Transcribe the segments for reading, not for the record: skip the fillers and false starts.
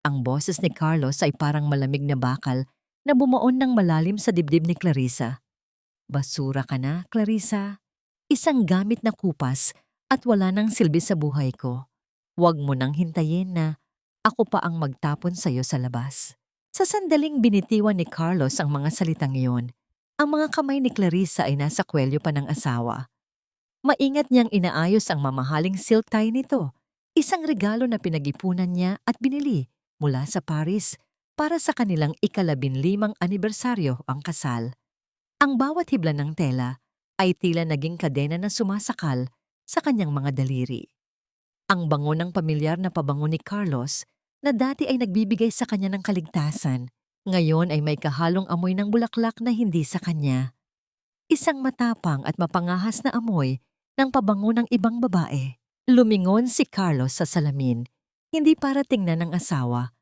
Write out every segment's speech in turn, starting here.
Ang boses ni Carlos ay parang malamig na bakal na bumaon ng malalim sa dibdib ni Clarissa. Basura ka na, Clarissa. Isang gamit na kupas at wala nang silbi sa buhay ko. Huwag mo nang hintayin na ako pa ang magtapon sa'yo sa labas. Sa sandaling binitiwan ni Carlos ang mga salitang iyon, ang mga kamay ni Clarissa ay nasa kwelyo pa ng asawa. Maingat niyang inaayos ang mamahaling silk tie nito, isang regalo na pinag-ipunan niya at binili mula sa Paris para sa kanilang ika-15 anibersaryo ang kasal. Ang bawat hibla ng tela ay tila naging kadena na sumasakal sa kanyang mga daliri. Ang bango ng pamilyar na pabango ni Carlos na dati ay nagbibigay sa kanya ng kaligtasan, ngayon ay may kahalong amoy ng bulaklak na hindi sa kanya. Isang matapang at mapangahas na amoy ng pabango ng ibang babae. Lumingon si Carlos sa salamin, hindi para tingnan ng asawa,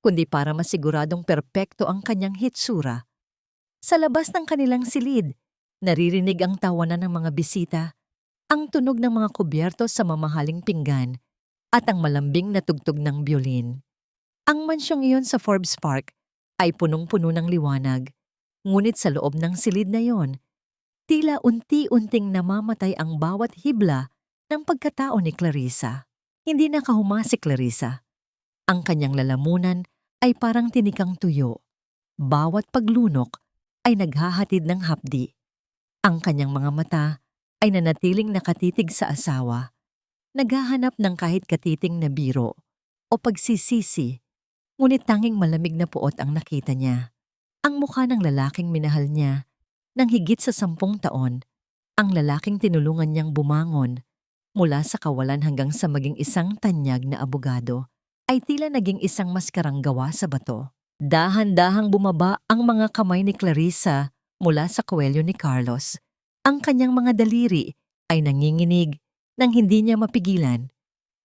kundi para masiguradong perpekto ang kanyang hitsura. Sa labas ng kanilang silid, naririnig ang tawanan ng mga bisita, ang tunog ng mga kubyertos sa mamahaling pinggan, at ang malambing na tugtog ng biolin. Ang mansyong iyon sa Forbes Park ay punong-puno ng liwanag, ngunit sa loob ng silid na iyon, tila unti-unting namamatay ang bawat hibla ng pagkatao ni Clarissa. Hindi nakahuma si Clarissa. Ang kanyang lalamunan ay parang tinikang tuyo. Bawat paglunok ay naghahatid ng hapdi. Ang kanyang mga mata ay nanatiling nakatitig sa asawa, naghahanap ng kahit katiting na biro o pagsisisi, ngunit tanging malamig na puot ang nakita niya. Ang mukha ng lalaking minahal niya nang higit sa 10 taon, ang lalaking tinulungan niyang bumangon mula sa kawalan hanggang sa maging isang tanyag na abogado, ay tila naging isang maskarang gawa sa bato. Dahan-dahang bumaba ang mga kamay ni Clarissa mula sa kwelyo ni Carlos. Ang kanyang mga daliri ay nanginginig nang hindi niya mapigilan.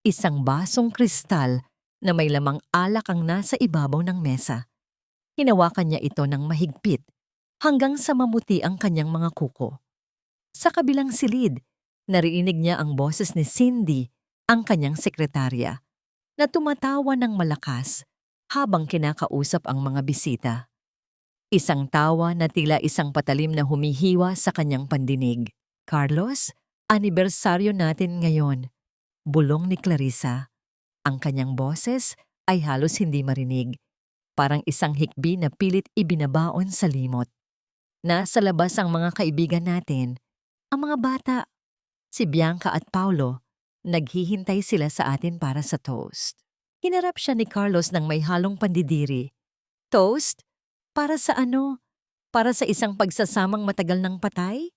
Isang basong kristal na may lamang alak ang nasa ibabaw ng mesa. Hinawakan niya ito ng mahigpit hanggang sa mamuti ang kanyang mga kuko. Sa kabilang silid, narinig niya ang boses ni Cindy, ang kanyang sekretarya, na tumatawa ng malakas habang kinakausap ang mga bisita. Isang tawa na tila isang patalim na humihiwa sa kanyang pandinig. "Carlos, anibersaryo natin ngayon," bulong ni Clarissa. Ang kanyang boses ay halos hindi marinig, parang isang hikbi na pilit ibinabaon sa limot. Nasa labas ang mga kaibigan natin, ang mga bata, si Bianca at Paulo, naghihintay sila sa atin para sa toast. Hinarap siya ni Carlos ng may halong pandidiri. Toast? Para sa ano? Para sa isang pagsasamang matagal ng patay?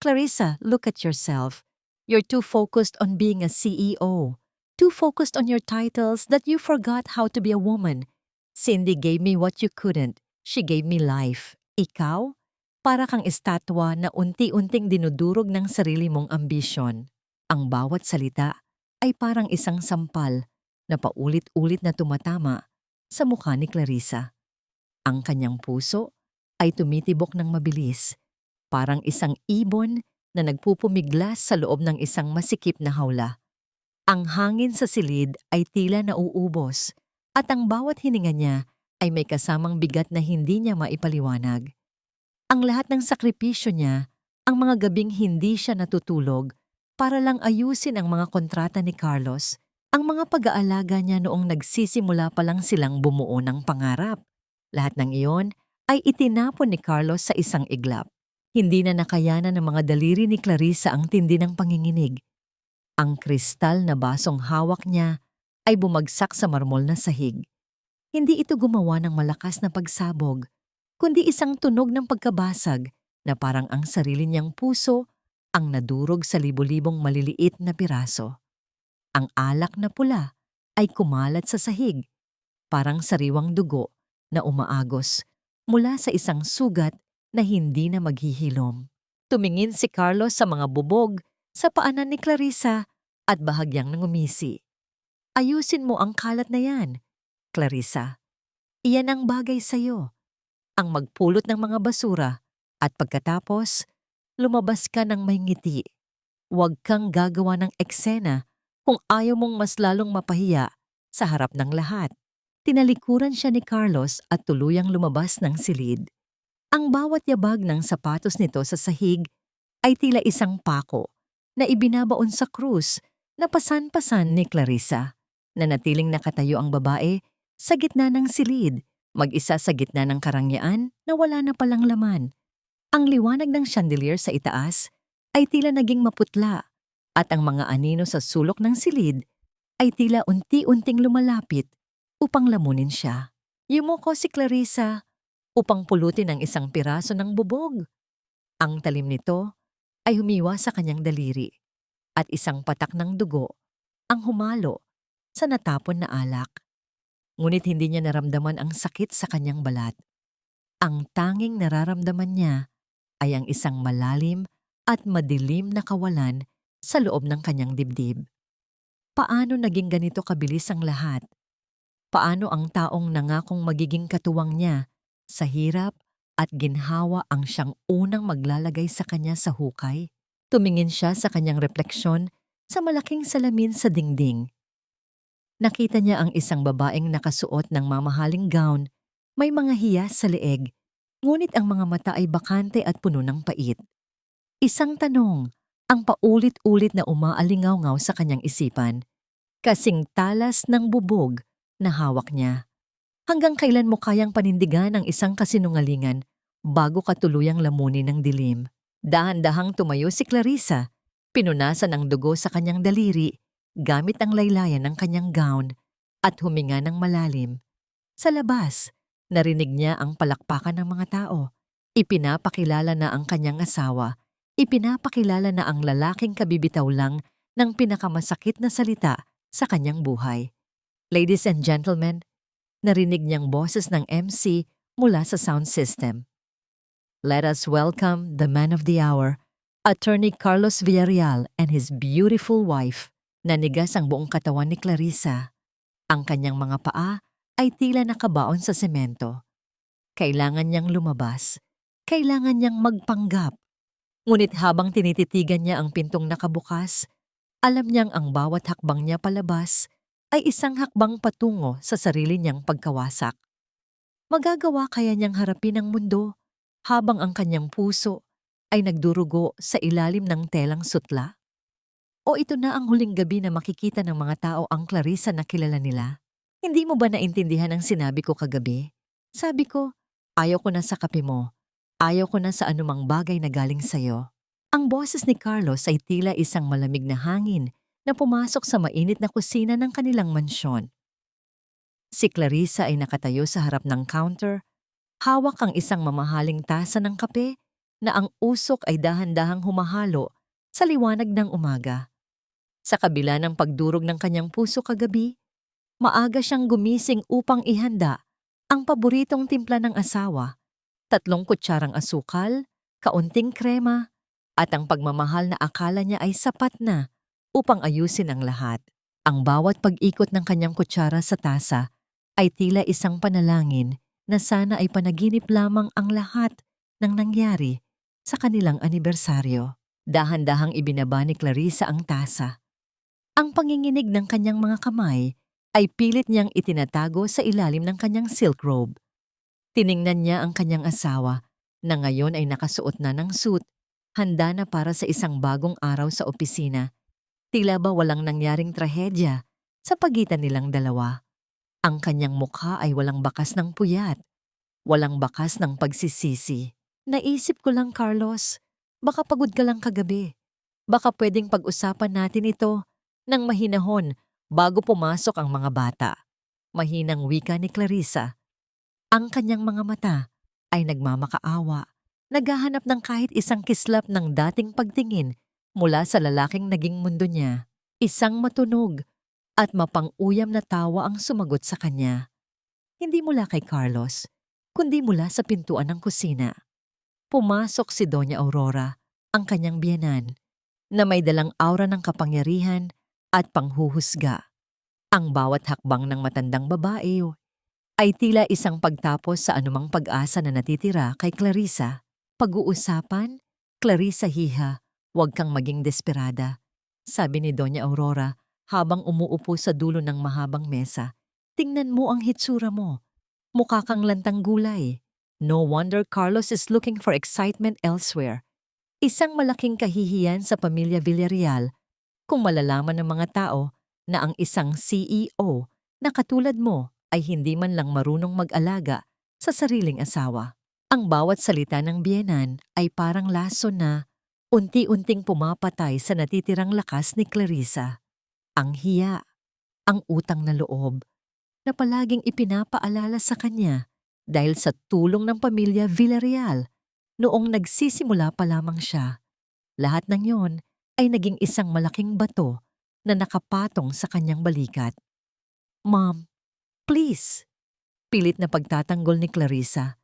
Clarissa, look at yourself. You're too focused on being a CEO. Too focused on your titles that you forgot how to be a woman. Cindy gave me what you couldn't. She gave me life. Ikaw? Para kang estatwa na unti-unting dinudurog ng sarili mong ambisyon. Ang bawat salita ay parang isang sampal na paulit-ulit na tumatama sa mukha ni Clarissa. Ang kanyang puso ay tumitibok ng mabilis, parang isang ibon na nagpupumiglas sa loob ng isang masikip na hawla. Ang hangin sa silid ay tila nauubos at ang bawat hininga niya ay may kasamang bigat na hindi niya maipaliwanag. Ang lahat ng sakripisyo niya, ang mga gabing hindi siya natutulog para lang ayusin ang mga kontrata ni Carlos, ang mga pag-aalaga niya noong nagsisimula pa lang silang bumuo ng pangarap. Lahat ng iyon ay itinapon ni Carlos sa isang iglap. Hindi na nakayanan ng mga daliri ni Clarissa ang tindi ng panginginig. Ang kristal na basong hawak niya ay bumagsak sa marmol na sahig. Hindi ito gumawa ng malakas na pagsabog, kundi isang tunog ng pagkabasag na parang ang sarili niyang puso ang nadurog sa libo-libong maliliit na piraso. Ang alak na pula ay kumalat sa sahig, parang sariwang dugo na umaagos mula sa isang sugat na hindi na maghihilom. Tumingin si Carlos sa mga bubog sa paanan ni Clarissa at bahagyang nangumisi. "Ayusin mo ang kalat na yan, Clarissa. Iyan ang bagay sa'yo. Ang magpulot ng mga basura at pagkatapos, lumabas ka ng may ngiti. Huwag kang gagawa ng eksena kung ayaw mong mas lalong mapahiya sa harap ng lahat." Tinalikuran siya ni Carlos at tuluyang lumabas ng silid. Ang bawat yabag ng sapatos nito sa sahig ay tila isang pako na ibinabaon sa krus na pasan-pasan ni Clarissa. Nanatiling nakatayo ang babae sa gitna ng silid, mag-isa sa gitna ng karangyaan na wala na palang laman. Ang liwanag ng chandelier sa itaas ay tila naging maputla at ang mga anino sa sulok ng silid ay tila unti-unting lumalapit upang lamunin siya. Yumuko si Clarissa upang pulutin ang isang piraso ng bubog. Ang talim nito ay humiwa sa kanyang daliri at isang patak ng dugo ang humalo sa natapon na alak. Ngunit hindi niya naramdaman ang sakit sa kanyang balat. Ang tanging nararamdaman niya ay ang isang malalim at madilim na kawalan sa loob ng kanyang dibdib. Paano naging ganito kabilis ang lahat? Paano ang taong nangakong magiging katuwang niya sa hirap at ginhawa ang siyang unang maglalagay sa kanya sa hukay? Tumingin siya sa kanyang refleksyon sa malaking salamin sa dingding. Nakita niya ang isang babaeng nakasuot ng mamahaling gown, may mga hiyas sa leeg, ngunit ang mga mata ay bakante at puno ng pait. Isang tanong ang paulit-ulit na umaalingaw-ngaw sa kanyang isipan, kasing talas ng bubog na hawak niya. Hanggang kailan mo kayang panindigan ang isang kasinungalingan bago ka tuluyang lamunin ng dilim? Dahan-dahang tumayo si Clarissa, pinunasan ang dugo sa kanyang daliri gamit ang laylayan ng kanyang gown at huminga ng malalim. Sa labas, narinig niya ang palakpakan ng mga tao. Ipinapakilala na ang kanyang asawa. Ipinapakilala na ang lalaking kabibitaw lang ng pinakamasakit na salita sa kanyang buhay. Ladies and gentlemen, narinig niyang boses ng MC mula sa sound system. Let us welcome the man of the hour, Attorney Carlos Villarreal and his beautiful wife. Nanigas ang buong katawan ni Clarissa. Ang kanyang mga paa ay tila nakabaon sa semento. Kailangan niyang lumabas. Kailangan niyang magpanggap. Ngunit habang tinititigan niya ang pintong nakabukas, alam niyang ang bawat hakbang niya palabas ay isang hakbang patungo sa sarili niyang pagkawasak. Magagawa kaya niyang harapin ang mundo habang ang kanyang puso ay nagdurugo sa ilalim ng telang sutla? O ito na ang huling gabi na makikita ng mga tao ang Clarissa na kilala nila? Hindi mo ba naintindihan ang sinabi ko kagabi? Sabi ko, ayaw ko na sa kape mo. Ayaw ko na sa anumang bagay na galing sa'yo. Ang boses ni Carlos ay tila isang malamig na hangin na pumasok sa mainit na kusina ng kanilang mansyon. Si Clarissa ay nakatayo sa harap ng counter, hawak ang isang mamahaling tasa ng kape na ang usok ay dahan-dahang humahalo sa liwanag ng umaga. Sa kabila ng pagdurog ng kanyang puso kagabi, maaga siyang gumising upang ihanda ang paboritong timpla ng asawa, 3 kutsarang asukal, kaunting krema, at ang pagmamahal na akala niya ay sapat na upang ayusin ang lahat. Ang bawat pag-ikot ng kanyang kutsara sa tasa ay tila isang panalangin na sana ay panaginip lamang ang lahat ng nangyari sa kanilang anibersaryo. Dahan-dahang ibinaba ni Clarissa ang tasa. Ang panginginig ng kanyang mga kamay ay pilit niyang itinatago sa ilalim ng kanyang silk robe. Tiningnan niya ang kanyang asawa na ngayon ay nakasuot na ng suit, handa na para sa isang bagong araw sa opisina. Tila ba walang nangyaring trahedya sa pagitan nilang dalawa. Ang kanyang mukha ay walang bakas ng puyat, walang bakas ng pagsisisi. Naisip ko lang, Carlos, baka pagod ka lang kagabi. Baka pwedeng pag-usapan natin ito ng mahinahon bago pumasok ang mga bata. Mahinang wika ni Clarissa. Ang kanyang mga mata ay nagmamakaawa, naghahanap ng kahit isang kislap ng dating pagtingin mula sa lalaking naging mundo niya. Isang matunog at mapang-uyam na tawa ang sumagot sa kanya. Hindi mula kay Carlos, kundi mula sa pintuan ng kusina. Pumasok si Doña Aurora, ang kanyang biyenan, na may dalang aura ng kapangyarihan at panghuhusga. Ang bawat hakbang ng matandang babae ay tila isang pagtapos sa anumang pag-asa na natitira kay Clarissa. Pag-uusapan, Clarissa hiha, huwag kang maging desperada, sabi ni Doña Aurora habang umuupo sa dulo ng mahabang mesa. Tingnan mo ang hitsura mo. Mukha kang lantang gulay. No wonder Carlos is looking for excitement elsewhere. Isang malaking kahihiyan sa pamilya Villarreal kung malalaman ng mga tao na ang isang CEO na katulad mo ay hindi man lang marunong mag-alaga sa sariling asawa. Ang bawat salita ng biyenan ay parang laso na unti-unting pumapatay sa natitirang lakas ni Clarissa. Ang hiya, ang utang na loob, na palaging ipinapaalala sa kanya dahil sa tulong ng pamilya Villarreal noong nagsisimula pa lamang siya. Lahat ng yon ay naging isang malaking bato na nakapatong sa kanyang balikat. Mom, please! Pilit na pagtatanggol ni Clarissa.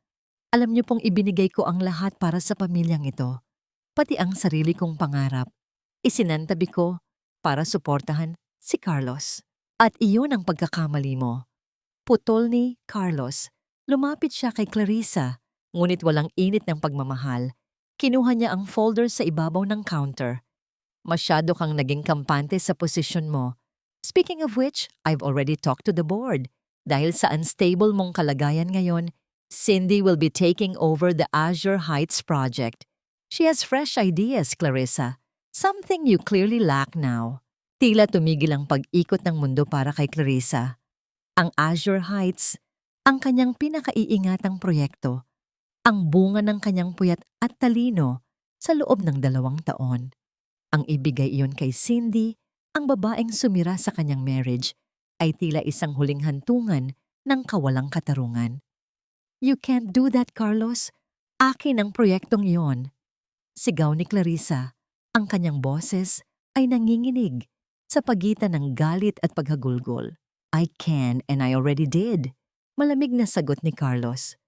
Alam niyo pong ibinigay ko ang lahat para sa pamilyang ito, pati ang sarili kong pangarap. Isinantabi ko para suportahan si Carlos. At iyon ang pagkakamali mo. Putol ni Carlos. Lumapit siya kay Clarissa, ngunit walang init ng pagmamahal. Kinuha niya ang folder sa ibabaw ng counter. Masyado kang naging kampante sa posisyon mo. Speaking of which, I've already talked to the board. Dahil sa unstable mong kalagayan ngayon, Cindy will be taking over the Azure Heights project. She has fresh ideas, Clarissa. Something you clearly lack now. Tila tumigil ang pag-ikot ng mundo para kay Clarissa. Ang Azure Heights, ang kanyang pinakaiingatang proyekto, ang bunga ng kanyang puyat at talino sa loob ng 2 taon. Ang ibigay iyon kay Cindy, ang babaeng sumira sa kanyang marriage, ay tila isang huling hantungan ng kawalang katarungan. You can't do that, Carlos. Akin ang proyektong iyon. Sigaw ni Clarissa. Ang kanyang boses ay nanginginig sa pagitan ng galit at paghagulgol. I can and I already did. Malamig na sagot ni Carlos.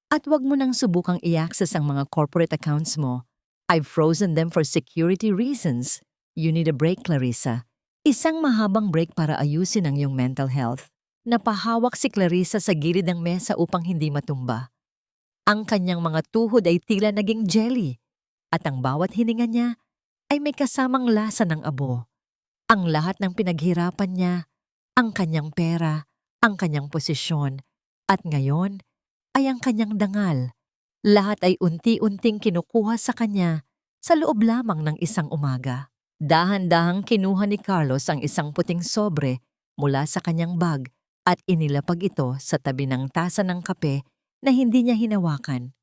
At wag mo nang subukang i-access ang mga corporate accounts mo. I've frozen them for security reasons. You need a break, Clarissa. Isang mahabang break para ayusin ang iyong mental health. Napahawak si Clarissa sa gilid ng mesa upang hindi matumba. Ang kanyang mga tuhod ay tila naging jelly at ang bawat hininga niya ay may kasamang lasa ng abo. Ang lahat ng pinaghirapan niya, ang kanyang pera, ang kanyang posisyon, at ngayon ay ang kanyang dangal. Lahat ay unti-unting kinukuha sa kanya sa loob lamang ng isang umaga. Dahan-dahang kinuha ni Carlos ang isang puting sobre mula sa kanyang bag at inilapag ito sa tabi ng tasa ng kape na hindi niya hinawakan.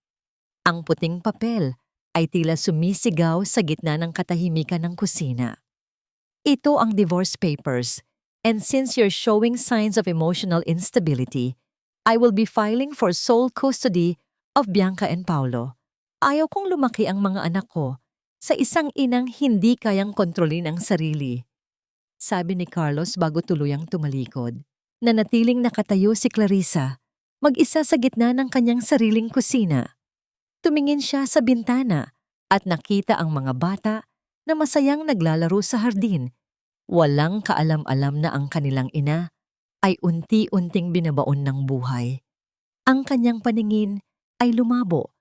Ang puting papel ay tila sumisigaw sa gitna ng katahimikan ng kusina. Ito ang divorce papers, and since you're showing signs of emotional instability, I will be filing for sole custody of Bianca and Paulo. Ayaw kong lumaki ang mga anak ko sa isang inang hindi kayang kontrolin ang sarili. Sabi ni Carlos bago tuluyang tumalikod. Nanatiling nakatayo si Clarissa, mag-isa sa gitna ng kanyang sariling kusina. Tumingin siya sa bintana at nakita ang mga bata na masayang naglalaro sa hardin. Walang kaalam-alam na ang kanilang ina ay unti-unting binabaon ng buhay. Ang kanyang paningin ay lumabo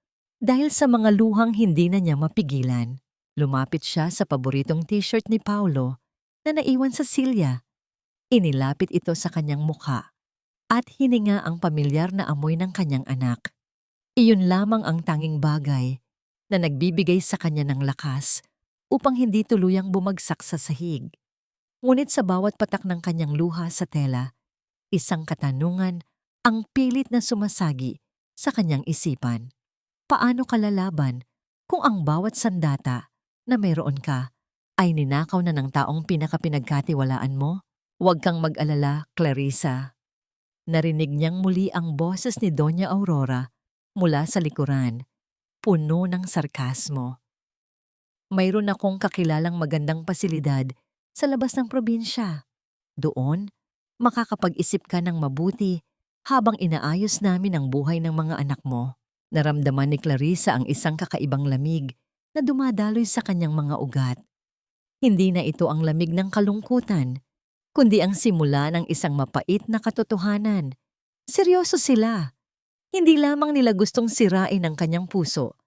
dahil sa mga luhang hindi na niya mapigilan. Lumapit siya sa paboritong t-shirt ni Paulo na naiwan sa silya. Inilapit ito sa kanyang mukha at hininga ang pamilyar na amoy ng kanyang anak. Iyon lamang ang tanging bagay na nagbibigay sa kanya ng lakas upang hindi tuluyang bumagsak sa sahig. Ngunit sa bawat patak ng kanyang luha sa tela, isang katanungan ang pilit na sumasagi sa kanyang isipan. Paano ka lalaban kung ang bawat sandata na mayroon ka ay ninakaw na ng taong pinakapinagkatiwalaan mo? Huwag kang mag-alala, Clarissa. Narinig niyang muli ang boses ni Doña Aurora mula sa likuran, puno ng sarkasmo. Mayroon akong kakilalang magandang pasilidad sa labas ng probinsya. Doon, makakapag-isip ka ng mabuti habang inaayos namin ang buhay ng mga anak mo. Naramdaman ni Clarissa ang isang kakaibang lamig na dumadaloy sa kanyang mga ugat. Hindi na ito ang lamig ng kalungkutan, kundi ang simula ng isang mapait na katotohanan. Seryoso sila. Hindi lamang nila gustong sirain ang kanyang puso.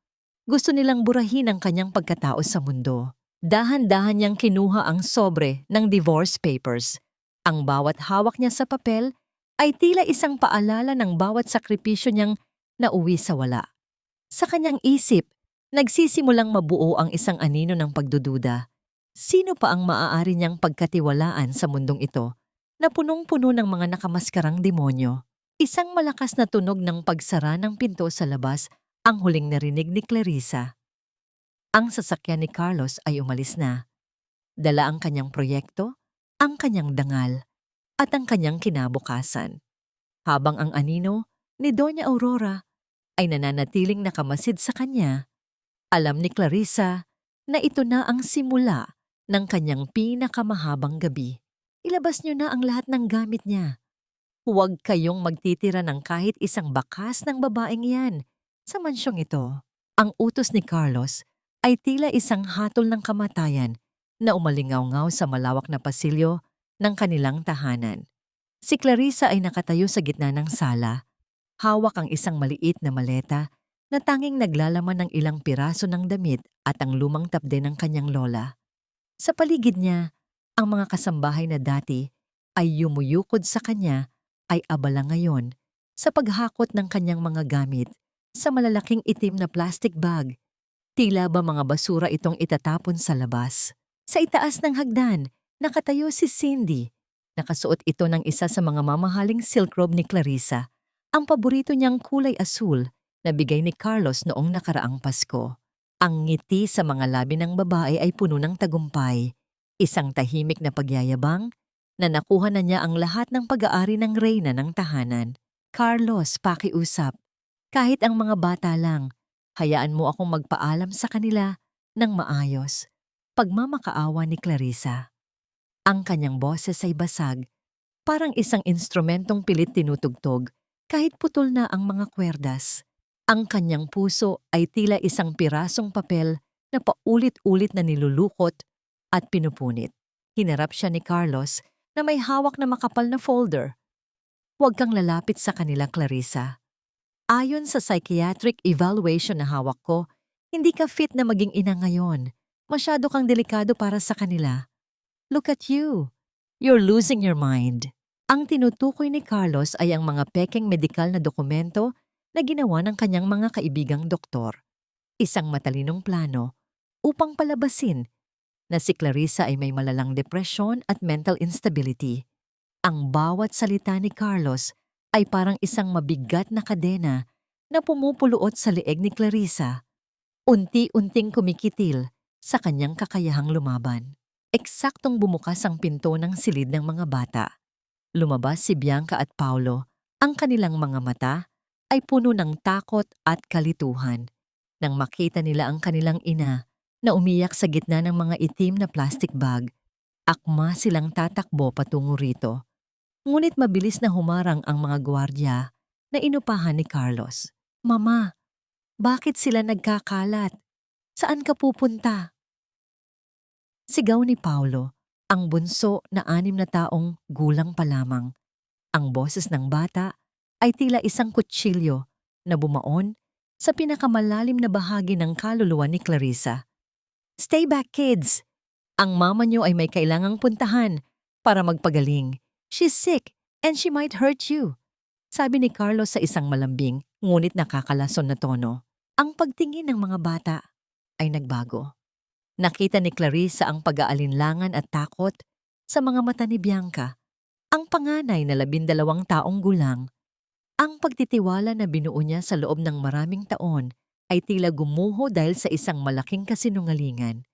Gusto nilang burahin ang kanyang pagkatao sa mundo. Dahan-dahan niyang kinuha ang sobre ng divorce papers. Ang bawat hawak niya sa papel ay tila isang paalala ng bawat sakripisyo niyang nauwi sa wala. Sa kanyang isip, nagsisimulang mabuo ang isang anino ng pagdududa. Sino pa ang maaari niyang pagkatiwalaan sa mundong ito na punong-puno ng mga nakamaskarang demonyo? Isang malakas na tunog ng pagsara ng pinto sa labas ang huling narinig ni Clarissa. Ang sasakyan ni Carlos ay umalis na. Dala ang kanyang proyekto, ang kanyang dangal, at ang kanyang kinabukasan. Habang ang anino ni Doña Aurora ay nananatiling nakamasid sa kanya, alam ni Clarissa na ito na ang simula ng kanyang pinakamahabang gabi. Ilabas niyo na ang lahat ng gamit niya. Huwag kayong magtitira ng kahit isang bakas ng babaeng iyan sa mansyong ito. Ang utos ni Carlos ay tila isang hatol ng kamatayan na umalingaw-ngaw sa malawak na pasilyo ng kanilang tahanan. Si Clarissa ay nakatayo sa gitna ng sala, hawak ang isang maliit na maleta na tanging naglalaman ng ilang piraso ng damit at ang lumang tapde ng kanyang lola. Sa paligid niya, ang mga kasambahay na dati ay yumuyukod sa kanya ay abala ngayon sa paghakot ng kanyang mga gamit sa malalaking itim na plastic bag. Tila ba mga basura itong itatapon sa labas. Sa itaas ng hagdan, nakatayo si Cindy. Nakasuot ito ng isa sa mga mamahaling silk robe ni Clarissa, ang paborito niyang kulay asul na bigay ni Carlos noong nakaraang Pasko. Ang ngiti sa mga labi ng babae ay puno ng tagumpay, isang tahimik na pagyayabang na nakuha na niya ang lahat ng pag-aari ng reyna ng tahanan. Carlos, pakiusap. Kahit ang mga bata lang, hayaan mo akong magpaalam sa kanila ng maayos. Pagmamakaawa ni Clarissa. Ang kanyang boses ay basag, parang isang instrumentong pilit tinutugtog kahit putol na ang mga kwerdas. Ang kanyang puso ay tila isang pirasong papel na paulit-ulit na nilulukot at pinupunit. Hinarap siya ni Carlos na may hawak na makapal na folder. Huwag kang lalapit sa kanila, Clarissa. Ayon sa psychiatric evaluation na hawak ko, hindi ka fit na maging ina ngayon. Masyado kang delikado para sa kanila. Look at you. You're losing your mind. Ang tinutukoy ni Carlos ay ang mga pekeng medikal na dokumento na ginawa ng kanyang mga kaibigang doktor. Isang matalinong plano upang palabasin na si Clarissa ay may malalang depresyon at mental instability. Ang bawat salita ni Carlos ay parang isang mabigat na kadena na pumupuluot sa leeg ni Clarissa, unti-unting kumikitil sa kanyang kakayahang lumaban. Eksaktong bumukas ang pinto ng silid ng mga bata. Lumabas si Bianca at Paulo. Ang kanilang mga mata ay puno ng takot at kalituhan nang makita nila ang kanilang ina na umiyak sa gitna ng mga itim na plastic bag. Akma silang tatakbo patungo rito. Ngunit mabilis na humarang ang mga gwardiya na inupahan ni Carlos. Mama, bakit sila nagkakalat? Saan ka pupunta? Sigaw ni Paulo, ang bunso na 6 na taong gulang pa lamang. Ang boses ng bata ay tila isang kutsilyo na bumaon sa pinakamalalim na bahagi ng kaluluwa ni Clarissa. Stay back, kids! Ang mama niyo ay may kailangang puntahan para magpagaling. She's sick and she might hurt you. Sabi ni Carlos sa isang malambing ngunit nakakalason na tono. Ang pagtingin ng mga bata ay nagbago. Nakita ni Clarissa ang pag-aalinlangan at takot sa mga mata ni Bianca, ang panganay na 12 taong gulang. Ang pagtitiwala na binuo niya sa loob ng maraming taon ay tila gumuho dahil sa isang malaking kasinungalingan.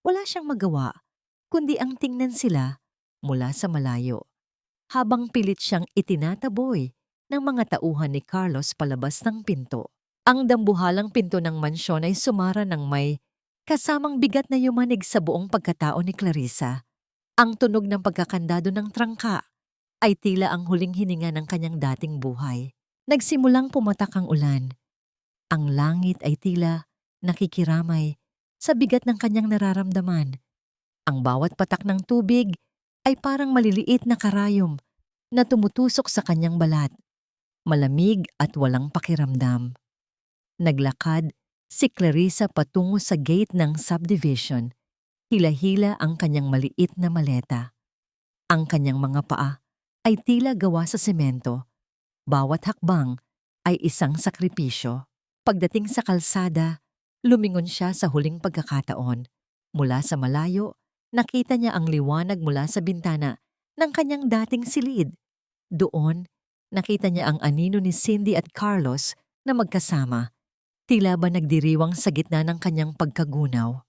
Wala siyang magawa, kundi ang tingnan sila mula sa malayo. Habang pilit siyang itinataboy ng mga tauhan ni Carlos palabas ng pinto. Ang dambuhalang pinto ng mansyon ay sumara ng may kasamang bigat na yumanig sa buong pagkatao ni Clarissa. Ang tunog ng pagkakandado ng trangka ay tila ang huling hininga ng kanyang dating buhay. Nagsimulang pumatak ang ulan. Ang langit ay tila nakikiramay sa bigat ng kanyang nararamdaman. Ang bawat patak ng tubig ay parang maliliit na karayom na tumutusok sa kanyang balat. Malamig at walang pakiramdam. Naglakad si Clarissa patungo sa gate ng subdivision. Hila-hila ang kanyang maliit na maleta. Ang kanyang mga paa ay tila gawa sa semento. Bawat hakbang ay isang sakripisyo. Pagdating sa kalsada, lumingon siya sa huling pagkakataon. Mula sa malayo, nakita niya ang liwanag mula sa bintana ng kanyang dating silid. Doon, nakita niya ang anino ni Cindy at Carlos na magkasama. Tila ba nagdiriwang sa gitna ng kanyang pagkagunaw.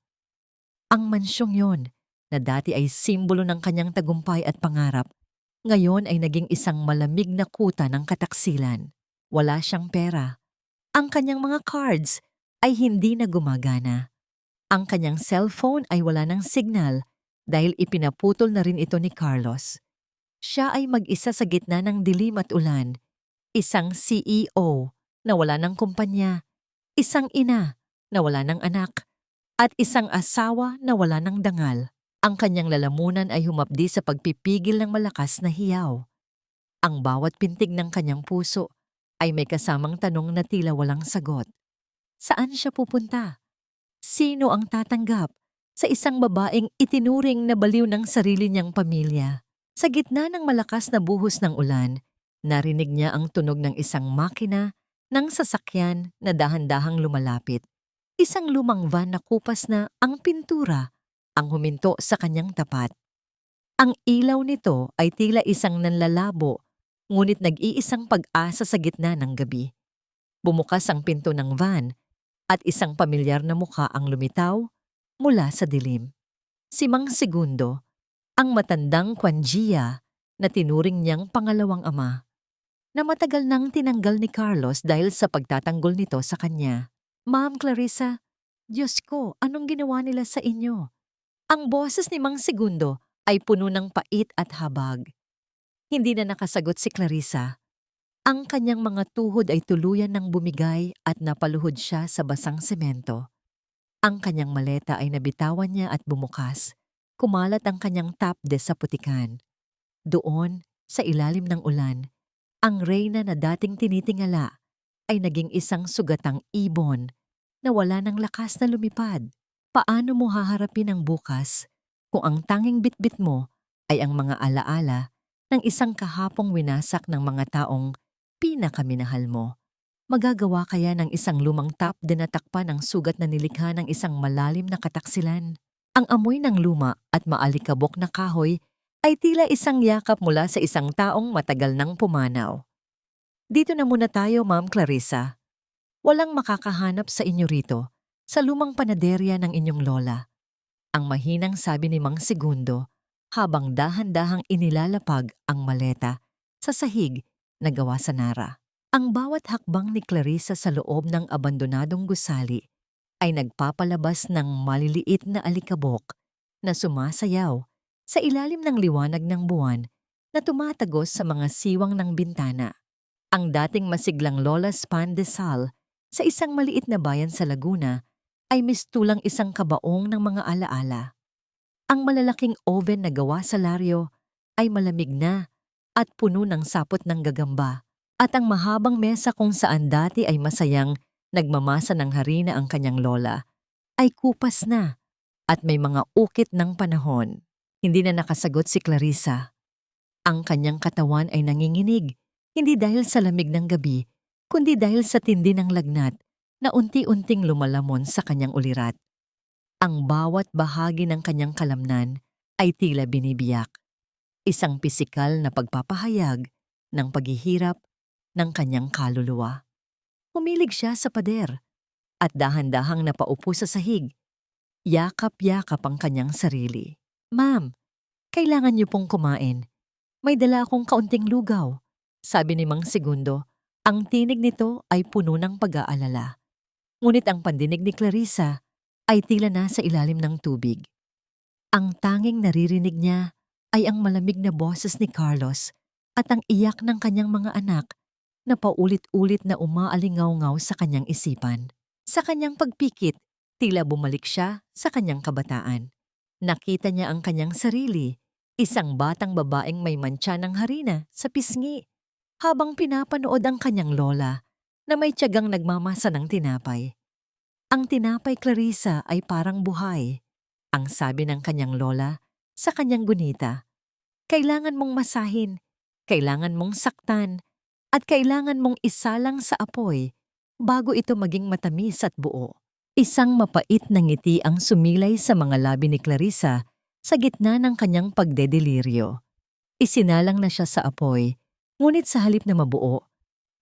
Ang mansyong yon, na dati ay simbolo ng kanyang tagumpay at pangarap, ngayon ay naging isang malamig na kuta ng kataksilan. Wala siyang pera. Ang kanyang mga cards ay hindi na gumagana. Ang kanyang cellphone ay wala ng signal dahil ipinaputol na rin ito ni Carlos. Siya ay mag-isa sa gitna ng dilim at ulan. Isang CEO na wala ng kumpanya, isang ina na wala ng anak, at isang asawa na wala ng dangal. Ang kanyang lalamunan ay humapdi sa pagpipigil ng malakas na hiyaw. Ang bawat pintig ng kanyang puso ay may kasamang tanong na tila walang sagot. Saan siya pupunta? Sino ang tatanggap sa isang babaeng itinuring na baliw ng sarili niyang pamilya? Sa gitna ng malakas na buhos ng ulan, narinig niya ang tunog ng isang makina ng sasakyan na dahan-dahang lumalapit. Isang lumang van na kupas na ang pintura ang huminto sa kanyang tapat. Ang ilaw nito ay tila isang nanlalabo, ngunit nag-iisang pag-asa sa gitna ng gabi. Bumukas ang pinto ng van at isang pamilyar na mukha ang lumitaw mula sa dilim. Si Mang Segundo, ang matandang Kwanjiya na tinuring niyang pangalawang ama, na matagal nang tinanggal ni Carlos dahil sa pagtatanggol nito sa kanya. Ma'am Clarissa, Diyos ko, anong ginawa nila sa inyo? Ang boses ni Mang Segundo ay puno ng pait at habag. Hindi na nakasagot si Clarissa. Ang kanyang mga tuhod ay tuluyan ng bumigay at napaluhod siya sa basang semento. Ang kanyang maleta ay nabitawan niya at bumukas. Kumalat ang kanyang tapdes sa putikan. Doon, sa ilalim ng ulan, ang reyna na dating tinitingala ay naging isang sugatang ibon na wala ng lakas na lumipad. Paano mo haharapin ang bukas kung ang tanging bitbit mo ay ang mga alaala ng isang kahapong winasak ng mga taong pinakaminahal mo? Magagawa kaya ng isang lumang tapde na takpan ang sugat na nilikha ng isang malalim na kataksilan? Ang amoy ng luma at maalikabok na kahoy ay tila isang yakap mula sa isang taong matagal nang pumanaw. Dito na muna tayo, Ma'am Clarissa. Walang makakahanap sa inyo rito, sa lumang panaderya ng inyong lola. Ang mahinang sabi ni Mang Segundo habang dahan-dahang inilalapag ang maleta sa sahig na gawa sa nara. Ang bawat hakbang ni Clarissa sa loob ng abandonadong gusali ay nagpapalabas ng maliliit na alikabok na sumasayaw sa ilalim ng liwanag ng buwan na tumatagos sa mga siwang ng bintana. Ang dating masiglang Lola's Pandesal sa isang maliit na bayan sa Laguna ay mistulang isang kabaong ng mga alaala. Ang malalaking oven na gawa sa laryo ay malamig na at puno ng sapot ng gagamba, at ang mahabang mesa kung saan dati ay masayang nagmamasa ng harina ang kanyang lola ay kupas na at may mga ukit ng panahon. Hindi na nakasagot si Clarissa. Ang kanyang katawan ay nanginginig, hindi dahil sa lamig ng gabi, kundi dahil sa tindi ng lagnat na unti-unting lumalamon sa kanyang ulirat. Ang bawat bahagi ng kanyang kalamnan ay tila binibiyak. Isang pisikal na pagpapahayag ng paghihirap ng kanyang kaluluwa. Humilig siya sa pader at dahan-dahang napaupo sa sahig. Yakap-yakap ang kanyang sarili. Ma'am, kailangan niyo pong kumain. May dala akong kaunting lugaw, sabi ni Mang Segundo. Ang tinig nito ay puno ng pag-aalala. Ngunit ang pandinig ni Clarissa ay tila nasa ilalim ng tubig. Ang tanging naririnig niya ay ang malamig na boses ni Carlos at ang iyak ng kanyang mga anak na paulit-ulit na umaalingaw-ngaw sa kanyang isipan. Sa kanyang pagpikit, tila bumalik siya sa kanyang kabataan. Nakita niya ang kanyang sarili, isang batang babaeng may mantsa ng harina sa pisngi, habang pinapanood ang kanyang lola na may tiyagang nagmamasa ng tinapay. Ang tinapay, Clarissa, ay parang buhay. Ang sabi ng kanyang lola sa kanyang gunita, kailangan mong masahin, Kailangan mong saktan at kailangan mong isalang sa apoy bago ito maging matamis at buo. Isang mapait na ngiti ang sumilay sa mga labi ni Clarissa sa gitna ng kanyang pagdedeliryo. Isinalang na siya sa apoy, ngunit sa halip na mabuo,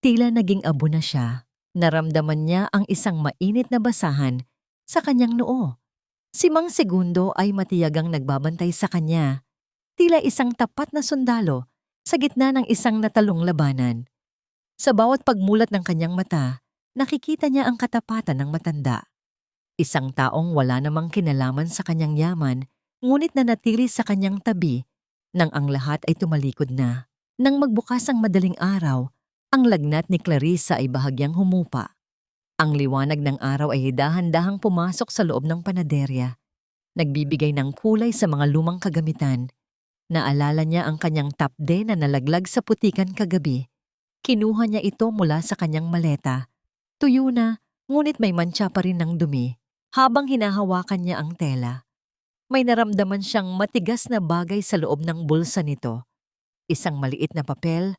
tila naging abo na siya. Naramdaman niya ang isang mainit na basahan sa kanyang noo. Si Mang Segundo ay matiyagang nagbabantay sa kanya, tila isang tapat na sundalo sa gitna ng isang natalong labanan. Sa bawat pagmulat ng kanyang mata, nakikita niya ang katapatan ng matanda. Isang taong wala namang kinalaman sa kanyang yaman, ngunit nanatili sa kanyang tabi nang ang lahat ay tumalikod na. Nang magbukas ang madaling araw, ang lagnat ni Clarissa ay bahagyang humupa. Ang liwanag ng araw ay dahan-dahang pumasok sa loob ng panaderya, nagbibigay ng kulay sa mga lumang kagamitan. Naalala niya ang kanyang tapde na nalaglag sa putikan kagabi. Kinuha niya ito mula sa kanyang maleta. Tuyo na, ngunit may mantsa pa rin ng dumi. Habang hinahawakan niya ang tela, may naramdaman siyang matigas na bagay sa loob ng bulsa nito. Isang maliit na papel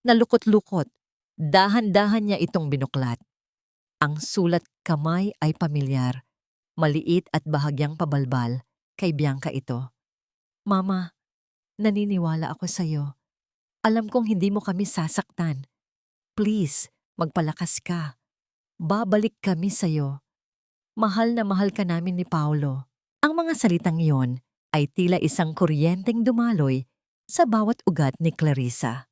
na lukot-lukot. Dahan-dahan niya itong binuklat. Ang sulat kamay ay pamilyar, maliit at bahagyang pabalbal. Kay Bianca ito. Mama, naniniwala ako sa iyo. Alam kong hindi mo kami sasaktan. Please, magpalakas ka. Babalik kami sa iyo. Mahal na mahal ka namin ni Paolo. Ang mga salitang iyon ay tila isang kuryenteng dumaloy sa bawat ugat ni Clarissa.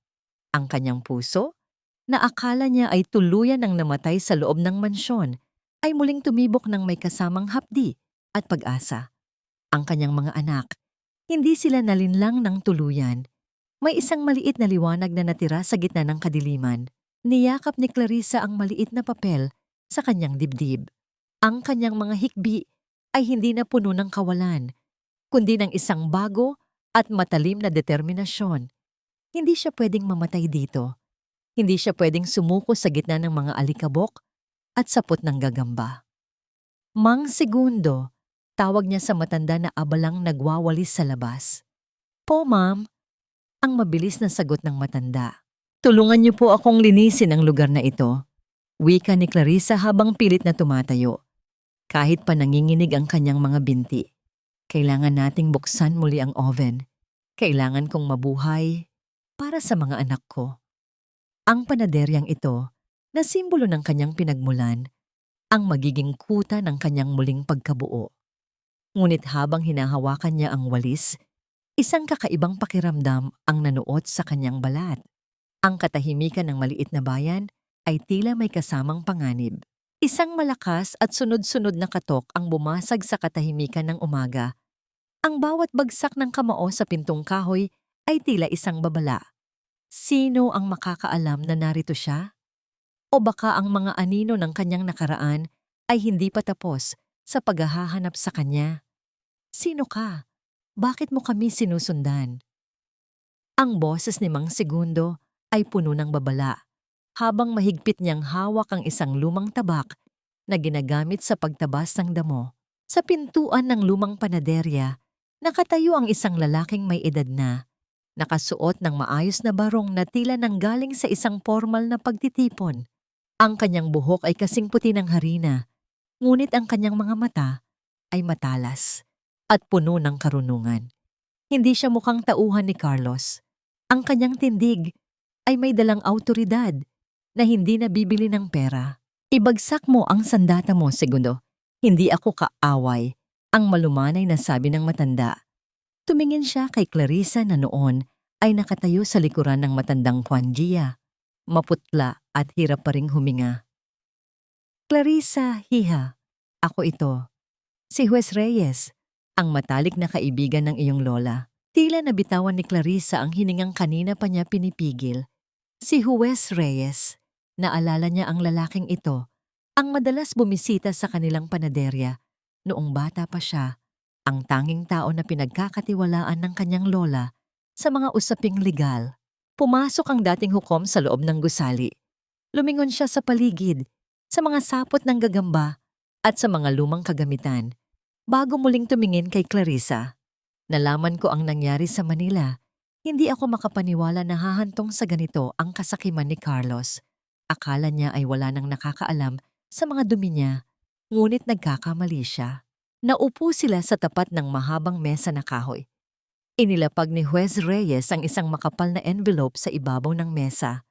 Ang kanyang puso, na akala niya ay tuluyan ng namatay sa loob ng mansyon, ay muling tumibok ng may kasamang hapdi at pag-asa. Ang kanyang mga anak, hindi sila nalinlang ng tuluyan. May isang maliit na liwanag na natira sa gitna ng kadiliman. Niyakap ni Clarissa ang maliit na papel sa kanyang dibdib. Ang kanyang mga hikbi ay hindi na puno ng kawalan, kundi ng isang bago at matalim na determinasyon. Hindi siya pwedeng mamatay dito. Hindi siya pwedeng sumuko sa gitna ng mga alikabok at sapot ng gagamba. Mang Segundo, tawag niya sa matanda na abalang nagwawalis sa labas. Po, ma'am, ang mabilis na sagot ng matanda. Tulungan niyo po akong linisin ang lugar na ito. Wika ni Clarissa habang pilit na tumatayo. Kahit pa nanginginig ang kanyang mga binti. Kailangan nating buksan muli ang oven. Kailangan kong mabuhay para sa mga anak ko. Ang panaderyang ito, na simbolo ng kanyang pinagmulan, ang magiging kuta ng kanyang muling pagkabuo. Ngunit habang hinahawakan niya ang walis, isang kakaibang pakiramdam ang nanuot sa kanyang balat. Ang katahimikan ng maliit na bayan ay tila may kasamang panganib. Isang malakas at sunod-sunod na katok ang bumasag sa katahimikan ng umaga. Ang bawat bagsak ng kamao sa pintong kahoy ay tila isang babala. Sino ang makakaalam na narito siya? O baka ang mga anino ng kanyang nakaraan ay hindi pa tapos sa paghahanap sa kanya? Sino ka? Bakit mo kami sinusundan? Ang boses ni Mang Segundo ay puno ng babala, habang mahigpit niyang hawak ang isang lumang tabak na ginagamit sa pagtabas ng damo. Sa pintuan ng lumang panaderya, nakatayo ang isang lalaking may edad na, nakasuot ng maayos na barong na tila nanggaling sa isang formal na pagtitipon. Ang kanyang buhok ay kasing puti ng harina, ngunit ang kanyang mga mata ay matalas at puno ng karunungan. Hindi siya mukhang tauhan ni Carlos. Ang kanyang tindig ay may dalang awtoridad na hindi nabibili ng pera. Ibagsak mo ang sandata mo, Segundo. Hindi ako kaaway, ang malumanay na sabi ng matanda. Tumingin siya kay Clarissa na noon ay nakatayo sa likuran ng matandang Juan Gia. Maputla at hirap pa ring huminga. Clarissa, hiha. Ako ito. Si Juez Reyes, ang matalik na kaibigan ng iyong lola. Tila nabitawan ni Clarissa ang hiningang kanina pa niya pinipigil. Si Juez Reyes. Naalala niya ang lalaking ito, ang madalas bumisita sa kanilang panaderya. Noong bata pa siya, ang tanging tao na pinagkakatiwalaan ng kanyang lola sa mga usaping legal. Pumasok ang dating hukom sa loob ng gusali. Lumingon siya sa paligid, sa mga sapot ng gagamba at sa mga lumang kagamitan, bago muling tumingin kay Clarissa. Nalaman ko ang nangyari sa Manila Hindi ako makapaniwala na hahantong sa ganito ang kasakiman ni Carlos. Akala niya ay wala nang nakakaalam sa mga dumi niya, ngunit nagkakamali siya. Naupo sila sa tapat ng mahabang mesa na kahoy. Inilapag ni Juez Reyes ang isang makapal na envelope sa ibabaw ng mesa.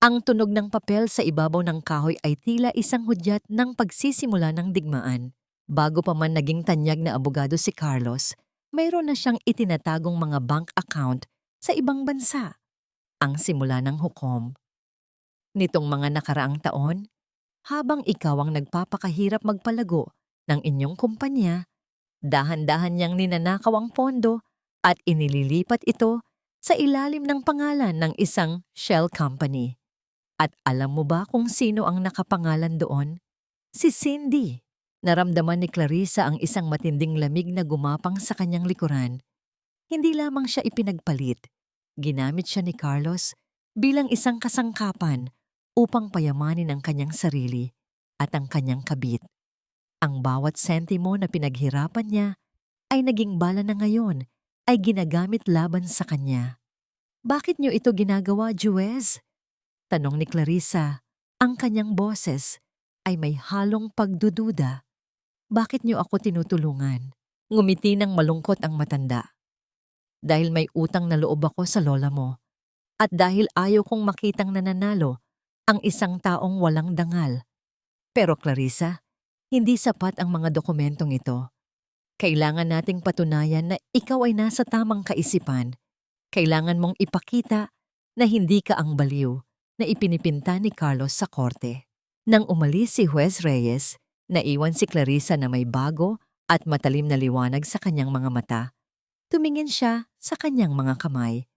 Ang tunog ng papel sa ibabaw ng kahoy ay tila isang hudyat ng pagsisimula ng digmaan. Bago pa man naging tanyag na abogado si Carlos, mayroon na siyang itinatagong mga bank account sa ibang bansa. Ang simula ng hukom. Nitong mga nakaraang taon, habang ikaw ang nagpapakahirap magpalago ng inyong kumpanya, dahan-dahan niyang ninanakaw ang pondo at inililipat ito sa ilalim ng pangalan ng isang shell company. At alam mo ba kung sino ang nakapangalan doon? Si Cindy. Naramdaman ni Clarissa ang isang matinding lamig na gumapang sa kanyang likuran. Hindi lamang siya ipinagpalit. Ginamit siya ni Carlos bilang isang kasangkapan upang payamanin ang kanyang sarili at ang kanyang kabit. Ang bawat sentimo na pinaghirapan niya ay naging bala na ngayon ay ginagamit laban sa kanya. Bakit niyo ito ginagawa, Juez? Tanong ni Clarissa. Ang kanyang boses ay may halong pagdududa. Bakit niyo ako tinutulungan? Ngumiti ng malungkot ang matanda. Dahil may utang na loob ako sa lola mo. At dahil ayaw kong makitang nananalo ang isang taong walang dangal. Pero Clarissa, hindi sapat ang mga dokumentong ito. Kailangan nating patunayan na ikaw ay nasa tamang kaisipan. Kailangan mong ipakita na hindi ka ang baliw na ipinipinta ni Carlos sa korte. Nang umalis si Juez Reyes, naiwan si Clarissa na may bago at matalim na liwanag sa kanyang mga mata. Tumingin siya sa kanyang mga kamay.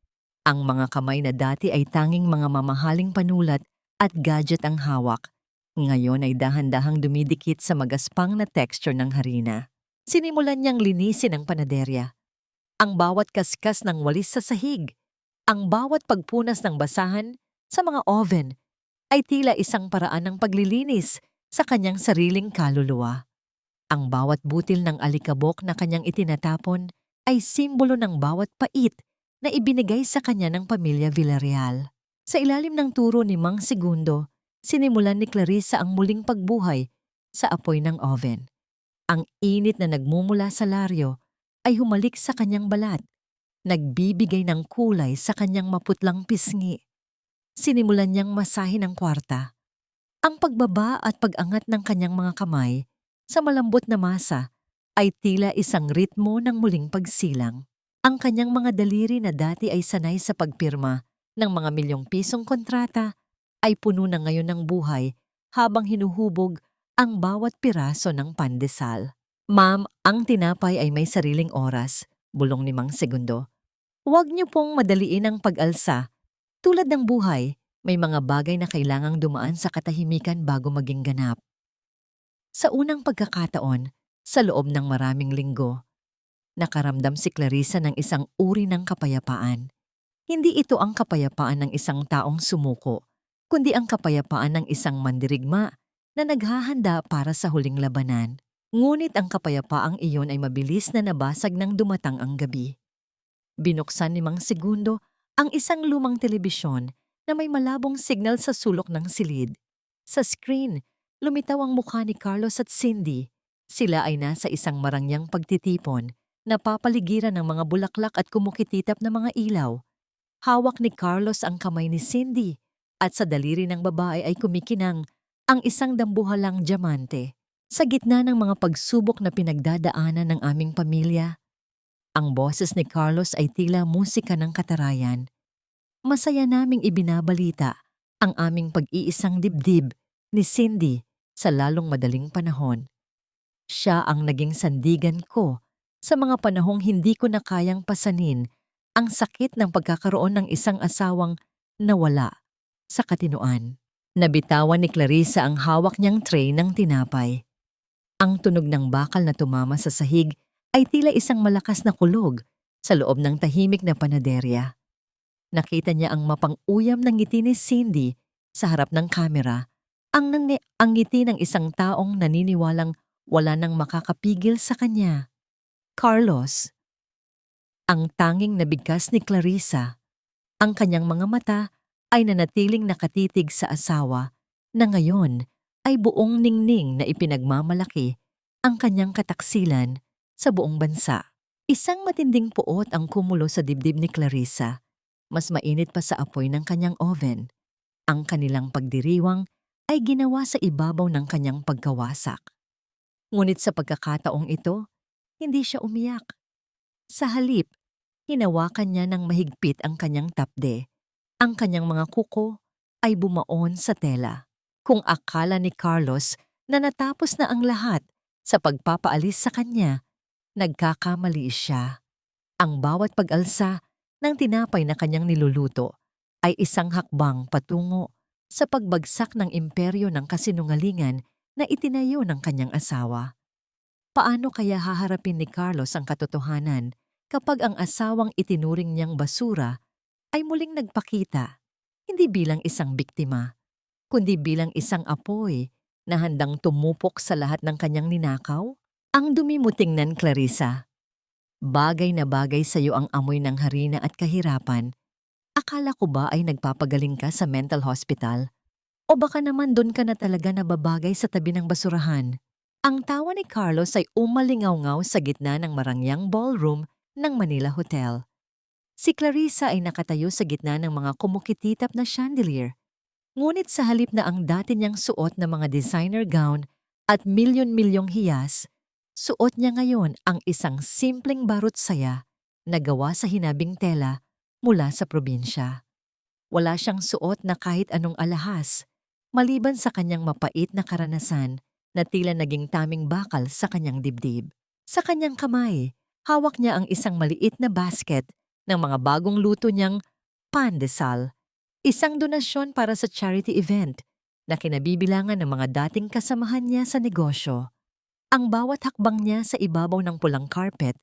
Ang mga kamay na dati ay tanging mga mamahaling panulat at gadget ang hawak. Ngayon ay dahan-dahang dumidikit sa magaspang na texture ng harina. Sinimulan niyang linisin ang panaderya. Ang bawat kaskas ng walis sa sahig, ang bawat pagpunas ng basahan sa mga oven, ay tila isang paraan ng paglilinis sa kanyang sariling kaluluwa. Ang bawat butil ng alikabok na kanyang itinatapon ay simbolo ng bawat pait na ibinigay sa kanya ng pamilya Villarreal. Sa ilalim ng turo ni Mang Segundo, sinimulan ni Clarissa ang muling pagbuhay sa apoy ng oven. Ang init na nagmumula sa laryo ay humalik sa kanyang balat, nagbibigay ng kulay sa kanyang maputlang pisngi. Sinimulan niyang masahin ang kwarta. Ang pagbaba at pag-angat ng kanyang mga kamay sa malambot na masa ay tila isang ritmo ng muling pagsilang. Ang kanyang mga daliri na dati ay sanay sa pagpirma ng mga milyong pisong kontrata ay puno na ngayon ng buhay habang hinuhubog ang bawat piraso ng pandesal. Ma'am, ang tinapay ay may sariling oras, bulong ni Mang Segundo. Huwag niyo pong madaliin ang pag-alsa. Tulad ng buhay, may mga bagay na kailangang dumaan sa katahimikan bago maging ganap. Sa unang pagkakataon, sa loob ng maraming linggo, nakaramdam si Clarissa ng isang uri ng kapayapaan. Hindi ito ang kapayapaan ng isang taong sumuko, kundi ang kapayapaan ng isang mandirigma na naghahanda para sa huling labanan. Ngunit ang kapayapaang iyon ay mabilis na nabasag nang dumatang ang gabi. Binuksan ni Mang Segundo ang isang lumang telebisyon na may malabong signal sa sulok ng silid. Sa screen, lumitaw ang mukha ni Carlos at Cindy. Sila ay nasa isang marangyang pagtitipon, napapaligiran ng mga bulaklak at kumukititap na mga ilaw. Hawak ni Carlos ang kamay ni Cindy at sa daliri ng babae ay kumikinang ang isang dambuhalang diamante. Sa gitna ng mga pagsubok na pinagdadaanan ng aming pamilya, ang boses ni Carlos ay tila musika ng katarayan. Masaya naming ibinabalita ang aming pag-iisang dibdib ni Cindy sa lalong madaling panahon. Siya ang naging sandigan ko sa mga panahong hindi ko na kayang pasanin ang sakit ng pagkakaroon ng isang asawang nawala sa katinoan. Nabitawan ni Clarissa ang hawak niyang tray ng tinapay. Ang tunog ng bakal na tumama sa sahig ay tila isang malakas na kulog sa loob ng tahimik na panaderya. Nakita niya ang mapang-uyam ng ngiti ni Cindy sa harap ng kamera, ang ngiti ng isang taong naniniwalang wala nang makakapigil sa kanya. Carlos, Ang tanging nabigkas ni Clarissa, ang kanyang mga mata ay nanatiling nakatitig sa asawa na ngayon ay buong ningning na ipinagmamalaki ang kanyang kataksilan sa buong bansa. Isang matinding puot ang kumulo sa dibdib ni Clarissa, mas mainit pa sa apoy ng kanyang oven. Ang kanilang pagdiriwang ay ginawa sa ibabaw ng kanyang pagkawasak. Ngunit sa pagkakataong ito, hindi siya umiyak. Sa halip, hinawakan niya ng mahigpit ang kanyang tapde. Ang kanyang mga kuko ay bumaon sa tela. Kung akala ni Carlos na natapos na ang lahat sa pagpapaalis sa kanya, nagkakamali siya. Ang bawat pag-alsa ng tinapay na kanyang niluluto ay isang hakbang patungo sa pagbagsak ng imperyo ng kasinungalingan na itinayo ng kanyang asawa. Paano kaya haharapin ni Carlos ang katotohanan kapag ang asawang itinuring niyang basura ay muling nagpakita, hindi bilang isang biktima, kundi bilang isang apoy na handang tumupok sa lahat ng kanyang ninakaw? Ang dumi mo tingnan, Clarissa. Bagay na bagay sa iyo ang amoy ng harina at kahirapan. Akala ko ba ay nagpapagaling ka sa mental hospital? O baka naman doon ka na talaga nababagay sa tabi ng basurahan? Ang tawa ni Carlos ay umalingaw-ngaw sa gitna ng marangyang ballroom ng Manila Hotel. Si Clarissa ay nakatayo sa gitna ng mga kumukititap na chandelier. Ngunit sa halip na ang dati niyang suot na mga designer gown at milyon-milyong hiyas, suot niya ngayon ang isang simpleng barut saya na gawa sa hinabing tela mula sa probinsya. Wala siyang suot na kahit anong alahas, maliban sa kanyang mapait na karanasan na tila naging taming bakal sa kanyang dibdib. Sa kanyang kamay, hawak niya ang isang maliit na basket ng mga bagong luto niyang pandesal, isang donasyon para sa charity event na kinabibilangan ng mga dating kasamahan niya sa negosyo. Ang bawat hakbang niya sa ibabaw ng pulang carpet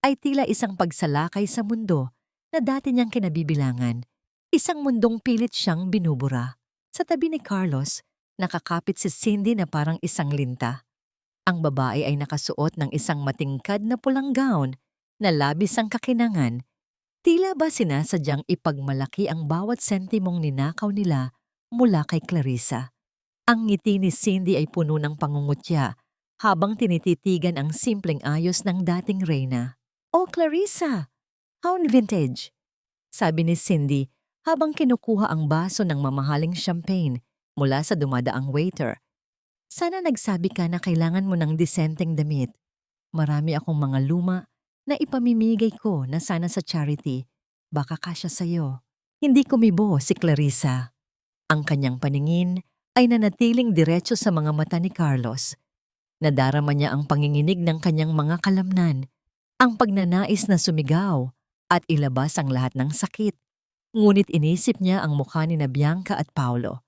ay tila isang pagsalakay sa mundo na dati niyang kinabibilangan, isang mundong pilit siyang binubura. Sa tabi ni Carlos, nakakapit si Cindy na parang isang linta. Ang babae ay nakasuot ng isang matingkad na pulang gown na labis ang kakinangan. Tila ba sinasadyang ipagmalaki ang bawat sentimong ninakaw nila mula kay Clarissa. Ang ngiti ni Cindy ay puno ng pangungutya habang tinititigan ang simpleng ayos ng dating reyna. "Oh, Clarissa! How vintage!" sabi ni Cindy habang kinukuha ang baso ng mamahaling champagne mula sa dumadaang waiter. "Sana nagsabi ka na kailangan mo ng disenteng damit. Marami akong mga luma na ipamimigay ko na sana sa charity. Baka kasya sa'yo." Hindi kumibo si Clarissa. Ang kanyang paningin ay nanatiling diretso sa mga mata ni Carlos. Nadarama niya ang panginginig ng kanyang mga kalamnan, ang pagnanais na sumigaw at ilabas ang lahat ng sakit. Ngunit inisip niya ang mukha ni na Bianca at Paulo.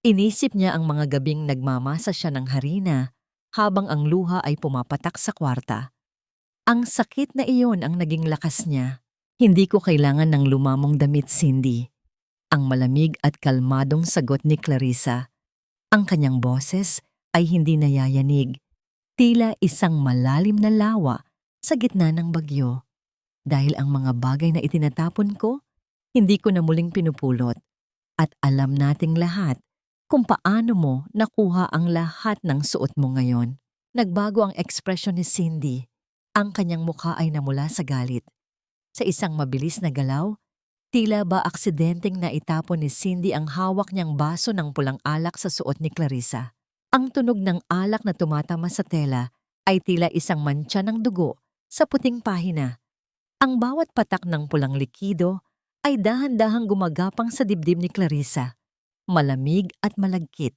Inisip niya ang mga gabing nagmamasa siya ng harina habang ang luha ay pumapatak sa kwarta. Ang sakit na iyon ang naging lakas niya. "Hindi ko kailangan ng lumamong damit, Cindy." Ang malamig at kalmadong sagot ni Clarissa. Ang kanyang boses ay hindi nayayanig, tila isang malalim na lawa sa gitna ng bagyo. "Dahil ang mga bagay na itinatapon ko, hindi ko na muling pinupulot. At alam nating lahat kung paano mo nakuha ang lahat ng suot mo ngayon." Nagbago ang ekspresyon ni Cindy. Ang kanyang mukha ay namula sa galit. Sa isang mabilis na galaw, tila ba aksidenteng naitapon ni Cindy ang hawak niyang baso ng pulang alak sa suot ni Clarissa. Ang tunog ng alak na tumatama sa tela ay tila isang mantsa ng dugo sa puting pahina. Ang bawat patak ng pulang likido ay dahan-dahang gumagapang sa dibdib ni Clarissa, malamig at malagkit.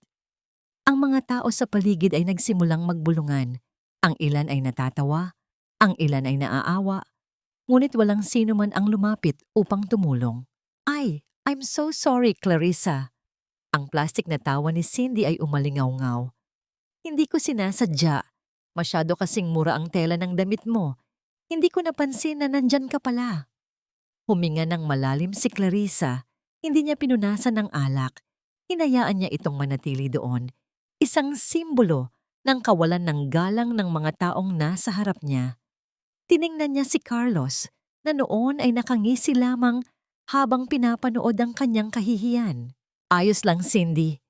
Ang mga tao sa paligid ay nagsimulang magbulungan. Ang ilan ay natatawa, ang ilan ay naaawa, ngunit walang sino man ang lumapit upang tumulong. "Ay, I'm so sorry, Clarissa." Ang plastik na tawa ni Cindy ay umalingaw-ngaw. "Hindi ko sinasadya. Masyado kasing mura ang tela ng damit mo. Hindi ko napansin na nandyan ka pala." Huminga ng malalim si Clarissa. Hindi niya pinunasan ng alak. Hinayaan niya itong manatili doon. Isang simbolo ng kawalan ng galang ng mga taong nasa harap niya. Tiningnan niya si Carlos na noon ay nakangisi lamang habang pinapanood ang kanyang kahihiyan. Ayos lang, Cindy.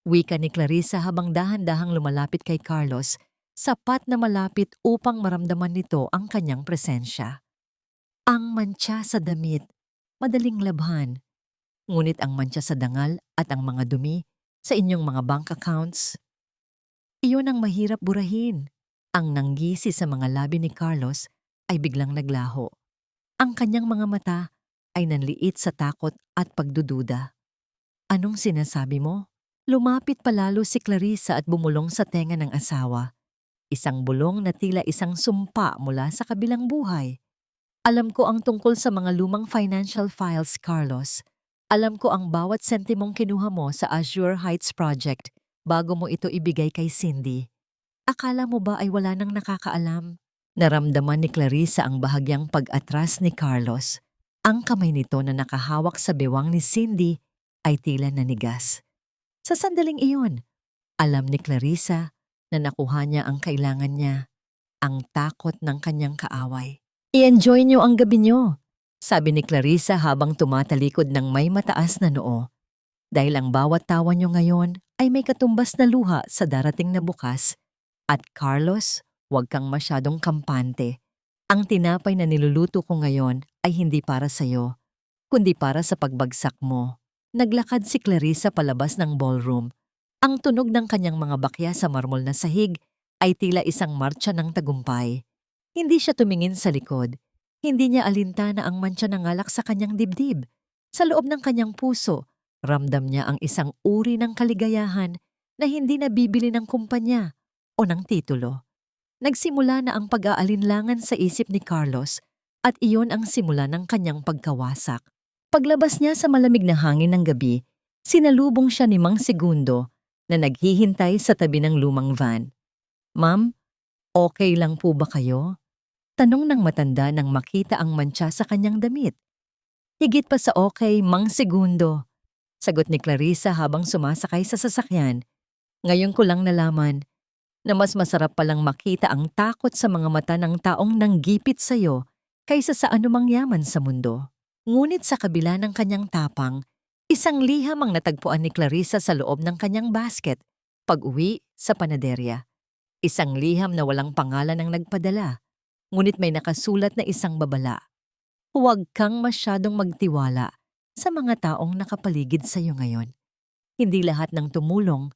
Wika ni Clarissa habang dahan-dahang lumalapit kay Carlos, sapat na malapit upang maramdaman nito ang kanyang presensya. Ang mantsa sa damit, madaling labhan. Ngunit ang mantsa sa dangal at ang mga dumi sa inyong mga bank accounts, iyon ang mahirap burahin. Ang nanggisi sa mga labi ni Carlos ay biglang naglaho. Ang kanyang mga mata ay nanliit sa takot at pagdududa. Anong sinasabi mo? Lumapit palalo si Clarissa at bumulong sa tenga ng asawa. Isang bulong na tila isang sumpa mula sa kabilang buhay. Alam ko ang tungkol sa mga lumang financial files, Carlos. Alam ko ang bawat sentimong kinuha mo sa Azure Heights Project bago mo ito ibigay kay Cindy. Akala mo ba ay wala nang nakakaalam? Naramdaman ni Clarissa ang bahagyang pag-atras ni Carlos. Ang kamay nito na nakahawak sa bewang ni Cindy ay tila nanigas. Sa sandaling iyon, alam ni Clarissa na nakuha niya ang kailangan niya, ang takot ng kanyang kaaway. I-enjoy niyo ang gabi niyo, sabi ni Clarissa habang tumatalikod ng may mataas na noo. Dahil ang bawat tawa niyo ngayon ay may katumbas na luha sa darating na bukas. At Carlos, huwag kang masyadong kampante. Ang tinapay na niluluto ko ngayon ay hindi para sa'yo, kundi para sa pagbagsak mo. Naglakad si Clarissa palabas ng ballroom. Ang tunog ng kanyang mga bakya sa marmol na sahig ay tila isang martsa ng tagumpay. Hindi siya tumingin sa likod. Hindi niya alintana ang mantsa ng alak sa kanyang dibdib. Sa loob ng kanyang puso, ramdam niya ang isang uri ng kaligayahan na hindi nabibili ng kumpanya o ng titulo. Nagsimula na ang pag-aalinlangan sa isip ni Carlos at iyon ang simula ng kanyang pagkawasak. Paglabas niya sa malamig na hangin ng gabi, sinalubong siya ni Mang Segundo na naghihintay sa tabi ng lumang van. Ma'am, okay lang po ba kayo? Tanong ng matanda nang makita ang mantsa sa kanyang damit. Higit pa sa okay, Mang Segundo. Sagot ni Clarissa habang sumasakay sa sasakyan. Ngayon ko lang nalaman na mas masarap palang makita ang takot sa mga mata ng taong nanggipit sa'yo kaysa sa anumang yaman sa mundo. Ngunit sa kabila ng kanyang tapang, isang liham ang natagpuan ni Clarissa sa loob ng kanyang basket pag-uwi sa panaderya. Isang liham na walang pangalan ang nagpadala, ngunit may nakasulat na isang babala. Huwag kang masyadong magtiwala sa mga taong nakapaligid sa iyo ngayon. Hindi lahat ng tumulong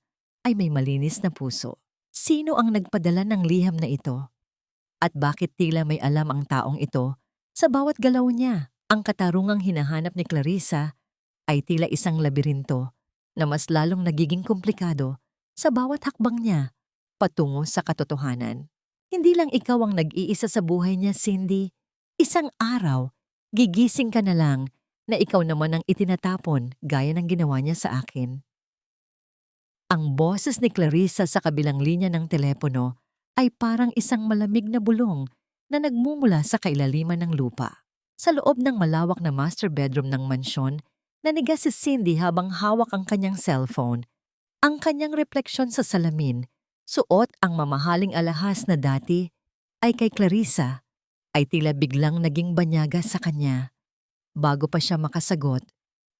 ay may malinis na puso. Sino ang nagpadala ng liham na ito? At bakit tila may alam ang taong ito sa bawat galaw niya? Ang katarungang hinahanap ni Clarissa ay tila isang labirinto na mas lalong nagiging komplikado sa bawat hakbang niya patungo sa katotohanan. Hindi lang ikaw ang nag-iisa sa buhay niya, Cindy. Isang araw, gigising ka na lang na ikaw naman ang itinatapon gaya ng ginawa niya sa akin. Ang boses ni Clarissa sa kabilang linya ng telepono ay parang isang malamig na bulong na nagmumula sa kailaliman ng lupa. Sa loob ng malawak na master bedroom ng mansyon, nanigas si Cindy habang hawak ang kanyang cellphone. Ang kanyang refleksyon sa salamin, suot ang mamahaling alahas na dati ay kay Clarissa, ay tila biglang naging banyaga sa kanya. Bago pa siya makasagot,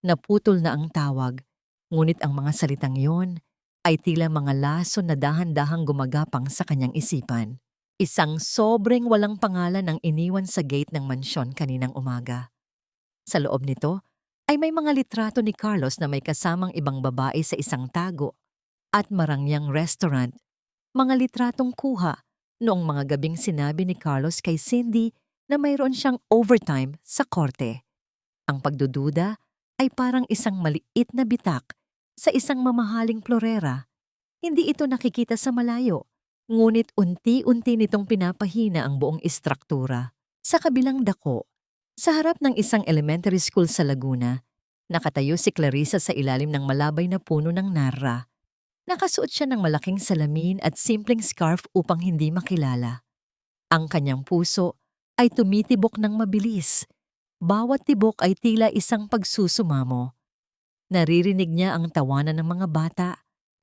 naputol na ang tawag, ngunit ang mga salitang yon ay tila mga laso na dahan-dahang gumagapang sa kanyang isipan. Isang sobrang walang pangalan ang iniwan sa gate ng mansyon kaninang umaga. Sa loob nito ay may mga litrato ni Carlos na may kasamang ibang babae sa isang tago at marangyang restaurant. Mga litratong kuha noong mga gabing sinabi ni Carlos kay Cindy na mayroon siyang overtime sa korte. Ang pagdududa ay parang isang maliit na bitak sa isang mamahaling florera. Hindi ito nakikita sa malayo. Ngunit unti-unti nitong pinapahina ang buong istruktura. Sa kabilang dako, sa harap ng isang elementary school sa Laguna, nakatayo si Clarissa sa ilalim ng malabay na puno ng narra. Nakasuot siya ng malaking salamin at simpleng scarf upang hindi makilala. Ang kanyang puso ay tumitibok ng mabilis. Bawat tibok ay tila isang pagsusumamo. Naririnig niya ang tawanan ng mga bata,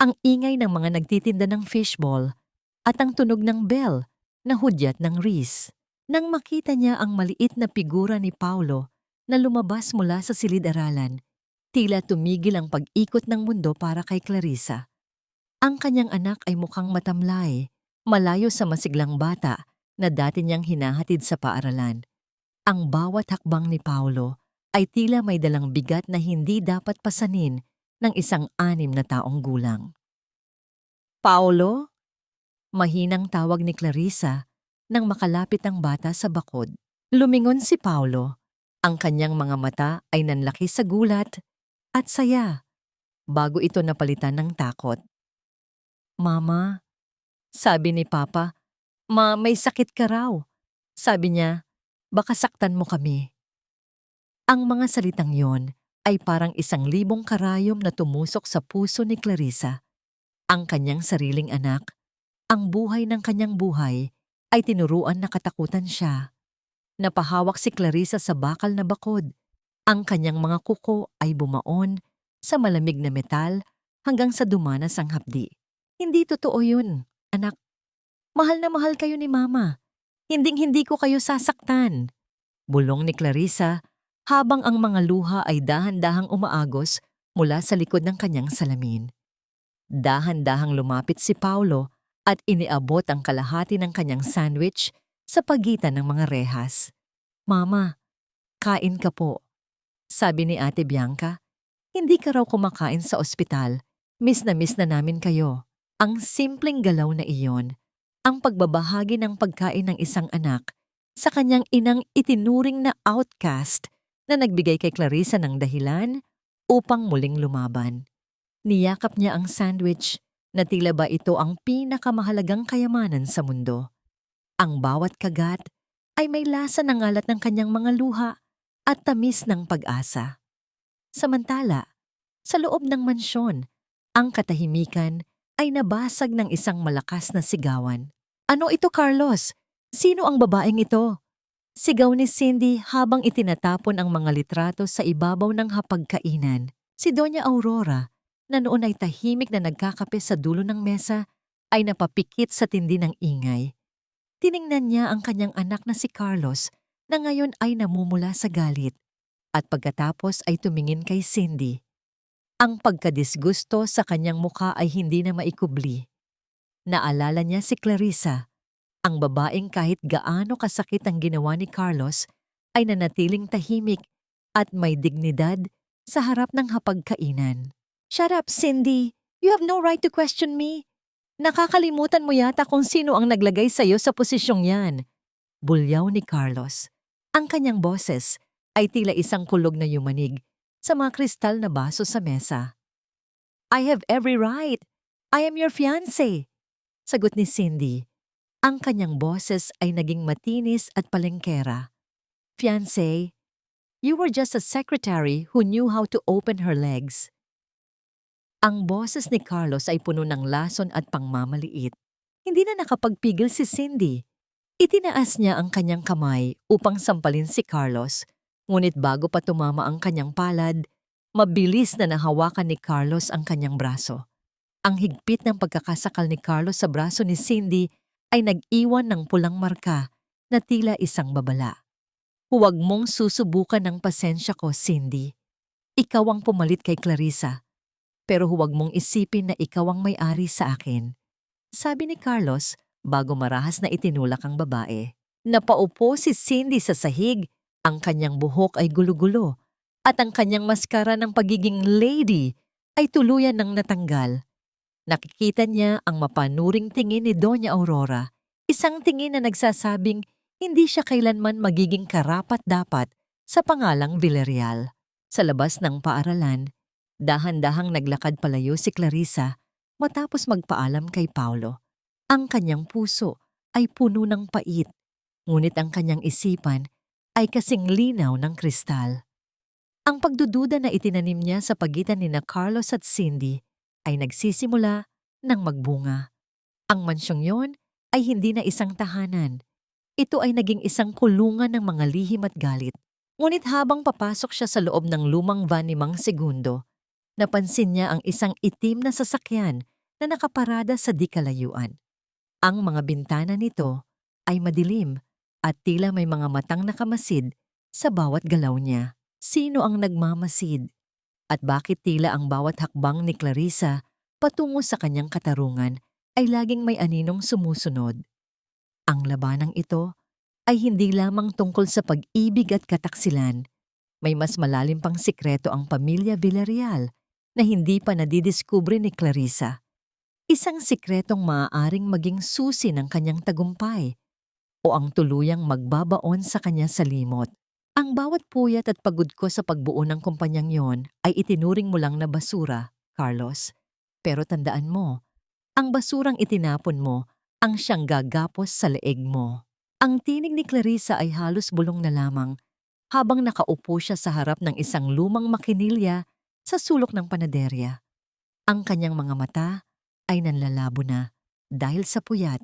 ang ingay ng mga nagtitinda ng fishball, at ang tunog ng bell na hudyat ng Reese. Nang makita niya ang maliit na figura ni Paulo na lumabas mula sa silid-aralan, tila tumigil ang pag-ikot ng mundo para kay Clarissa. Ang kanyang anak ay mukhang matamlay, malayo sa masiglang bata na dati niyang hinahatid sa paaralan. Ang bawat hakbang ni Paulo ay tila may dalang bigat na hindi dapat pasanin ng isang 6 na taong gulang. Paulo? Mahinang tawag ni Clarissa nang makalapit ang bata sa bakod. Lumingon si Paulo. Ang kanyang mga mata ay nanlaki sa gulat at saya bago ito napalitan ng takot. Mama, sabi ni Papa, may sakit ka raw. Sabi niya, baka saktan mo kami. Ang mga salitang yon ay parang 1,000 karayom na tumusok sa puso ni Clarissa. Ang kanyang sariling anak, ang buhay ng kanyang buhay, ay tinuruan na katakutan siya. Napahawak si Clarissa sa bakal na bakod. Ang kanyang mga kuko ay bumaon sa malamig na metal hanggang sa dumanas ang hapdi. Hindi totoo yun, anak. Mahal na mahal kayo ni Mama. Hinding-hindi ko kayo sasaktan. Bulong ni Clarissa habang ang mga luha ay dahan-dahang umaagos mula sa likod ng kanyang salamin. Dahan-dahang lumapit si Paulo at iniabot ang kalahati ng kanyang sandwich sa pagitan ng mga rehas. Mama, kain ka po. Sabi ni Ate Bianca, hindi ka raw kumakain sa ospital. Miss na namin kayo. Ang simpleng galaw na iyon, ang pagbabahagi ng pagkain ng isang anak sa kanyang inang itinuring na outcast na nagbigay kay Clarissa ng dahilan upang muling lumaban. Niyakap niya ang sandwich na tila ba ito ang pinakamahalagang kayamanan sa mundo. Ang bawat kagat ay may lasa ng alat ng kanyang mga luha at tamis ng pag-asa. Samantala, sa loob ng mansyon, ang katahimikan ay nabasag ng isang malakas na sigawan. Ano ito, Carlos? Sino ang babaeng ito? Sigaw ni Cindy habang itinatapon ang mga litrato sa ibabaw ng hapagkainan. Si Doña Aurora, na noon ay tahimik na nagkakape sa dulo ng mesa, ay napapikit sa tindi ng ingay. Tiningnan niya ang kanyang anak na si Carlos na ngayon ay namumula sa galit at pagkatapos ay tumingin kay Cindy. Ang pagkadisgusto sa kanyang mukha ay hindi na maikubli. Naalala niya si Clarissa, ang babaeng kahit gaano kasakit ang ginawa ni Carlos ay nanatiling tahimik at may dignidad sa harap ng hapagkainan. Shut up, Cindy! You have no right to question me. Nakakalimutan mo yata kung sino ang naglagay sa'yo sa posisyong yan. Bulyaw ni Carlos. Ang kanyang boses ay tila isang kulog na yumanig sa mga kristal na baso sa mesa. I have every right. I am your fiancé. Sagot ni Cindy. Ang kanyang boses ay naging matinis at palengkera. Fiancé, you were just a secretary who knew how to open her legs. Ang boses ni Carlos ay puno ng lason at pangmamaliit. Hindi na nakapagpigil si Cindy. Itinaas niya ang kanyang kamay upang sampalin si Carlos, ngunit bago pa tumama ang kanyang palad, mabilis na nahawakan ni Carlos ang kanyang braso. Ang higpit ng pagkakasakal ni Carlos sa braso ni Cindy ay nag-iwan ng pulang marka na tila isang babala. Huwag mong susubukan ng pasensya ko, Cindy. Ikaw ang pumalit kay Clarissa. Pero huwag mong isipin na ikaw ang may-ari sa akin. Sabi ni Carlos bago marahas na itinulak ang babae. Napaupo si Cindy sa sahig, ang kanyang buhok ay gulo-gulo, at ang kanyang maskara ng pagiging lady ay tuluyan ng natanggal. Nakikita niya ang mapanuring tingin ni Doña Aurora, isang tingin na nagsasabing hindi siya kailanman magiging karapat-dapat sa pangalang Villarreal. Sa labas ng paaralan, dahan-dahang naglakad palayo si Clarissa matapos magpaalam kay Paulo. Ang kanyang puso ay puno ng pait, ngunit ang kanyang isipan ay kasing linaw ng kristal. Ang pagdududa na itinanim niya sa pagitan ni Carlos at Cindy ay nagsisimula ng magbunga. Ang mansyong yon ay hindi na isang tahanan. Ito ay naging isang kulungan ng mga lihim at galit. Ngunit habang papasok siya sa loob ng lumang van ni Mang Segundo, napansin niya ang isang itim na sasakyan na nakaparada sa di kalayuan. Ang mga bintana nito ay madilim at tila may mga matang nakamasid sa bawat galaw niya. Sino ang nagmamasid? At bakit tila ang bawat hakbang ni Clarissa patungo sa kanyang katarungan ay laging may aninong sumusunod? Ang labanang ito ay hindi lamang tungkol sa pag-ibig at kataksilan. May mas malalim pang sikreto ang pamilya Villarreal na hindi pa nadidiskubre ni Clarissa. Isang sikretong maaaring maging susi ng kanyang tagumpay o ang tuluyang magbabaon sa kanya sa limot. Ang bawat puyat at pagod ko sa pagbuo ng kumpanyang yon ay itinuring mo lang na basura, Carlos. Pero tandaan mo, ang basurang itinapon mo ang siyang gagapos sa leeg mo. Ang tinig ni Clarissa ay halos bulong na lamang habang nakaupo siya sa harap ng isang lumang makinilya sa sulok ng panaderya. Ang kanyang mga mata ay nanlalabo na dahil sa puyat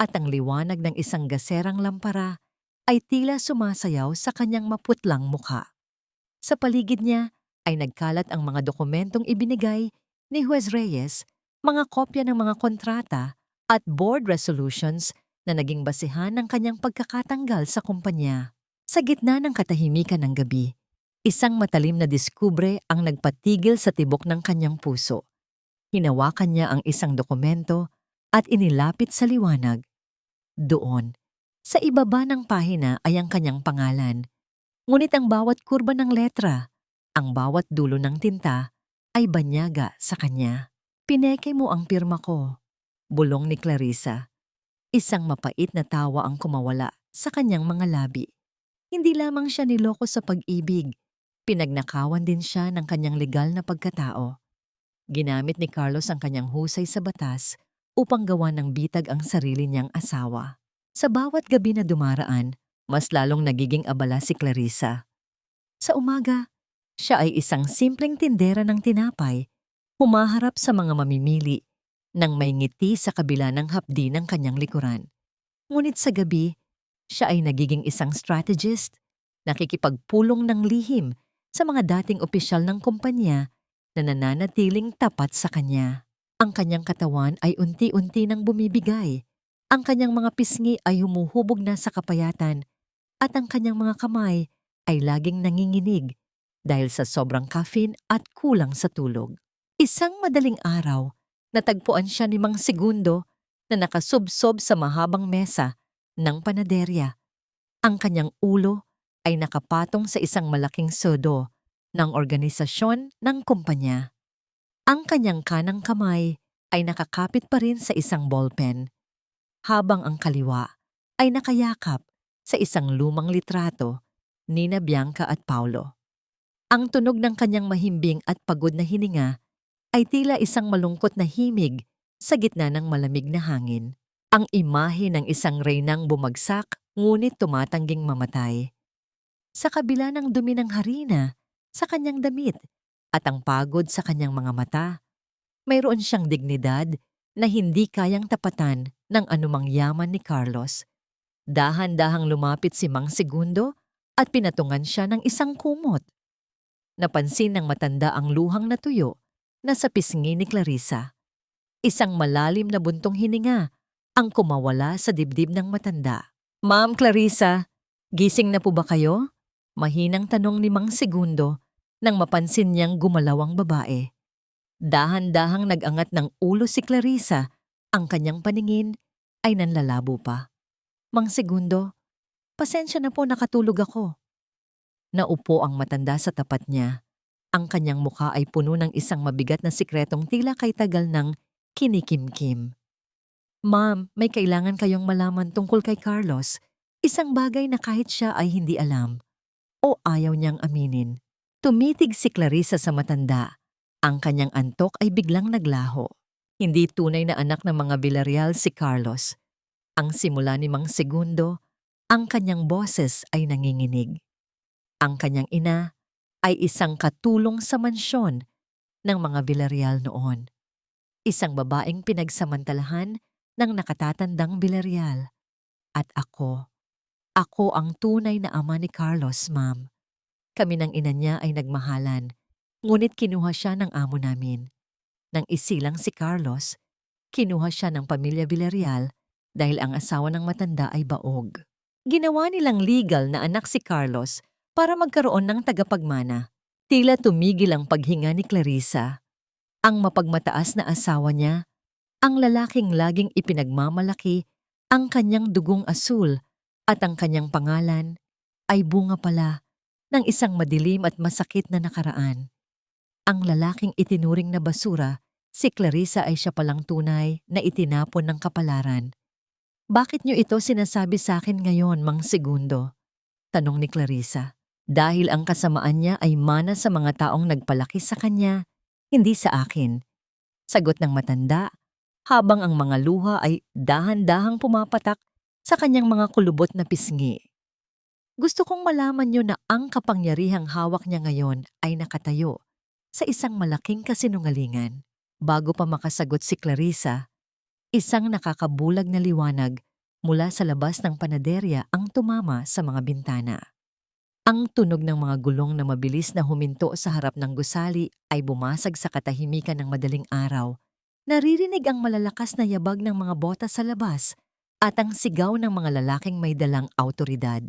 at ang liwanag ng isang gaserang lampara ay tila sumasayaw sa kanyang maputlang mukha. Sa paligid niya ay nagkalat ang mga dokumentong ibinigay ni Juez Reyes, mga kopya ng mga kontrata at board resolutions na naging basihan ng kanyang pagkakatanggal sa kumpanya. Sa gitna ng katahimikan ng gabi, isang matalim na diskubre ang nagpatigil sa tibok ng kanyang puso. Hinawakan niya ang isang dokumento at inilapit sa liwanag. Doon, sa ibaba ng pahina ay ang kanyang pangalan. Ngunit ang bawat kurba ng letra, ang bawat dulo ng tinta, ay banyaga sa kanya. Pineke mo ang pirma ko, bulong ni Clarissa. Isang mapait na tawa ang kumawala sa kanyang mga labi. Hindi lamang siya niloko sa pag-ibig, pinagnakawan din siya ng kanyang legal na pagkatao. Ginamit ni Carlos ang kanyang husay sa batas upang gawa ng bitag ang sarili niyang asawa. Sa bawat gabi na dumaraan, mas lalong nagiging abala si Clarissa. Sa umaga, siya ay isang simpleng tindera ng tinapay, humaharap sa mga mamimili nang may ngiti sa kabila ng hapdi ng kanyang likuran. Ngunit sa gabi, siya ay nagiging isang strategist, nakikipagpulong ng lihim sa mga dating opisyal ng kumpanya na nananatiling tapat sa kanya. Ang kanyang katawan ay unti-unti nang bumibigay. Ang kanyang mga pisngi ay humuhubog na sa kapayatan at ang kanyang mga kamay ay laging nanginginig dahil sa sobrang caffeine at kulang sa tulog. Isang madaling araw, natagpuan siya ni Mang Segundo na nakasubsob sa mahabang mesa ng panaderya. Ang kanyang ulo ay nakapatong sa isang malaking sodo ng organisasyon ng kumpanya. Ang kanyang kanang kamay ay nakakapit pa rin sa isang ballpen, habang ang kaliwa ay nakayakap sa isang lumang litrato ni na Bianca at Paulo. Ang tunog ng kanyang mahimbing at pagod na hininga ay tila isang malungkot na himig sa gitna ng malamig na hangin. Ang imahe ng isang reynang bumagsak ngunit tumatangging mamatay. Sa kabila ng dumi ng harina sa kanyang damit at ang pagod sa kanyang mga mata, mayroon siyang dignidad na hindi kayang tapatan ng anumang yaman ni Carlos. Dahan-dahang lumapit si Mang Segundo at pinatungan siya ng isang kumot. Napansin ng matanda ang luhang na tuyo na sa pisngi ni Clarissa. Isang malalim na buntong hininga ang kumawala sa dibdib ng matanda. "Ma'am Clarissa, gising na po ba kayo?" Mahinang tanong ni Mang Segundo nang mapansin niyang gumalaw ang babae. Dahan-dahang nag-angat ng ulo si Clarissa, ang kanyang paningin ay nanlalabo pa. "Mang Segundo, pasensya na po, nakatulog ako." Naupo ang matanda sa tapat niya. Ang kanyang mukha ay puno ng isang mabigat na sikretong tila kay tagal ng kinikimkim. "Ma'am, may kailangan kayong malaman tungkol kay Carlos. Isang bagay na kahit siya ay hindi alam o ayaw niyang aminin." Tumitig si Clarissa sa matanda. Ang kanyang antok ay biglang naglaho. Hindi tunay na anak ng mga Villarreal si Carlos. Ang simula ni Mang Segundo, ang kanyang boses ay nanginginig. Ang kanyang ina ay isang katulong sa mansyon ng mga Villarreal noon. Isang babaeng pinagsamantalahan ng nakatatandang Villarreal. At ako ang tunay na ama ni Carlos, ma'am. Kami ng ina niya ay nagmahalan, ngunit kinuha siya ng amo namin. Nang isilang si Carlos, kinuha siya ng pamilya Villarreal dahil ang asawa ng matanda ay baog. Ginawa nilang legal na anak si Carlos para magkaroon ng tagapagmana. Tila tumigil ang paghinga ni Clarissa. Ang mapagmataas na asawa niya, ang lalaking laging ipinagmamalaki, ang kanyang dugong asul at ang kanyang pangalan ay bunga pala ng isang madilim at masakit na nakaraan. Ang lalaking itinuring na basura, si Clarissa ay siya palang tunay na itinapon ng kapalaran. Bakit niyo ito sinasabi sa akin ngayon, Mang Segundo? Tanong ni Clarissa. Dahil ang kasamaan niya ay mana sa mga taong nagpalaki sa kanya, hindi sa akin. Sagot ng matanda, habang ang mga luha ay dahan-dahang pumapatak sa kanyang mga kulubot na pisngi. Gusto kong malaman niyo na ang kapangyarihang hawak niya ngayon ay nakatayo sa isang malaking kasinungalingan. Bago pa makasagot si Clarissa, isang nakakabulag na liwanag mula sa labas ng panaderya ang tumama sa mga bintana. Ang tunog ng mga gulong na mabilis na huminto sa harap ng gusali ay bumasag sa katahimikan ng madaling araw. Naririnig ang malalakas na yabag ng mga bota sa labas at ang sigaw ng mga lalaking may dalang awtoridad.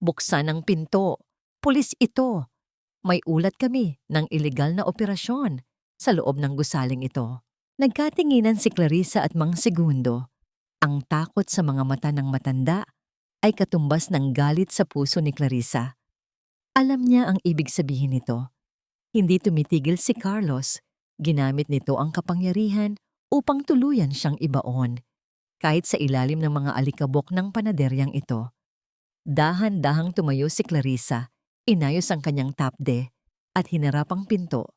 Buksan ang pinto. Pulis ito. May ulat kami ng ilegal na operasyon sa loob ng gusaling ito. Nagkatinginan si Clarissa at Mang Segundo. Ang takot sa mga mata ng matanda ay katumbas ng galit sa puso ni Clarissa. Alam niya ang ibig sabihin nito. Hindi tumitigil si Carlos. Ginamit nito ang kapangyarihan upang tuluyan siyang ibaon, kahit sa ilalim ng mga alikabok ng panaderyang ito. Dahan-dahang tumayo si Clarissa, inayos ang kanyang tapde at hinarap ang pinto.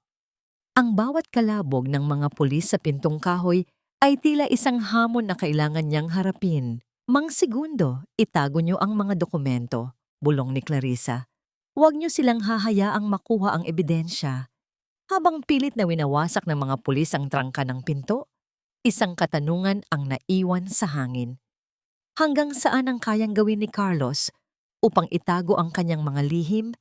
Ang bawat kalabog ng mga pulis sa pintong kahoy ay tila isang hamon na kailangan niyang harapin. Mang Segundo, itago niyo ang mga dokumento, bulong ni Clarissa. Huwag niyo silang hahayaang makuha ang ebidensya. Habang pilit na winawasak ng mga pulis ang trangka ng pinto, isang katanungan ang naiwan sa hangin. Hanggang saan ang kayang gawin ni Carlos upang itago ang kanyang mga lihim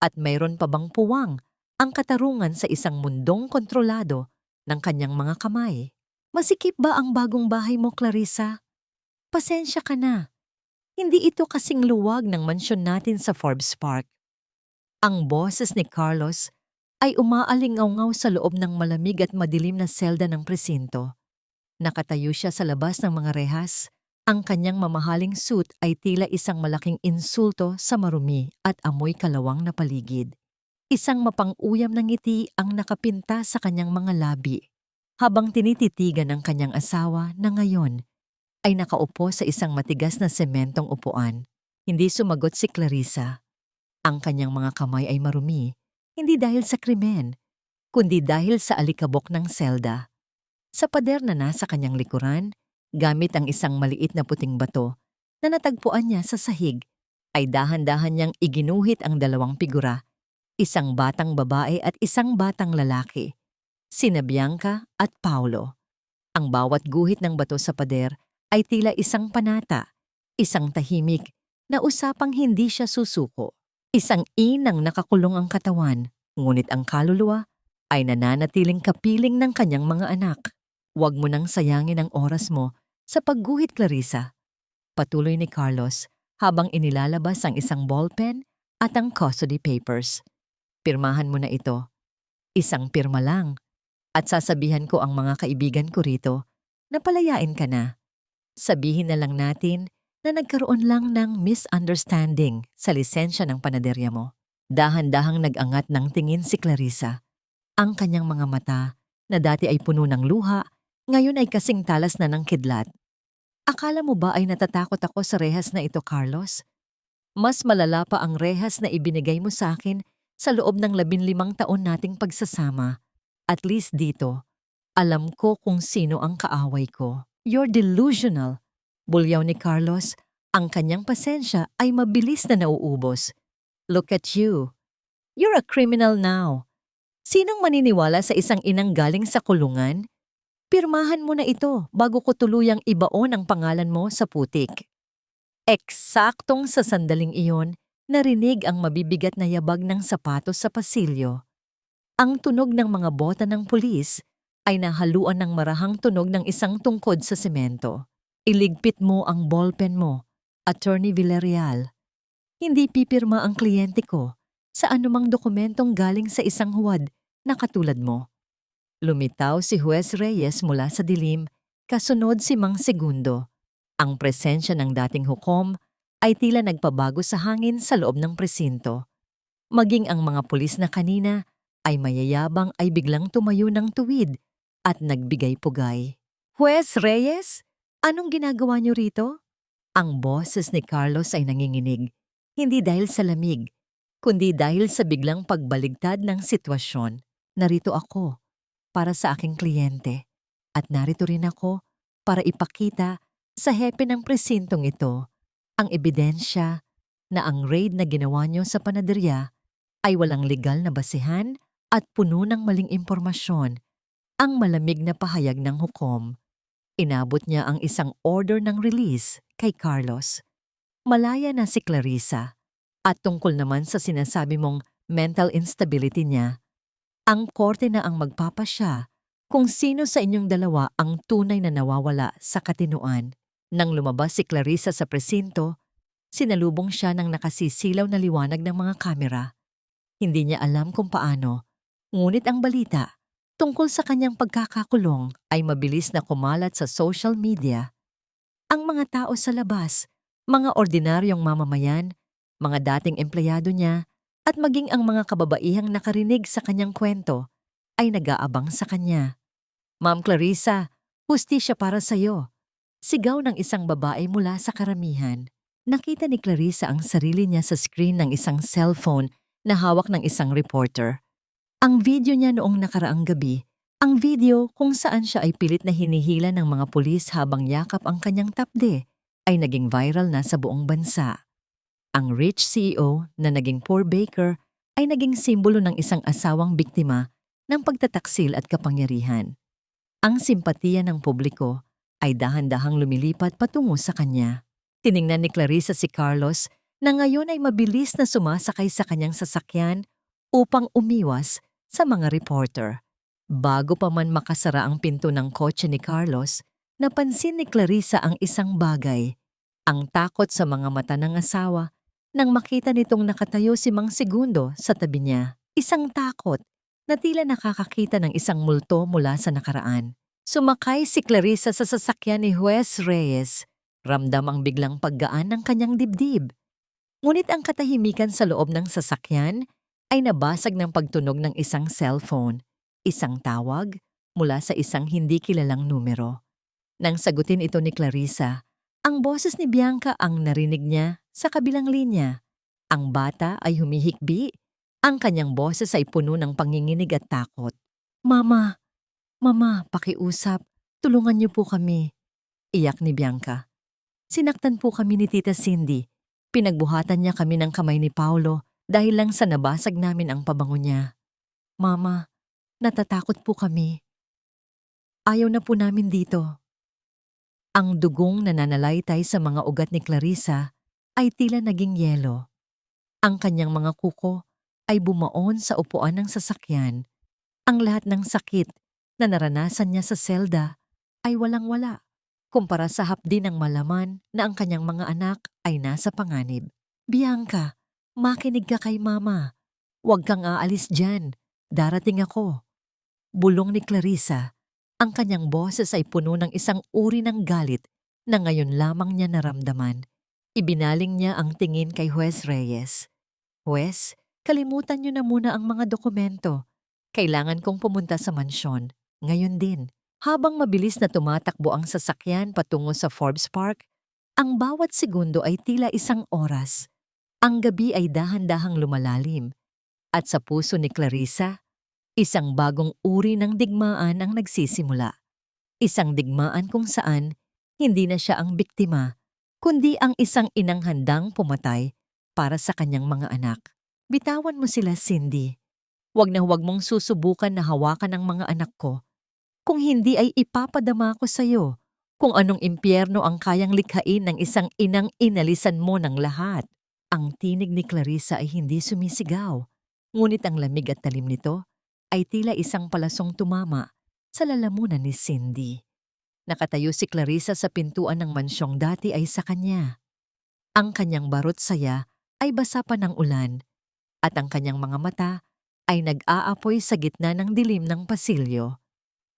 at mayroon pa bang puwang ang katarungan sa isang mundong kontrolado ng kanyang mga kamay? Masikip ba ang bagong bahay mo, Clarissa? Pasensya ka na. Hindi ito kasing luwag ng mansyon natin sa Forbes Park. Ang boses ni Carlos ay umaalingaw-ngaw sa loob ng malamig at madilim na selda ng presinto. Nakatayo siya sa labas ng mga rehas. Ang kanyang mamahaling suit ay tila isang malaking insulto sa marumi at amoy kalawang na paligid. Isang mapang-uyam na ngiti ang nakapinta sa kanyang mga labi, habang tinititigan ng kanyang asawa na ngayon ay nakaupo sa isang matigas na sementong upuan. Hindi sumagot si Clarissa. Ang kanyang mga kamay ay marumi, hindi dahil sa krimen, kundi dahil sa alikabok ng selda. Sa pader na nasa kanyang likuran, gamit ang isang maliit na puting bato na natagpuan niya sa sahig, ay dahan-dahan niyang iginuhit ang dalawang figura, isang batang babae at isang batang lalaki, sina Bianca at Paulo. Ang bawat guhit ng bato sa pader ay tila isang panata, isang tahimik na usapang hindi siya susuko. Isang inang nakakulong ang katawan, ngunit ang kaluluwa ay nananatiling kapiling ng kanyang mga anak. Huwag mo nang sayangin ang oras mo sa pagguhit, Clarissa. Patuloy ni Carlos habang inilalabas ang isang ballpen at ang custody papers. Pirmahan mo na ito. Isang pirma lang. At sasabihan ko ang mga kaibigan ko rito na palayain ka na. Sabihin na lang natin na nagkaroon lang ng misunderstanding sa lisensya ng panaderya mo. Dahan-dahang nag-angat ng tingin si Clarissa. Ang kanyang mga mata, na dati ay puno ng luha, ngayon ay kasing talas na ng kidlat. Akala mo ba ay natatakot ako sa rehas na ito, Carlos? Mas malala pa ang rehas na ibinigay mo sa akin sa loob ng 15 taon nating pagsasama. At least dito, alam ko kung sino ang kaaway ko. You're delusional. Bulyaw ni Carlos, ang kanyang pasensya ay mabilis na nauubos. Look at you. You're a criminal now. Sinong maniniwala sa isang inang galing sa kulungan? Pirmahan mo na ito bago ko tuluyang ibaon ang pangalan mo sa putik. Eksaktong sa sandaling iyon, narinig ang mabibigat na yabag ng sapatos sa pasilyo. Ang tunog ng mga bota ng pulis ay nahaluan ng marahang tunog ng isang tungkod sa semento. Iligpit mo ang ballpen mo Attorney Villarreal, hindi pipirma ang kliyente ko sa anumang dokumentong galing sa isang huwad na katulad mo. Lumitaw si Juez Reyes mula sa dilim, kasunod si Mang Segundo. Ang presensya ng dating hukom ay tila nagpabago sa hangin sa loob ng presinto. Maging ang mga pulis na kanina ay mayayabang ay biglang tumayo ng tuwid at nagbigay pugay. Juez Reyes, anong ginagawa niyo rito? Ang boses ni Carlos ay nanginginig, hindi dahil sa lamig, kundi dahil sa biglang pagbaligtad ng sitwasyon. Narito ako para sa aking kliyente at narito rin ako para ipakita sa hepe ng presintong ito ang ebidensya na ang raid na ginawa niyo sa panaderya ay walang legal na basehan at puno ng maling impormasyon. Ang malamig na pahayag ng hukom. Inabot niya ang isang order ng release kay Carlos. Malaya na si Clarissa at tungkol naman sa sinasabi mong mental instability niya, ang korte na ang magpapasya kung sino sa inyong dalawa ang tunay na nawawala sa katinoan. Nang lumabas si Clarissa sa presinto, sinalubong siya ng nakasisilaw na liwanag ng mga kamera. Hindi niya alam kung paano, ngunit ang balita tungkol sa kanyang pagkakakulong ay mabilis na kumalat sa social media. Ang mga tao sa labas, mga ordinaryong mamamayan, mga dating empleyado niya, at maging ang mga kababaihang nakarinig sa kanyang kwento ay nag-aabang sa kanya. Ma'am Clarissa, hustisya para sa iyo. Sigaw ng isang babae mula sa karamihan. Nakita ni Clarissa ang sarili niya sa screen ng isang cellphone na hawak ng isang reporter. Ang video niya noong nakaraang gabi, ang video kung saan siya ay pilit na hinihila ng mga pulis habang yakap ang kanyang tapde, ay naging viral na sa buong bansa. Ang rich CEO na naging poor baker ay naging simbolo ng isang asawang biktima ng pagtataksil at kapangyarihan. Ang simpatiya ng publiko ay dahan-dahang lumilipat patungo sa kanya. Tiningnan ni Clarissa si Carlos na ngayon ay mabilis na sumasakay sa kanyang sasakyan upang umiwas sa mga reporter. Bago pa man makasara ang pinto ng kotse ni Carlos, napansin ni Clarissa ang isang bagay, ang takot sa mga mata ng asawa nang makita nitong nakatayo si Mang Segundo sa tabi niya. Isang takot na tila nakakakita ng isang multo mula sa nakaraan. Sumakay si Clarissa sa sasakyan ni Juez Reyes. Ramdam ang biglang paggaan ng kanyang dibdib. Ngunit ang katahimikan sa loob ng sasakyan ay nabasag ng pagtunog ng isang cellphone, isang tawag mula sa isang hindi kilalang numero. Nang sagutin ito ni Clarissa, ang boses ni Bianca ang narinig niya sa kabilang linya. Ang bata ay humihikbi. Ang kanyang boses ay puno ng panginginig at takot. Mama, pakiusap. Tulungan niyo po kami. Iyak ni Bianca. Sinaktan po kami ni Tita Cindy. Pinagbuhatan niya kami ng kamay ni Paulo dahil lang sa nabasag namin ang pabango niya. Mama, natatakot po kami. Ayaw na po namin dito. Ang dugong nananalaytay sa mga ugat ni Clarissa ay tila naging yelo. Ang kanyang mga kuko ay bumaon sa upuan ng sasakyan. Ang lahat ng sakit na naranasan niya sa selda ay walang-wala kumpara sa hapdi ng malaman na ang kanyang mga anak ay nasa panganib. Bianca, makinig ka kay Mama. Huwag kang aalis dyan. Darating ako. Bulong ni Clarissa. Ang kanyang boses ay puno ng isang uri ng galit na ngayon lamang niya naramdaman. Ibinaling niya ang tingin kay Juez Reyes. Juez, kalimutan niyo na muna ang mga dokumento. Kailangan kong pumunta sa mansyon. Ngayon din. Habang mabilis na tumatakbo ang sasakyan patungo sa Forbes Park, ang bawat segundo ay tila isang oras. Ang gabi ay dahan-dahang lumalalim. At sa puso ni Clarissa, isang bagong uri ng digmaan ang nagsisimula. Isang digmaan kung saan hindi na siya ang biktima, kundi ang isang inang handang pumatay para sa kanyang mga anak. Bitawan mo sila, Cindy. Huwag na huwag mong susubukan na hawakan ang mga anak ko. Kung hindi ay ipapadama ko sa iyo kung anong impyerno ang kayang likhain ng isang inang inalisan mo ng lahat. Ang tinig ni Clarissa ay hindi sumisigaw, ngunit ang lamig at talim nito ay tila isang palasong tumama sa lalamunan ni Cindy. Nakatayo si Clarissa sa pintuan ng mansyong dati ay sa kanya. Ang kanyang barot saya ay basa pa ng ulan at ang kanyang mga mata ay nag-aapoy sa gitna ng dilim ng pasilyo.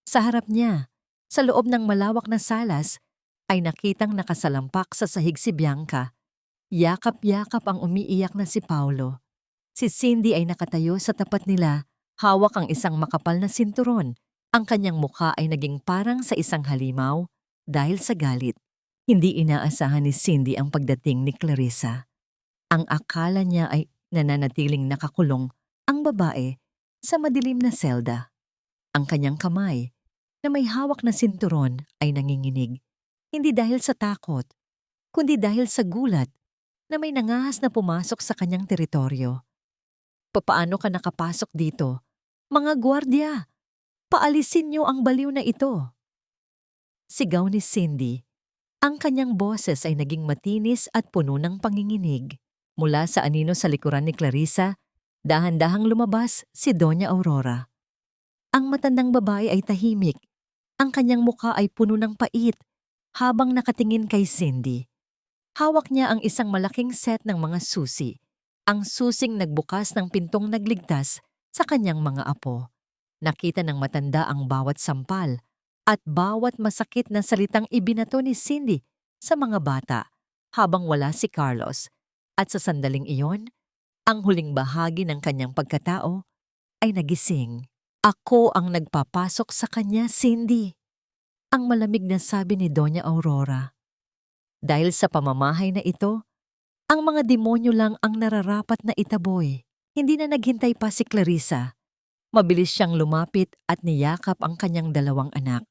Sa harap niya, sa loob ng malawak na salas, ay nakitang nakasalampak sa sahig si Bianca. Yakap-yakap ang umiiyak na si Paulo. Si Cindy ay nakatayo sa tapat nila, hawak ang isang makapal na sinturon. Ang kanyang mukha ay naging parang sa isang halimaw dahil sa galit. Hindi inaasahan ni Cindy ang pagdating ni Clarissa. Ang akala niya ay nananatiling nakakulong ang babae sa madilim na selda. Ang kanyang kamay na may hawak na sinturon ay nanginginig. Hindi dahil sa takot, kundi dahil sa gulat na may nangahas na pumasok sa kanyang teritoryo. Papaano ka nakapasok dito? Mga gwardya, paalisin niyo ang baliw na ito. Sigaw ni Cindy. Ang kanyang boses ay naging matinis at puno ng panginginig. Mula sa anino sa likuran ni Clarissa, dahan-dahang lumabas si Doña Aurora. Ang matandang babae ay tahimik. Ang kanyang mukha ay puno ng pait habang nakatingin kay Cindy. Hawak niya ang isang malaking set ng mga susi. Ang susing nagbukas ng pintong nagligtas sa kanyang mga apo. Nakita ng matanda ang bawat sampal at bawat masakit na salitang ibinato ni Cindy sa mga bata habang wala si Carlos. At sa sandaling iyon, ang huling bahagi ng kanyang pagkatao ay nagising. Ako ang nagpapasok sa kanya, Cindy. Ang malamig na sabi ni Doña Aurora. Dahil sa pamamahay na ito, ang mga demonyo lang ang nararapat na itaboy. Hindi na naghintay pa si Clarissa. Mabilis siyang lumapit at niyakap ang kanyang dalawang anak.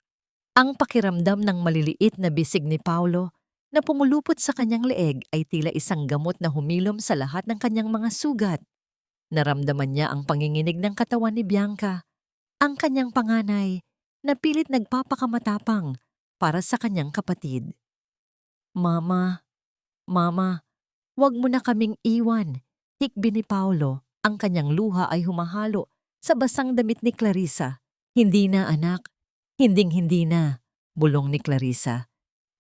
Ang pakiramdam ng maliliit na bisig ni Paulo na pumulupot sa kanyang leeg ay tila isang gamot na humilom sa lahat ng kanyang mga sugat. Naramdaman niya ang panginginig ng katawan ni Bianca, ang kanyang panganay, na pilit nagpapakamatapang para sa kanyang kapatid. Mama, Mama, wag mo na kaming iwan, hikbi ni Paulo. Ang kanyang luha ay humahalo sa basang damit ni Clarissa. Hindi na anak, hinding-hindi na, bulong ni Clarissa.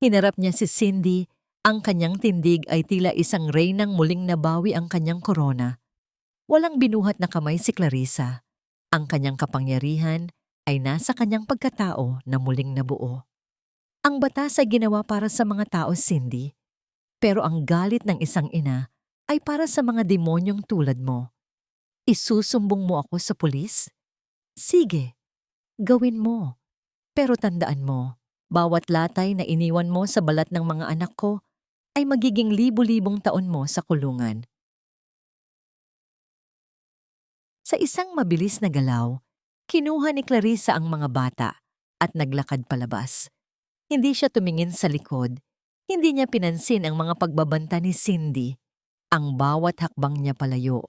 Hinarap niya si Cindy, ang kanyang tindig ay tila isang reynang muling nabawi ang kanyang korona. Walang binuhat na kamay si Clarissa. Ang kanyang kapangyarihan ay nasa kanyang pagkatao na muling nabuo. Ang batas ay ginawa para sa mga tao, Cindy, pero ang galit ng isang ina ay para sa mga demonyong tulad mo. Isusumbong mo ako sa pulis? Sige, gawin mo. Pero tandaan mo, bawat latay na iniwan mo sa balat ng mga anak ko ay magiging libu-libong taon mo sa kulungan. Sa isang mabilis na galaw, kinuha ni Clarissa ang mga bata at naglakad palabas. Hindi siya tumingin sa likod. Hindi niya pinansin ang mga pagbabanta ni Cindy. Ang bawat hakbang niya palayo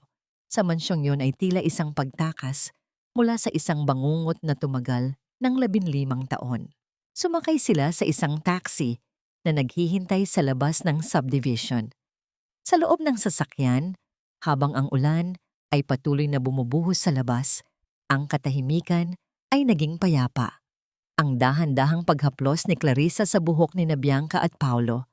sa mansyong yon ay tila isang pagtakas mula sa isang bangungot na tumagal ng 15 taon. Sumakay sila sa isang taxi na naghihintay sa labas ng subdivision. Sa loob ng sasakyan, habang ang ulan ay patuloy na bumubuhos sa labas, ang katahimikan ay naging payapa. Ang dahan-dahang paghaplos ni Clarissa sa buhok ni Bianca at Paulo.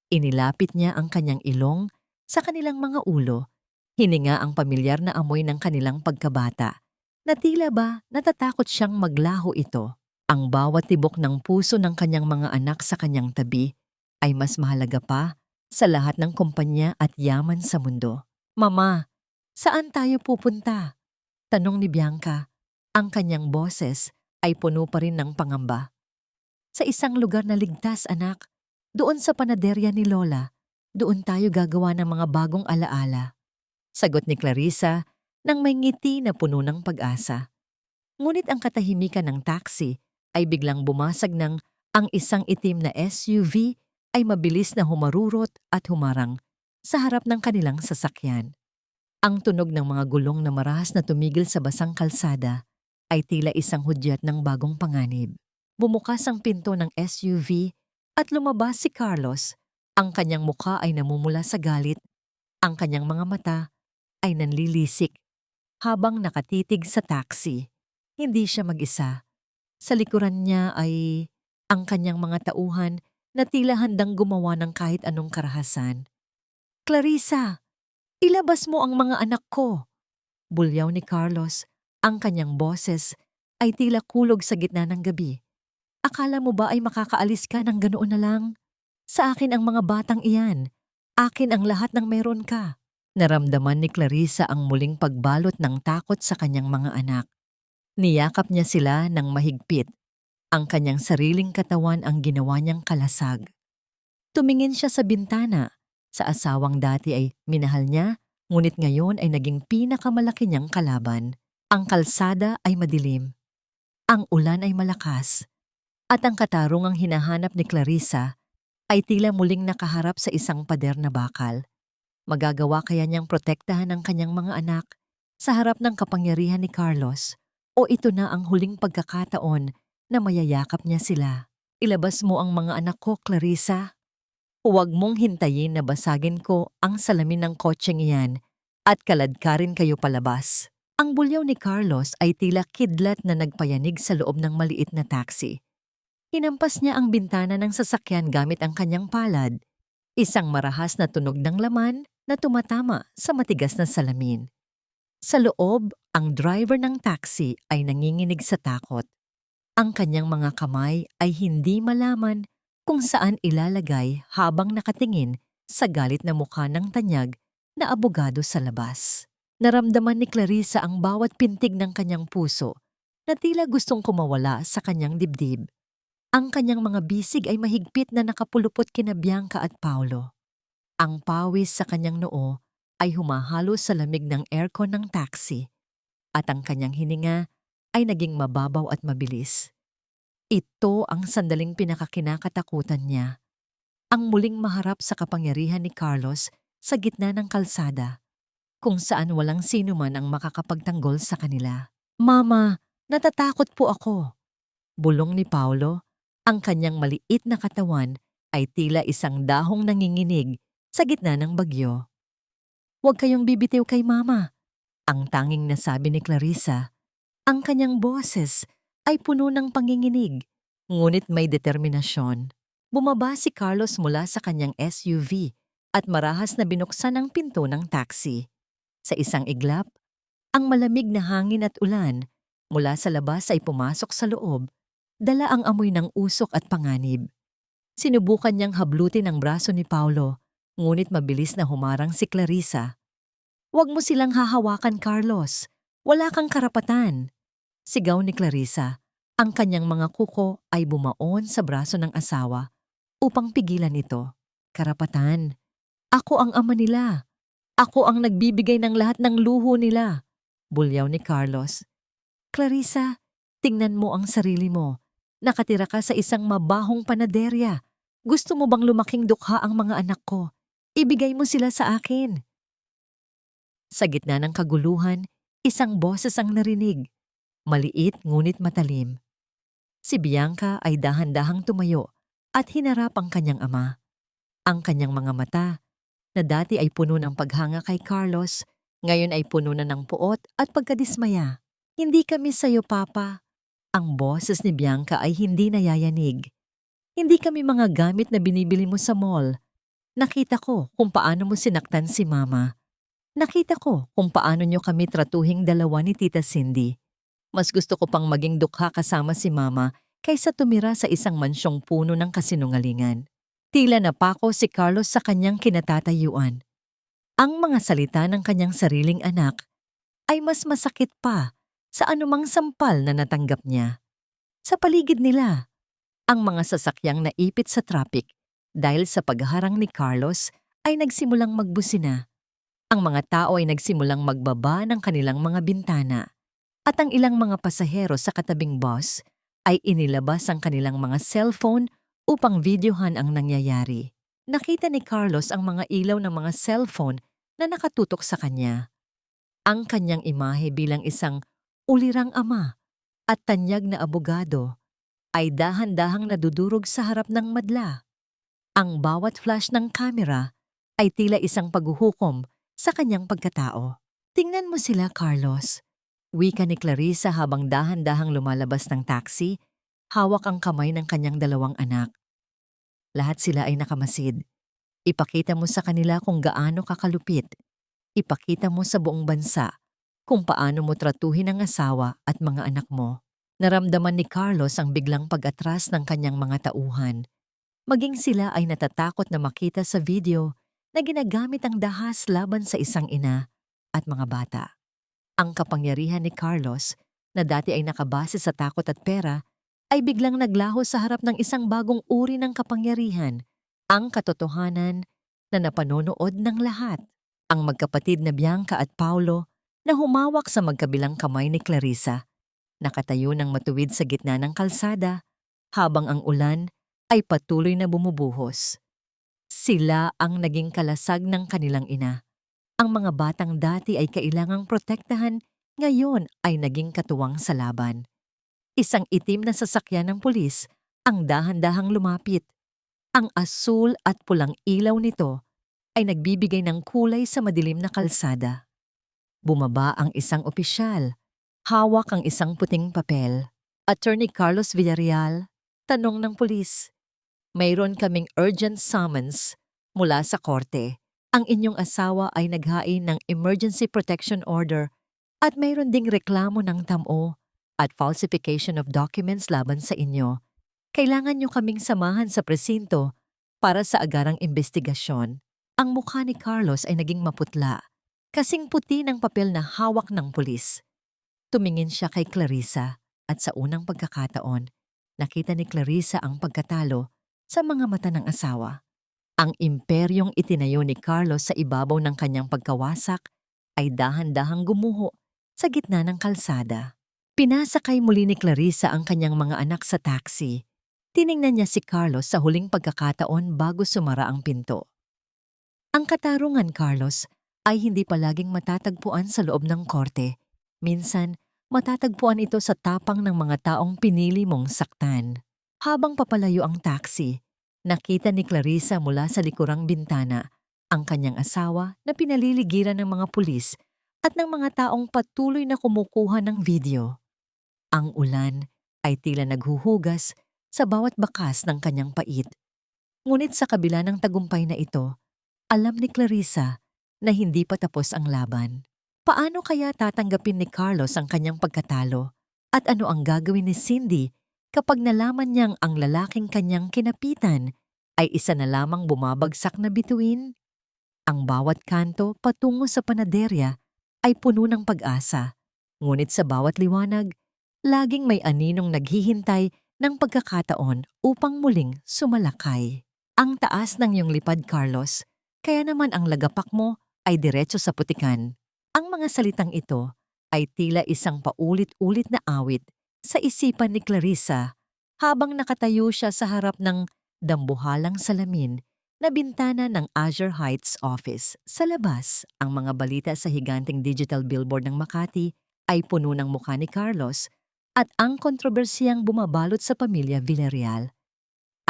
Inilapit niya ang kanyang ilong sa kanilang mga ulo. Hininga ang pamilyar na amoy ng kanilang pagkabata. Na tila ba natatakot siyang maglaho ito. Ang bawat tibok ng puso ng kanyang mga anak sa kanyang tabi ay mas mahalaga pa sa lahat ng kumpanya at yaman sa mundo. Mama, saan tayo pupunta? Tanong ni Bianca. Ang kanyang boses ay puno pa rin ng pangamba. Sa isang lugar na ligtas, anak. Doon sa panaderya ni Lola. Doon tayo gagawa ng mga bagong alaala. Sagot ni Clarissa nang may ngiti na puno ng pag-asa. Ngunit ang katahimikan ng taxi ay biglang bumasag ng ang isang itim na SUV ay mabilis na humarurot at humarang sa harap ng kanilang sasakyan. Ang tunog ng mga gulong na marahas na tumigil sa basang kalsada ay tila isang hudyat ng bagong panganib. Bumukas ang pinto ng SUV at lumabas si Carlos. Ang kanyang mukha ay namumula sa galit. Ang kanyang mga mata ay nanlilisik habang nakatitig sa taxi. Hindi siya mag-isa. Sa likuran niya ay ang kanyang mga tauhan na tila handang gumawa ng kahit anong karahasan. Clarissa, ilabas mo ang mga anak ko. Bulyaw ni Carlos, ang kanyang boses ay tila kulog sa gitna ng gabi. Akala mo ba ay makakaalis ka ng ganoon na lang? Sa akin ang mga batang iyan. Akin ang lahat ng meron ka. Naramdaman ni Clarissa ang muling pagbalot ng takot sa kanyang mga anak. Niyakap niya sila ng mahigpit. Ang kanyang sariling katawan ang ginawa niyang kalasag. Tumingin siya sa bintana. Sa asawang dati ay minahal niya, ngunit ngayon ay naging pinakamalaki niyang kalaban. Ang kalsada ay madilim. Ang ulan ay malakas. At ang katarungang hinahanap ni Clarissa ay tila muling nakaharap sa isang pader na bakal. Magagawa kaya niyang protektahan ang kanyang mga anak sa harap ng kapangyarihan ni Carlos, o ito na ang huling pagkakataon na mayayakap niya sila? Ilabas mo ang mga anak ko, Clarissa. Huwag mong hintayin na basagin ko ang salamin ng kotseng iyan at kaladkarin kayo palabas. Ang bulyaw ni Carlos ay tila kidlat na nagpayanig sa loob ng maliit na taxi. Hinampas niya ang bintana ng sasakyan gamit ang kanyang palad. Isang marahas na tunog ng laman na tumatama sa matigas na salamin. Sa loob, ang driver ng taxi ay nanginginig sa takot. Ang kanyang mga kamay ay hindi malaman kung saan ilalagay habang nakatingin sa galit na mukha ng tanyag na abogado sa labas. Naramdaman ni Clarissa ang bawat pintig ng kanyang puso na tila gustong kumawala sa kanyang dibdib. Ang kanyang mga bisig ay mahigpit na nakapulupot kina Bianca at Paulo. Ang pawis sa kanyang noo ay humahalo sa lamig ng aircon ng taxi at ang kanyang hininga ay naging mababaw at mabilis. Ito ang sandaling pinakakinakatakutan niya. Ang muling maharap sa kapangyarihan ni Carlos sa gitna ng kalsada, kung saan walang sino man ang makakapagtanggol sa kanila. Mama, natatakot po ako. Bulong ni Paulo, ang kanyang maliit na katawan ay tila isang dahong nanginginig sa gitna ng bagyo. Huwag kayong bibitiw kay Mama, ang tanging nasabi ni Clarissa. Ang kanyang boses ay puno ng panginginig, ngunit may determinasyon. Bumaba si Carlos mula sa kanyang SUV at marahas na binuksan ang pinto ng taxi. Sa isang iglap, ang malamig na hangin at ulan mula sa labas ay pumasok sa loob, dala ang amoy ng usok at panganib. Sinubukan niyang hablutin ang braso ni Paulo, ngunit mabilis na humarang si Clarissa. Huwag mo silang hahawakan, Carlos. Wala kang karapatan. Sigaw ni Clarissa. Ang kanyang mga kuko ay bumaon sa braso ng asawa upang pigilan ito. Karapatan. Ako ang ama nila. Ako ang nagbibigay ng lahat ng luho nila. Bulyaw ni Carlos. Clarissa, tingnan mo ang sarili mo. Nakatira ka sa isang mabahong panaderya. Gusto mo bang lumaking dukha ang mga anak ko? Ibigay mo sila sa akin. Sa gitna ng kaguluhan, isang boses ang narinig. Maliit ngunit matalim. Si Bianca ay dahan-dahang tumayo at hinarap ang kanyang ama. Ang kanyang mga mata, na dati ay puno ng paghanga kay Carlos, ngayon ay puno na ng puot at pagkadismaya. Hindi kami sa'yo, Papa. Ang boses ni Bianca ay hindi nayayanig. Hindi kami mga gamit na binibili mo sa mall. Nakita ko kung paano mo sinaktan si Mama. Nakita ko kung paano nyo kami tratuhing dalawa ni Tita Cindy. Mas gusto ko pang maging dukha kasama si Mama kaysa tumira sa isang mansyong puno ng kasinungalingan. Tila napako si Carlos sa kanyang kinatatayuan. Ang mga salita ng kanyang sariling anak ay mas masakit pa sa anumang sampal na natanggap niya. Sa paligid nila, ang mga sasakyang naipit sa traffic dahil sa pagharang ni Carlos ay nagsimulang magbusina. Ang mga tao ay nagsimulang magbaba ng kanilang mga bintana at ang ilang mga pasahero sa katabing bus ay inilabas ang kanilang mga cellphone upang videohan ang nangyayari. Nakita ni Carlos ang mga ilaw ng mga cellphone na nakatutok sa kanya. Ang kanyang imahe bilang isang ulirang ama at tanyag na abogado ay dahan-dahang nadudurog sa harap ng madla. Ang bawat flash ng kamera ay tila isang paghuhukom sa kanyang pagkatao. Tingnan mo sila, Carlos. Wika ni Clarissa habang dahan-dahang lumalabas ng taxi, hawak ang kamay ng kanyang dalawang anak. Lahat sila ay nakamasid. Ipakita mo sa kanila kung gaano kakalupit. Ipakita mo sa buong bansa kung paano mo tratuhin ang asawa at mga anak mo. Naramdaman ni Carlos ang biglang pag-atras ng kanyang mga tauhan. Maging sila ay natatakot na makita sa video na ginagamit ang dahas laban sa isang ina at mga bata. Ang kapangyarihan ni Carlos, na dati ay nakabase sa takot at pera, ay biglang naglaho sa harap ng isang bagong uri ng kapangyarihan, ang katotohanan na napanonood ng lahat. Ang magkapatid na Bianca at Paulo na humawak sa magkabilang kamay ni Clarissa, nakatayo ng matuwid sa gitna ng kalsada habang ang ulan ay patuloy na bumubuhos. Sila ang naging kalasag ng kanilang ina. Ang mga batang dati ay kailangang protektahan, ngayon ay naging katuwang sa laban. Isang itim na sasakyan ng pulis ang dahan-dahang lumapit. Ang asul at pulang ilaw nito ay nagbibigay ng kulay sa madilim na kalsada. Bumaba ang isang opisyal. Hawak ang isang puting papel. Attorney Carlos Villarreal, tanong ng pulis. Mayroon kaming urgent summons mula sa korte. Ang inyong asawa ay naghain ng emergency protection order at mayroon ding reklamo ng tamo at falsification of documents laban sa inyo. Kailangan nyo kaming samahan sa presinto para sa agarang investigasyon. Ang mukha ni Carlos ay naging maputla, kasing puti ng papel na hawak ng pulis. Tumingin siya kay Clarissa at sa unang pagkakataon, nakita ni Clarissa ang pagkatalo sa mga mata ng asawa. Ang imperyong itinayo ni Carlos sa ibabaw ng kanyang pagkawasak ay dahan-dahang gumuho sa gitna ng kalsada. Pinasakay muli ni Clarissa ang kanyang mga anak sa taxi. Tiningnan niya si Carlos sa huling pagkakataon bago sumara ang pinto. Ang katarungan, Carlos, ay hindi palaging matatagpuan sa loob ng korte. Minsan, matatagpuan ito sa tapang ng mga taong pinili mong saktan. Habang papalayo ang taxi, nakita ni Clarissa mula sa likurang bintana ang kanyang asawa na pinaliligiran ng mga pulis at ng mga taong patuloy na kumukuha ng video. Ang ulan ay tila naghuhugas sa bawat bakas ng kanyang pait. Ngunit sa kabila ng tagumpay na ito, alam ni Clarissa na hindi pa tapos ang laban. Paano kaya tatanggapin ni Carlos ang kanyang pagkatalo? At ano ang gagawin ni Cindy kapag nalaman niyang ang lalaking kanyang kinapitan ay isa na lamang bumabagsak na bituin? Ang bawat kanto patungo sa panaderya ay puno ng pag-asa. Ngunit sa bawat liwanag, laging may aninong naghihintay ng pagkakataon upang muling sumalakay. Ang taas ng iyong lipad, Carlos, kaya naman ang lagapak mo ay diretso sa putikan. Ang mga salitang ito ay tila isang paulit-ulit na awit sa isipan ni Clarissa habang nakatayo siya sa harap ng dambuhalang salamin na bintana ng Azure Heights office. Sa labas, ang mga balita sa higanting digital billboard ng Makati ay puno ng mukha ni Carlos at ang kontrobersiyang bumabalot sa pamilya Villarreal.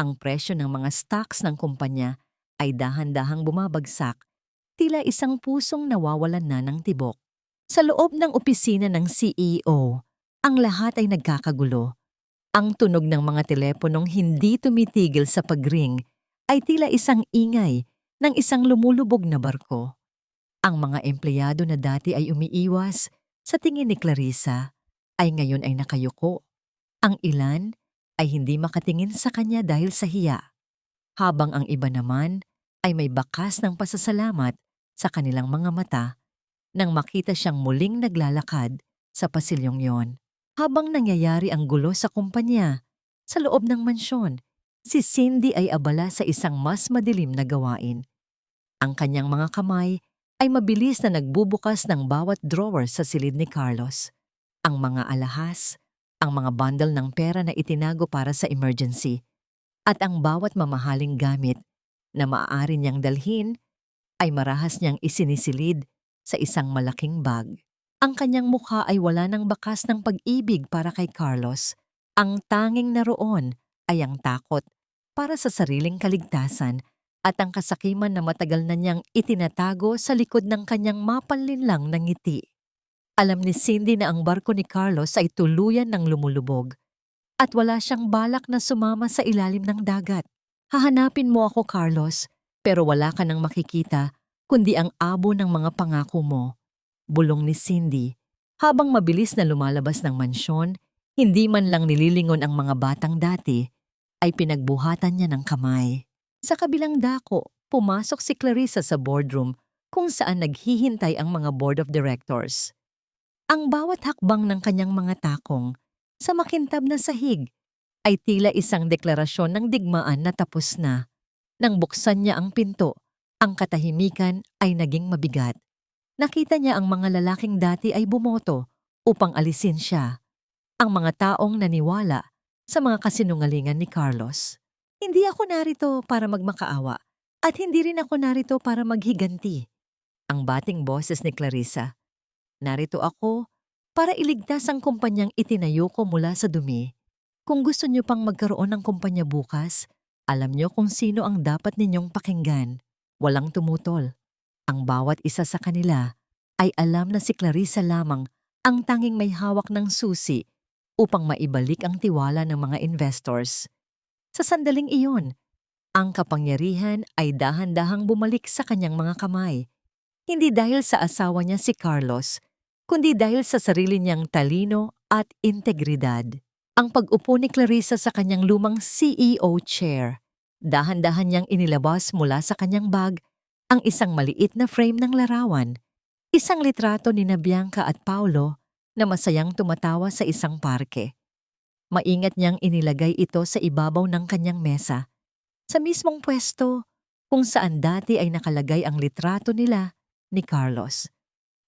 Ang presyo ng mga stocks ng kumpanya ay dahan-dahang bumabagsak, tila isang pusong nawawalan na ng tibok. Sa loob ng opisina ng CEO, ang lahat ay nagkakagulo. Ang tunog ng mga teleponong hindi tumitigil sa pagring ay tila isang ingay ng isang lumulubog na barko. Ang mga empleyado na dati ay umiiwas sa tingin ni Clarissa ay ngayon ay nakayuko. Ang ilan ay hindi makatingin sa kanya dahil sa hiya, habang ang iba naman ay may bakas ng pasasalamat sa kanilang mga mata nang makita siyang muling naglalakad sa pasilyong yon. Habang nangyayari ang gulo sa kumpanya, sa loob ng mansyon, si Cindy ay abala sa isang mas madilim na gawain. Ang kanyang mga kamay ay mabilis na nagbubukas ng bawat drawer sa silid ni Carlos. Ang mga alahas, ang mga bundle ng pera na itinago para sa emergency, at ang bawat mamahaling gamit na maaari niyang dalhin ay marahas niyang isinisilid sa isang malaking bag. Ang kanyang mukha ay wala ng bakas ng pag-ibig para kay Carlos. Ang tanging naroon ay ang takot para sa sariling kaligtasan at ang kasakiman na matagal na niyang itinatago sa likod ng kanyang mapanlinlang na ngiti. Alam ni Cindy na ang barko ni Carlos ay tuluyan ng lumulubog at wala siyang balak na sumama sa ilalim ng dagat. Hahanapin mo ako, Carlos, pero wala ka nang makikita kundi ang abo ng mga pangako mo. Bulong ni Cindy. Habang mabilis na lumalabas ng mansyon, hindi man lang nililingon ang mga batang dati, ay pinagbuhatan niya ng kamay. Sa kabilang dako, pumasok si Clarissa sa boardroom kung saan naghihintay ang mga board of directors. Ang bawat hakbang ng kanyang mga takong sa makintab na sahig ay tila isang deklarasyon ng digmaan na tapos na. Nang buksan niya ang pinto, ang katahimikan ay naging mabigat. Nakita niya ang mga lalaking dati ay bumoto upang alisin siya. Ang mga taong naniwala sa mga kasinungalingan ni Carlos. Hindi ako narito para magmakaawa at hindi rin ako narito para maghiganti. Ang bating boses ni Clarissa. Narito ako para iligtas ang kumpanyang itinayo ko mula sa dumi. Kung gusto niyo pang magkaroon ng kumpanya bukas, alam niyo kung sino ang dapat ninyong pakinggan. Walang tumutol. Ang bawat isa sa kanila ay alam na si Clarissa lamang ang tanging may hawak ng susi upang maibalik ang tiwala ng mga investors. Sa sandaling iyon, ang kapangyarihan ay dahan-dahang bumalik sa kanyang mga kamay. Hindi dahil sa asawa niya si Carlos, kundi dahil sa sarili niyang talino at integridad. Ang pag-upo ni Clarissa sa kanyang lumang CEO chair, dahan-dahan niyang inilabas mula sa kanyang bag ang isang maliit na frame ng larawan, isang litrato ni Bianca at Paulo na masayang tumatawa sa isang parke. Maingat niyang inilagay ito sa ibabaw ng kanyang mesa, sa mismong pwesto kung saan dati ay nakalagay ang litrato nila ni Carlos.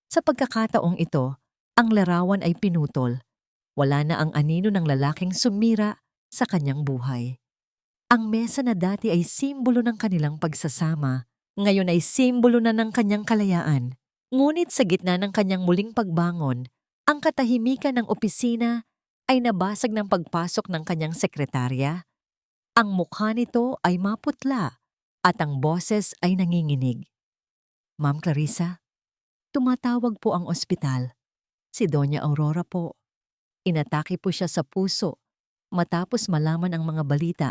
Sa pagkakataong ito, ang larawan ay pinutol. Wala na ang anino ng lalaking sumira sa kanyang buhay. Ang mesa na dati ay simbolo ng kanilang pagsasama, ngayon ay simbolo na ng kanyang kalayaan. Ngunit sa gitna ng kanyang muling pagbangon, ang katahimikan ng opisina ay nabasag ng pagpasok ng kanyang sekretarya. Ang mukha nito ay maputla at ang boses ay nanginginig. Ma'am Clarissa, tumatawag po ang ospital. Si Doña Aurora po. Inatake po siya sa puso matapos malaman ang mga balita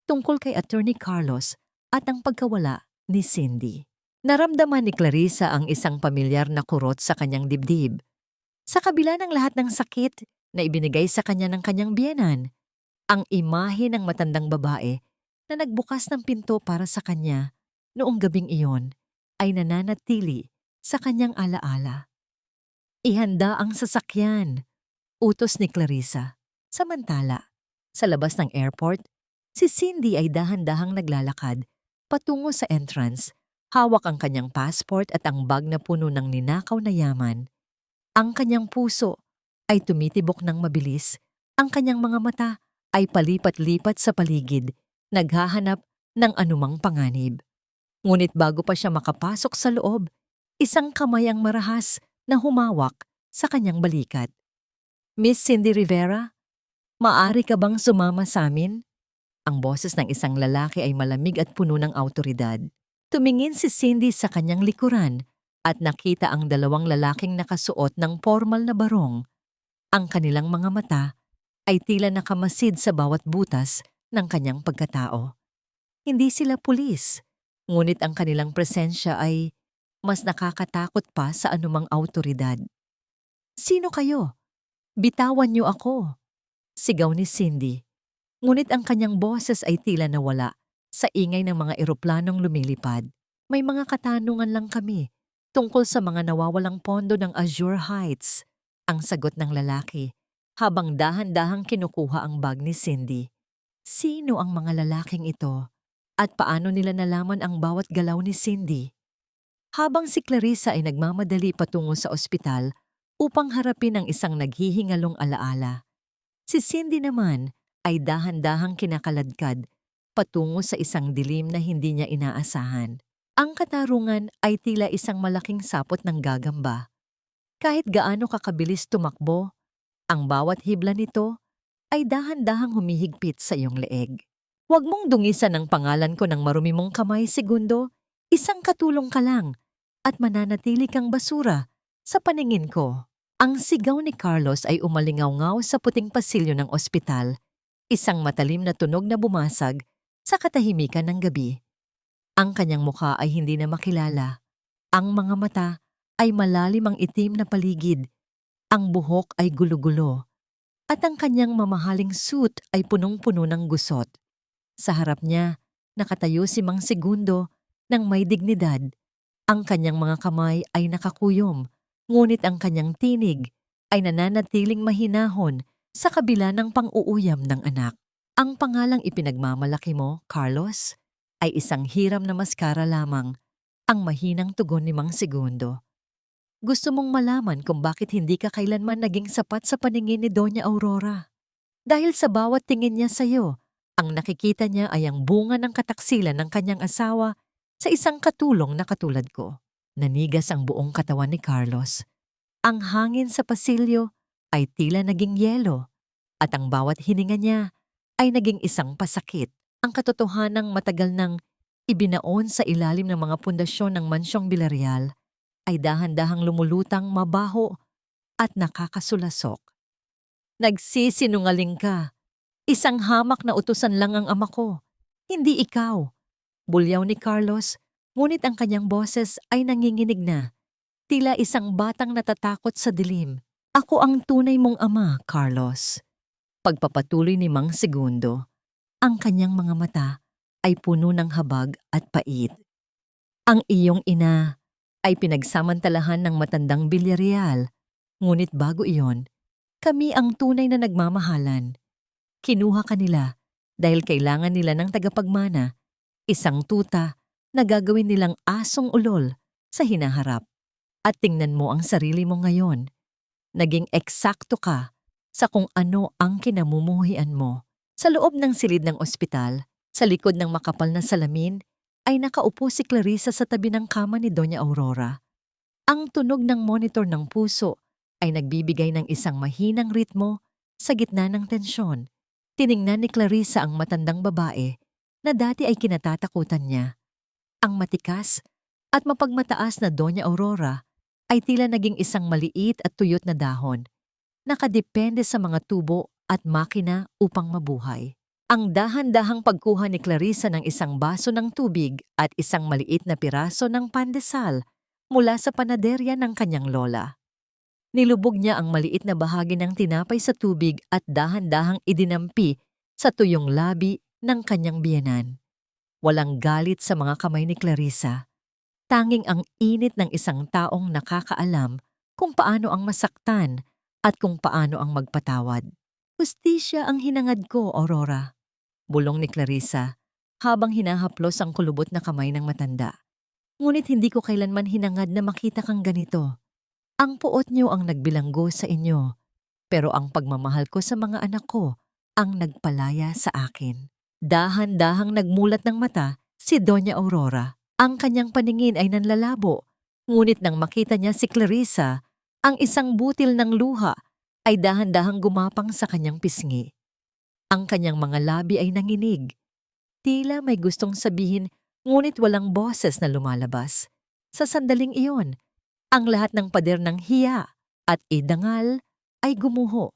tungkol kay Attorney Carlos at ang pagkawala ni Cindy. Naramdaman ni Clarissa ang isang pamilyar na kurot sa kanyang dibdib. Sa kabila ng lahat ng sakit na ibinigay sa kanya ng kanyang biyenan, ang imahe ng matandang babae na nagbukas ng pinto para sa kanya noong gabing iyon ay nananatili sa kanyang alaala. Ihanda ang sasakyan, utos ni Clarissa. Samantala, sa labas ng airport, si Cindy ay dahan-dahang naglalakad patungo sa entrance, hawak ang kanyang passport at ang bag na puno ng ninakaw na yaman. Ang kanyang puso ay tumitibok ng mabilis, ang kanyang mga mata ay palipat-lipat sa paligid, naghahanap ng anumang panganib. Ngunit bago pa siya makapasok sa loob, isang kamay ang marahas na humawak sa kanyang balikat. Miss Cindy Rivera, maaari ka bang sumama sa amin? Ang boses ng isang lalaki ay malamig at puno ng awtoridad. Tumingin si Cindy sa kanyang likuran at nakita ang dalawang lalaking nakasuot ng formal na barong. Ang kanilang mga mata ay tila nakamasid sa bawat butas ng kanyang pagkatao. Hindi sila pulis, ngunit ang kanilang presensya ay mas nakakatakot pa sa anumang awtoridad. Sino kayo? Bitawan niyo ako, sigaw ni Cindy. Ngunit ang kanyang boses ay tila nawala sa ingay ng mga eroplanong lumilipad. May mga katanungan lang kami tungkol sa mga nawawalang pondo ng Azure Heights, ang sagot ng lalaki, habang dahan-dahang kinukuha ang bag ni Cindy. Sino ang mga lalaking ito? At paano nila nalaman ang bawat galaw ni Cindy? Habang si Clarissa ay nagmamadali patungo sa ospital upang harapin ang isang naghihingalong alaala, si Cindy naman ay dahan-dahang kinakaladkad patungo sa isang dilim na hindi niya inaasahan. Ang katarungan ay tila isang malaking sapot ng gagamba. Kahit gaano kakabilis tumakbo, ang bawat hibla nito ay dahan-dahang humihigpit sa iyong leeg. Huwag mong dungisan ang pangalan ko ng marumi mong kamay, segundo. Isang katulong ka lang at mananatili kang basura sa paningin ko. Ang sigaw ni Carlos ay umalingaw-ngaw sa puting pasilyo ng ospital, isang matalim na tunog na bumasag sa katahimikan ng gabi. Ang kanyang mukha ay hindi na makilala. Ang mga mata ay malalim ang itim na paligid. Ang buhok ay gulo-gulo. At ang kanyang mamahaling suit ay punong-puno ng gusot. Sa harap niya, nakatayo si Mang Segundo ng may dignidad. Ang kanyang mga kamay ay nakakuyom, ngunit ang kanyang tinig ay nananatiling mahinahon sa kabila ng pang-uuyam ng anak. Ang pangalang ipinagmamalaki mo, Carlos, ay isang hiram na maskara lamang, ang mahinang tugon ni Mang Segundo. Gusto mong malaman kung bakit hindi ka kailanman naging sapat sa paningin ni Doña Aurora. Dahil sa bawat tingin niya sa'yo, ang nakikita niya ay ang bunga ng kataksilan ng kanyang asawa sa isang katulong na katulad ko. Nanigas ang buong katawan ni Carlos. Ang hangin sa pasilyo ay tila naging yelo at ang bawat hininga niya ay naging isang pasakit. Ang katotohanang matagal nang ibinaon sa ilalim ng mga pundasyon ng mansyong Villarreal ay dahan-dahang lumulutang mabaho at nakakasulasok. Nagsisinungaling ka. Isang hamak na utusan lang ang ama ko, hindi ikaw. Bulyaw ni Carlos, ngunit ang kanyang boses ay nanginginig na. Tila isang batang natatakot sa dilim. Ako ang tunay mong ama, Carlos. Pagpapatuloy ni Mang Segundo, ang kanyang mga mata ay puno ng habag at pait. Ang iyong ina ay pinagsamantalahan ng matandang Villarreal, ngunit bago iyon, kami ang tunay na nagmamahalan. Kinuha kanila dahil kailangan nila ng tagapagmana, isang tuta na gagawin nilang asong ulol sa hinaharap. At tingnan mo ang sarili mo ngayon. Naging eksakto ka sa kung ano ang kinamumuhian mo. Sa loob ng silid ng ospital, sa likod ng makapal na salamin, ay nakaupo si Clarissa sa tabi ng kama ni Doña Aurora. Ang tunog ng monitor ng puso ay nagbibigay ng isang mahinang ritmo sa gitna ng tensyon. Tiningnan ni Clarissa ang matandang babae na dati ay kinatatakutan niya. Ang matikas at mapagmataas na Doña Aurora ay tila naging isang maliit at tuyot na dahon, nakadepende sa mga tubo at makina upang mabuhay. Ang dahan-dahang pagkuha ni Clarissa ng isang baso ng tubig at isang maliit na piraso ng pandesal mula sa panaderya ng kanyang lola. Nilubog niya ang maliit na bahagi ng tinapay sa tubig at dahan-dahang idinampi sa tuyong labi ng kanyang biyenan. Walang galit sa mga kamay ni Clarissa. Tanging ang init ng isang taong nakakaalam kung paano ang masaktan at kung paano ang magpatawad. Hustisya ang hinangad ko, Aurora. Bulong ni Clarissa habang hinahaplos ang kulubot na kamay ng matanda. Ngunit hindi ko kailanman hinangad na makita kang ganito. Ang puot niyo ang nagbilanggo sa inyo, pero ang pagmamahal ko sa mga anak ko ang nagpalaya sa akin. Dahan-dahang nagmulat ng mata si Doña Aurora. Ang kanyang paningin ay nanlalabo, ngunit nang makita niya si Clarissa, ang isang butil ng luha ay dahan-dahang gumapang sa kanyang pisngi. Ang kanyang mga labi ay nanginig. Tila may gustong sabihin, ngunit walang boses na lumalabas. Sa sandaling iyon, ang lahat ng pader ng hiya at idangal ay gumuho.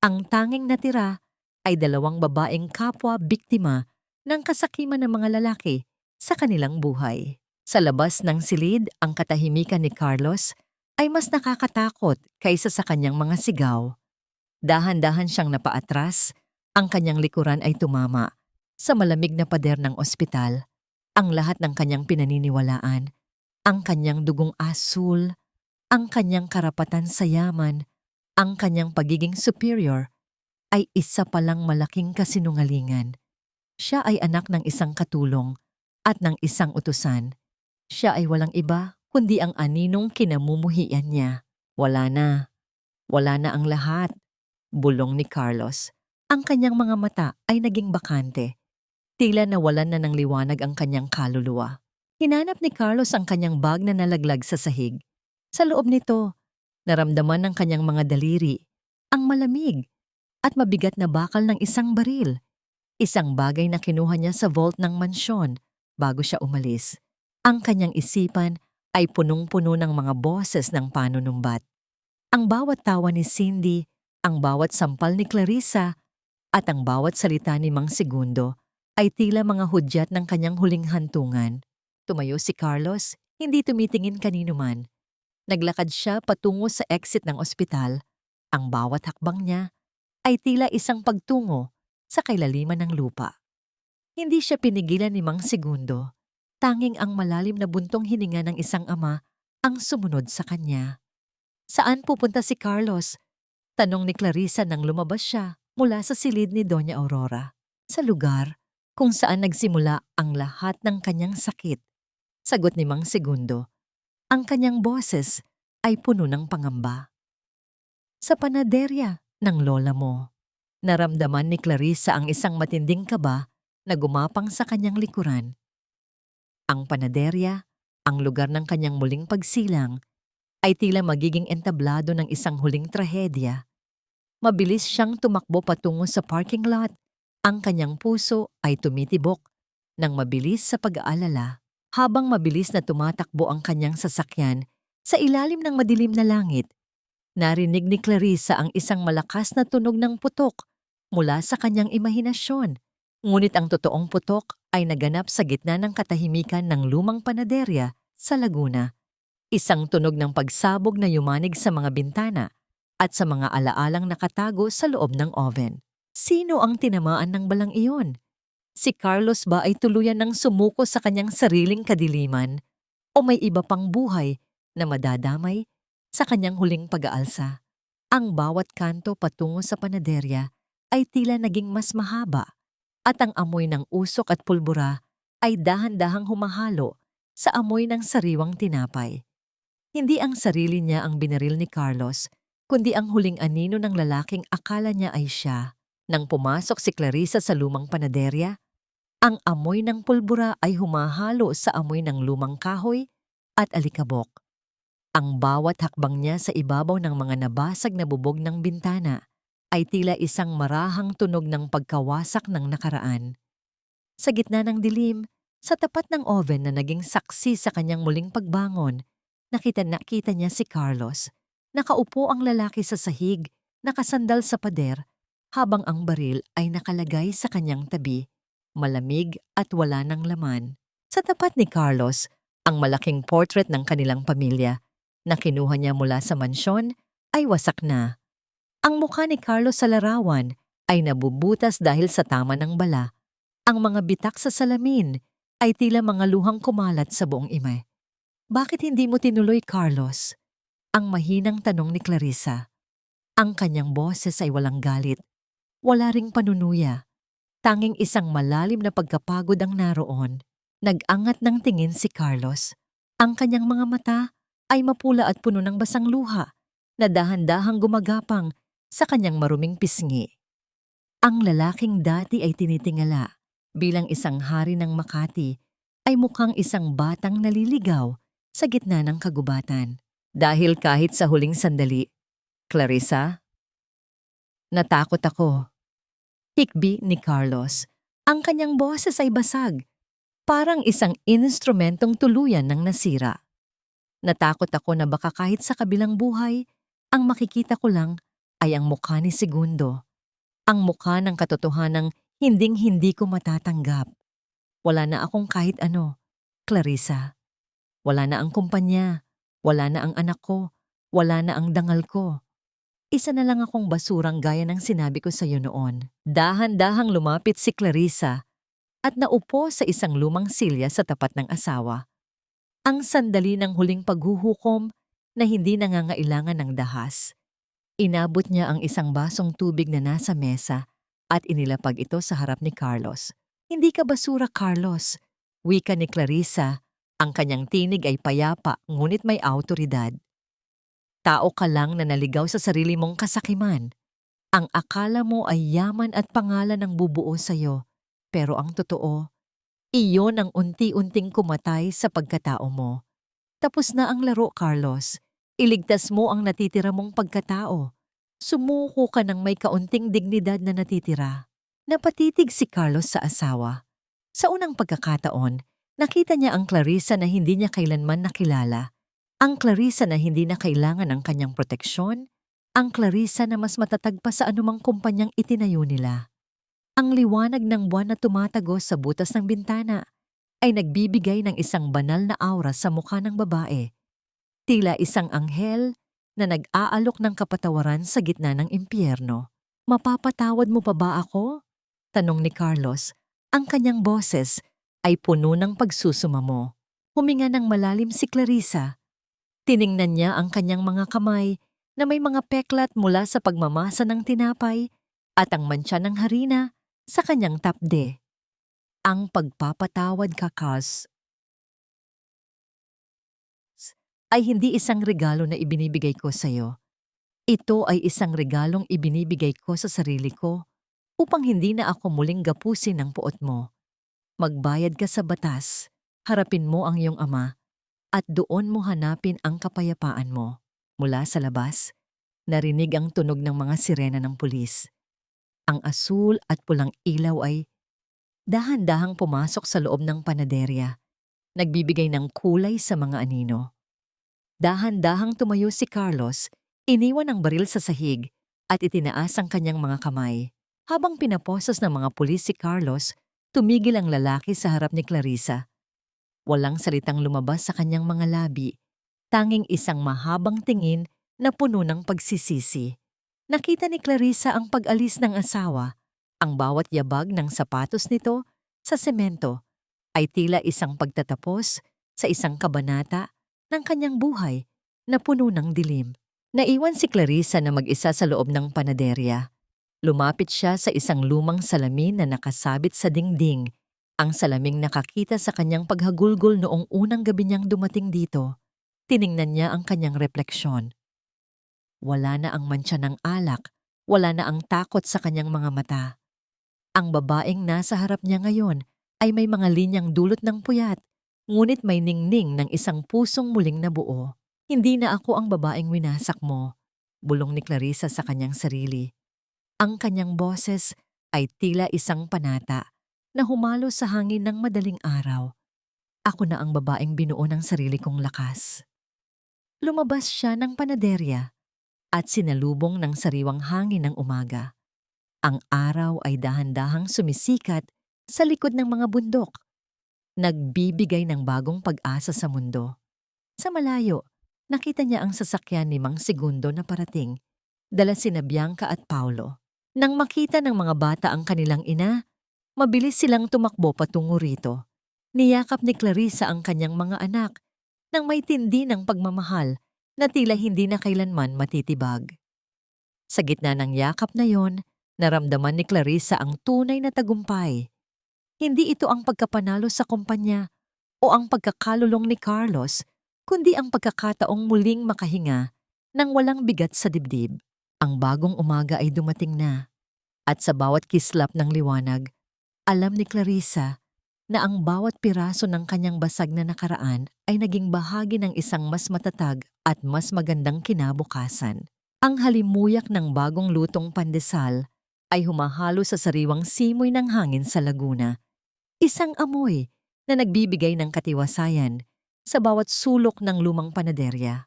Ang tanging natira ay dalawang babaeng kapwa biktima ng kasakiman ng mga lalaki sa kanilang buhay. Sa labas ng silid, ang katahimikan ni Carlos ay mas nakakatakot kaysa sa kanyang mga sigaw. Dahan-dahan siyang napaatras, ang kanyang likuran ay tumama sa malamig na pader ng ospital. Ang lahat ng kanyang pinaniniwalaan, ang kanyang dugong asul, ang kanyang karapatan sa yaman, ang kanyang pagiging superior, ay isa palang malaking kasinungalingan. Siya ay anak ng isang katulong at ng isang utusan. Siya ay walang iba kundi ang aninong kinamumuhian niya. Wala na ang lahat, bulong ni Carlos. Ang kanyang mga mata ay naging bakante. Tila nawalan na ng liwanag ang kanyang kaluluwa. Hinanap ni Carlos ang kanyang bag na nalaglag sa sahig. Sa loob nito, naramdaman ng kanyang mga daliri ang malamig at mabigat na bakal ng isang baril. Isang bagay na kinuha niya sa vault ng mansyon bago siya umalis. Ang kanyang isipan ay punong-puno ng mga boses ng panunumbat. Ang bawat tawa ni Cindy, ang bawat sampal ni Clarissa, at ang bawat salita ni Mang Segundo ay tila mga hudyat ng kanyang huling hantungan. Tumayo si Carlos, hindi tumitingin kanino man. Naglakad siya patungo sa exit ng ospital. Ang bawat hakbang niya ay tila isang pagtungo sa kailaliman ng lupa. Hindi siya pinigilan ni Mang Segundo. Tanging ang malalim na buntong hininga ng isang ama ang sumunod sa kanya. Saan pupunta si Carlos? Tanong ni Clarissa nang lumabas siya mula sa silid ni Doña Aurora. Sa lugar kung saan nagsimula ang lahat ng kanyang sakit. Sagot ni Mang Segundo. Ang kanyang boses ay puno ng pangamba. Sa panaderya ng lola mo. Naramdaman ni Clarissa ang isang matinding kaba na gumapang sa kanyang likuran. Ang panaderya, ang lugar ng kanyang muling pagsilang, ay tila magiging entablado ng isang huling trahedya. Mabilis siyang tumakbo patungo sa parking lot. Ang kanyang puso ay tumitibok ng mabilis sa pag-aalala habang mabilis na tumatakbo ang kanyang sasakyan sa ilalim ng madilim na langit. Narinig ni Clarissa ang isang malakas na tunog ng putok mula sa kanyang imahinasyon. Ngunit ang totoong putok ay naganap sa gitna ng katahimikan ng lumang panaderya sa Laguna. Isang tunog ng pagsabog na yumanig sa mga bintana at sa mga alaalang nakatago sa loob ng oven. Sino ang tinamaan ng balang iyon? Si Carlos ba ay tuluyan ng sumuko sa kanyang sariling kadiliman o may iba pang buhay na madadamay sa kanyang huling pag-aalsa? Ang bawat kanto patungo sa panaderya ay tila naging mas mahaba at ang amoy ng usok at pulbura ay dahan-dahang humahalo sa amoy ng sariwang tinapay. Hindi ang sarili niya ang binaril ni Carlos, kundi ang huling anino ng lalaking akala niya ay siya. Nang pumasok si Clarissa sa lumang panaderya, ang amoy ng pulbura ay humahalo sa amoy ng lumang kahoy at alikabok. Ang bawat hakbang niya sa ibabaw ng mga nabasag na bubog ng bintana ay tila isang marahang tunog ng pagkawasak ng nakaraan. Sa gitna ng dilim, sa tapat ng oven na naging saksi sa kanyang muling pagbangon, nakita niya si Carlos. Nakaupo ang lalaki sa sahig, nakasandal sa pader, habang ang baril ay nakalagay sa kanyang tabi, malamig at wala ng laman. Sa tapat ni Carlos, ang malaking portrait ng kanilang pamilya na kinuha niya mula sa mansyon ay wasak na. Ang mukha ni Carlos sa larawan ay nabubutas dahil sa tama ng bala. Ang mga bitak sa salamin ay tila mga luhang kumalat sa buong ime. Bakit hindi mo tinuloy, Carlos? Ang mahinang tanong ni Clarissa. Ang kanyang boses ay walang galit. Wala ring panunuya. Tanging isang malalim na pagkapagod ang naroon. Nag-angat ng tingin si Carlos. Ang kanyang mga mata ay mapula at puno ng basang luha na dahan-dahang gumagapang sa kanyang maruming pisngi. Ang lalaking dati ay tinitingala bilang isang hari ng Makati ay mukhang isang batang naliligaw sa gitna ng kagubatan. Dahil kahit sa huling sandali, Clarissa, natakot ako. Hikbi ni Carlos. Ang kanyang boses ay basag, parang isang instrumentong tuluyan ng nasira. Natakot ako na baka kahit sa kabilang buhay, ang makikita ko lang ay ang mukha ni Segundo. Ang mukha ng katotohanang hinding-hindi ko matatanggap. Wala na akong kahit ano, Clarissa. Wala na ang kumpanya, wala na ang anak ko, wala na ang dangal ko. Isa na lang akong basurang gaya ng sinabi ko sa iyo noon. Dahan-dahang lumapit si Clarissa at naupo sa isang lumang silya sa tapat ng asawa. Ang sandali ng huling paghuhukom na hindi nangangailangan ng dahas. Inabot niya ang isang basong tubig na nasa mesa at inilapag ito sa harap ni Carlos. Hindi ka basura, Carlos. Wika ni Clarissa. Ang kanyang tinig ay payapa ngunit may awtoridad. Tao ka lang na naligaw sa sarili mong kasakiman. Ang akala mo ay yaman at pangalan ang bubuo sa iyo. Pero ang totoo, iyon ang unti-unting kumatay sa pagkatao mo. Tapos na ang laro, Carlos. Iligtas mo ang natitira mong pagkatao. Sumuko ka ng may kaunting dignidad na natitira. Napatitig si Carlos sa asawa. Sa unang pagkakataon, nakita niya ang Clarissa na hindi niya kailanman nakilala. Ang Clarissa na hindi na kailangan ng kanyang proteksyon. Ang Clarissa na mas matatag pa sa anumang kumpanyang itinayo nila. Ang liwanag ng buwan na tumatagos sa butas ng bintana ay nagbibigay ng isang banal na aura sa mukha ng babae. Tila isang anghel na nag-aalok ng kapatawaran sa gitna ng impyerno. "Mapapatawad mo pa ba ako?" tanong ni Carlos. Ang kanyang boses ay puno ng pagsusumamo. Huminga ng malalim si Clarissa. Tiningnan niya ang kanyang mga kamay na may mga peklat mula sa pagmamasa ng tinapay at ang mantsa ng harina sa kanyang tapde. "Ang pagpapatawad ka, Carlos, ay hindi isang regalo na ibinibigay ko sa iyo. Ito ay isang regalong ibinibigay ko sa sarili ko upang hindi na ako muling gapusin ng puot mo. Magbayad ka sa batas, harapin mo ang iyong ama, at doon mo hanapin ang kapayapaan mo." Mula sa labas, narinig ang tunog ng mga sirena ng pulis. Ang asul at pulang ilaw ay dahan-dahang pumasok sa loob ng panaderya, nagbibigay ng kulay sa mga anino. Dahan-dahang tumayo si Carlos, iniwan ang baril sa sahig at itinaas ang kanyang mga kamay. Habang pinaposas ng mga pulis si Carlos, tumigil ang lalaki sa harap ni Clarissa. Walang salitang lumabas sa kanyang mga labi, tanging isang mahabang tingin na puno ng pagsisisi. Nakita ni Clarissa ang pag-alis ng asawa. Ang bawat yabag ng sapatos nito sa semento ay tila isang pagtatapos sa isang kabanata ng kanyang buhay na puno ng dilim. Naiwan si Clarissa na mag-isa sa loob ng panaderya. Lumapit siya sa isang lumang salamin na nakasabit sa dingding. Ang salaming nakakita sa kanyang paghagulgol noong unang gabi niyang dumating dito. Tiningnan niya ang kanyang refleksyon. Wala na ang mantsa ng alak, wala na ang takot sa kanyang mga mata. Ang babaeng nasa harap niya ngayon ay may mga linyang dulot ng puyat, ngunit may ningning ng isang pusong muling nabuo. "Hindi na ako ang babaeng winasak mo," bulong ni Clarissa sa kanyang sarili. Ang kanyang boses ay tila isang panata na humalo sa hangin ng madaling araw. "Ako na ang babaeng binuo ng sarili kong lakas." Lumabas siya ng panaderya at sinalubong ng sariwang hangin ng umaga. Ang araw ay dahan-dahang sumisikat sa likod ng mga bundok, nagbibigay ng bagong pag-asa sa mundo. Sa malayo, nakita niya ang sasakyan ni Mang Segundo na parating, dala sina Bianca at Paulo. Nang makita ng mga bata ang kanilang ina, mabilis silang tumakbo patungo rito. Niyakap ni Clarissa ang kanyang mga anak nang may tindi ng pagmamahal na tila hindi na kailanman matitibag. Sa gitna ng yakap na yon, naramdaman ni Clarissa ang tunay na tagumpay. Hindi ito ang pagkapanalo sa kumpanya o ang pagkakalulong ni Carlos, kundi ang pagkakataong muling makahinga nang walang bigat sa dibdib. Ang bagong umaga ay dumating na, at sa bawat kislap ng liwanag, alam ni Clarissa na ang bawat piraso ng kanyang basag na nakaraan ay naging bahagi ng isang mas matatag at mas magandang kinabukasan. Ang halimuyak ng bagong lutong pandesal ay humahalo sa sariwang simoy ng hangin sa laguna. Isang amoy na nagbibigay ng katiwasayan sa bawat sulok ng lumang panaderya.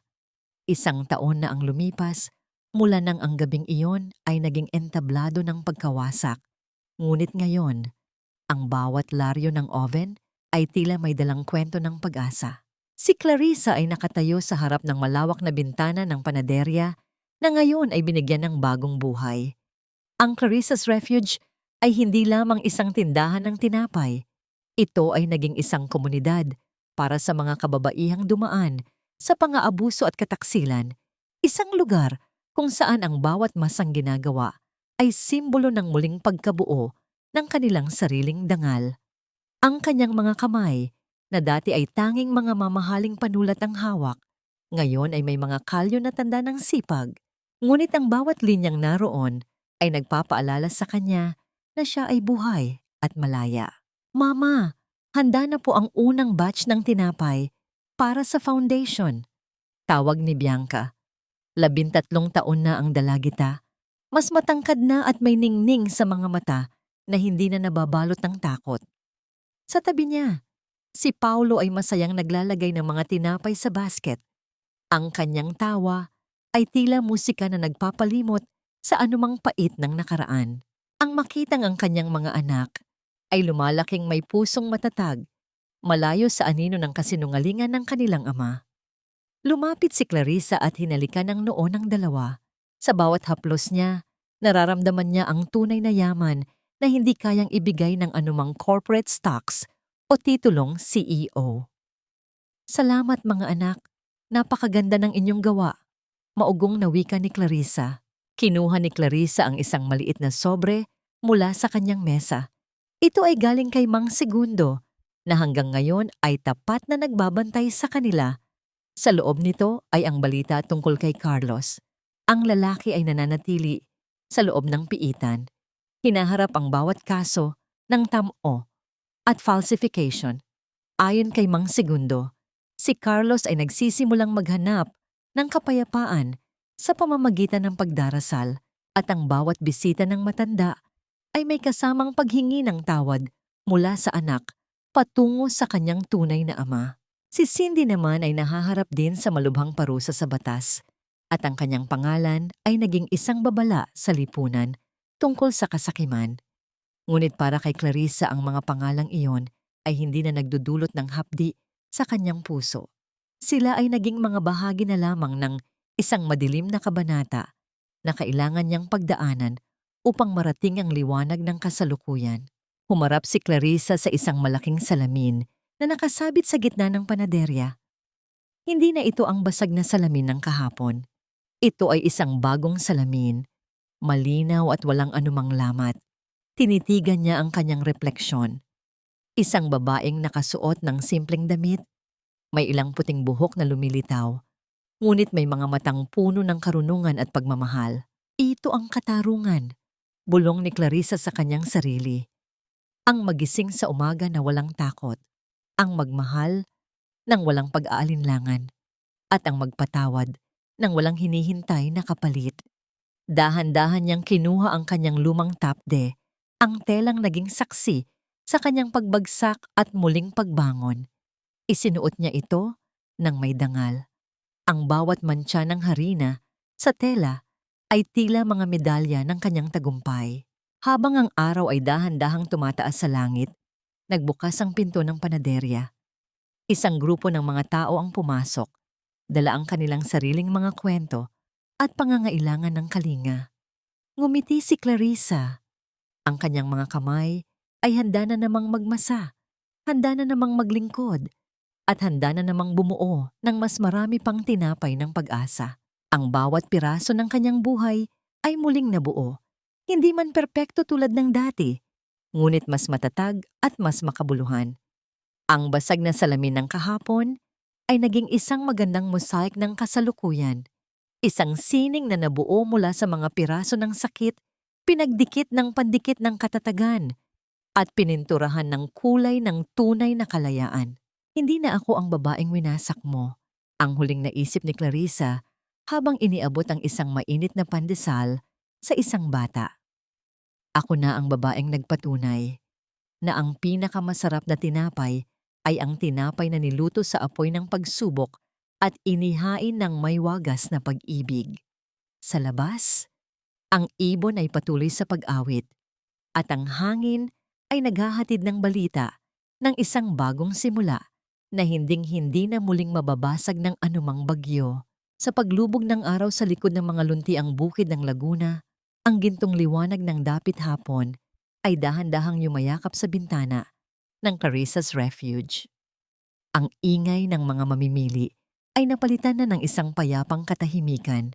Isang taon na ang lumipas, mula nang ang gabing iyon ay naging entablado ng pagkawasak. Ngunit ngayon, ang bawat laryo ng oven ay tila may dalang kwento ng pag-asa. Si Clarissa ay nakatayo sa harap ng malawak na bintana ng panaderya na ngayon ay binigyan ng bagong buhay. Ang Clarissa's Refuge ay hindi lamang isang tindahan ng tinapay. Ito ay naging isang komunidad para sa mga kababaihang dumaan sa pang-aabuso at kataksilan. Isang lugar kung saan ang bawat masang ginagawa ay simbolo ng muling pagkabuo ng kanilang sariling dangal. Ang kanyang mga kamay, na dati ay tanging mga mamahaling panulat ang hawak, ngayon ay may mga kalyo na tanda ng sipag. Ngunit ang bawat linyang naroon ay nagpapaalala sa kanya na siya ay buhay at malaya. "Mama, handa na po ang unang batch ng tinapay para sa foundation," tawag ni Bianca. 13 taon na ang dalagita. Mas matangkad na at may ningning sa mga mata na hindi na nababalot ng takot. Sa tabi niya, si Paulo ay masayang naglalagay ng mga tinapay sa basket. Ang kanyang tawa ay tila musika na nagpapalimot sa anumang pait ng nakaraan. Ang makitang ang kanyang mga anak ay lumalaking may pusong matatag, malayo sa anino ng kasinungalingan ng kanilang ama. Lumapit si Clarissa at hinalikan ang noo ng dalawa. Sa bawat haplos niya, nararamdaman niya ang tunay na yaman na hindi kayang ibigay ng anumang corporate stocks o titulong CEO. Salamat mga anak, napakaganda ng inyong gawa. Maugong na wika ni Clarissa. Kinuha ni Clarissa ang isang maliit na sobre mula sa kanyang mesa. Ito ay galing kay Mang Segundo na hanggang ngayon ay tapat na nagbabantay sa kanila. Sa loob nito ay ang balita tungkol kay Carlos. Ang lalaki ay nananatili sa loob ng piitan. Hinaharap ang bawat kaso ng tamo at falsification. Ayon kay Mang Segundo, si Carlos ay nagsisimulang maghanap ng kapayapaan sa pamamagitan ng pagdarasal at ang bawat bisita ng matanda ay may kasamang paghingi ng tawad mula sa anak patungo sa kanyang tunay na ama. Si Cindy naman ay nahaharap din sa malubhang parusa sa batas at ang kanyang pangalan ay naging isang babala sa lipunan tungkol sa kasakiman. Ngunit para kay Clarissa ang mga pangalang iyon ay hindi na nagdudulot ng hapdi sa kanyang puso. Sila ay naging mga bahagi na lamang ng isang madilim na kabanata na kailangan niyang pagdaanan upang marating ang liwanag ng kasalukuyan. Humarap si Clarissa sa isang malaking salamin na nakasabit sa gitna ng panaderya. Hindi na ito ang basag na salamin ng kahapon. Ito ay isang bagong salamin, malinaw at walang anumang lamat. Tinitigan niya ang kanyang refleksyon. Isang babaeng nakasuot ng simpleng damit, may ilang puting buhok na lumilitaw, ngunit may mga matang puno ng karunungan at pagmamahal. Ito ang katarungan, bulong ni Clarissa sa kanyang sarili. Ang magising sa umaga na walang takot, ang magmahal ng walang pag-aalinlangan, at ang magpatawad ng walang hinihintay na kapalit. Dahan-dahan niyang kinuha ang kanyang lumang tapde, ang telang naging saksi sa kanyang pagbagsak at muling pagbangon. Isinuot niya ito ng may dangal. Ang bawat mantsa ng harina sa tela ay tila mga medalya ng kanyang tagumpay. Habang ang araw ay dahan-dahang tumataas sa langit, nagbukas ang pinto ng panaderya. Isang grupo ng mga tao ang pumasok, dala ang kanilang sariling mga kwento at pangangailangan ng kalinga. Ngumiti si Clarissa. Ang kanyang mga kamay ay handa na namang magmasa, handa na namang maglingkod, at handa na namang bumuo ng mas marami pang tinapay ng pag-asa. Ang bawat piraso ng kanyang buhay ay muling nabuo. Hindi man perpekto tulad ng dati, ngunit mas matatag at mas makabuluhan. Ang basag na salamin ng kahapon ay naging isang magandang mosaic ng kasalukuyan. Isang sining na nabuo mula sa mga piraso ng sakit, pinagdikit ng pandikit ng katatagan, at pininturahan ng kulay ng tunay na kalayaan. Hindi na ako ang babaeng winasak mo, ang huling naisip ni Clarissa habang iniabot ang isang mainit na pandesal sa isang bata. Ako na ang babaeng nagpatunay na ang pinakamasarap na tinapay ay ang tinapay na niluto sa apoy ng pagsubok at inihain ng may wagas na pag-ibig. Sa labas, ang ibon ay patuloy sa pag-awit at ang hangin ay naghahatid ng balita ng isang bagong simula na hinding-hindi na muling mababasag ng anumang bagyo. Sa paglubog ng araw sa likod ng mga luntiang bukid ng Laguna, ang gintong liwanag ng dapit hapon ay dahan-dahang yumayakap sa bintana ng Clarissa's Refuge. Ang ingay ng mga mamimili ay napalitan na ng isang payapang katahimikan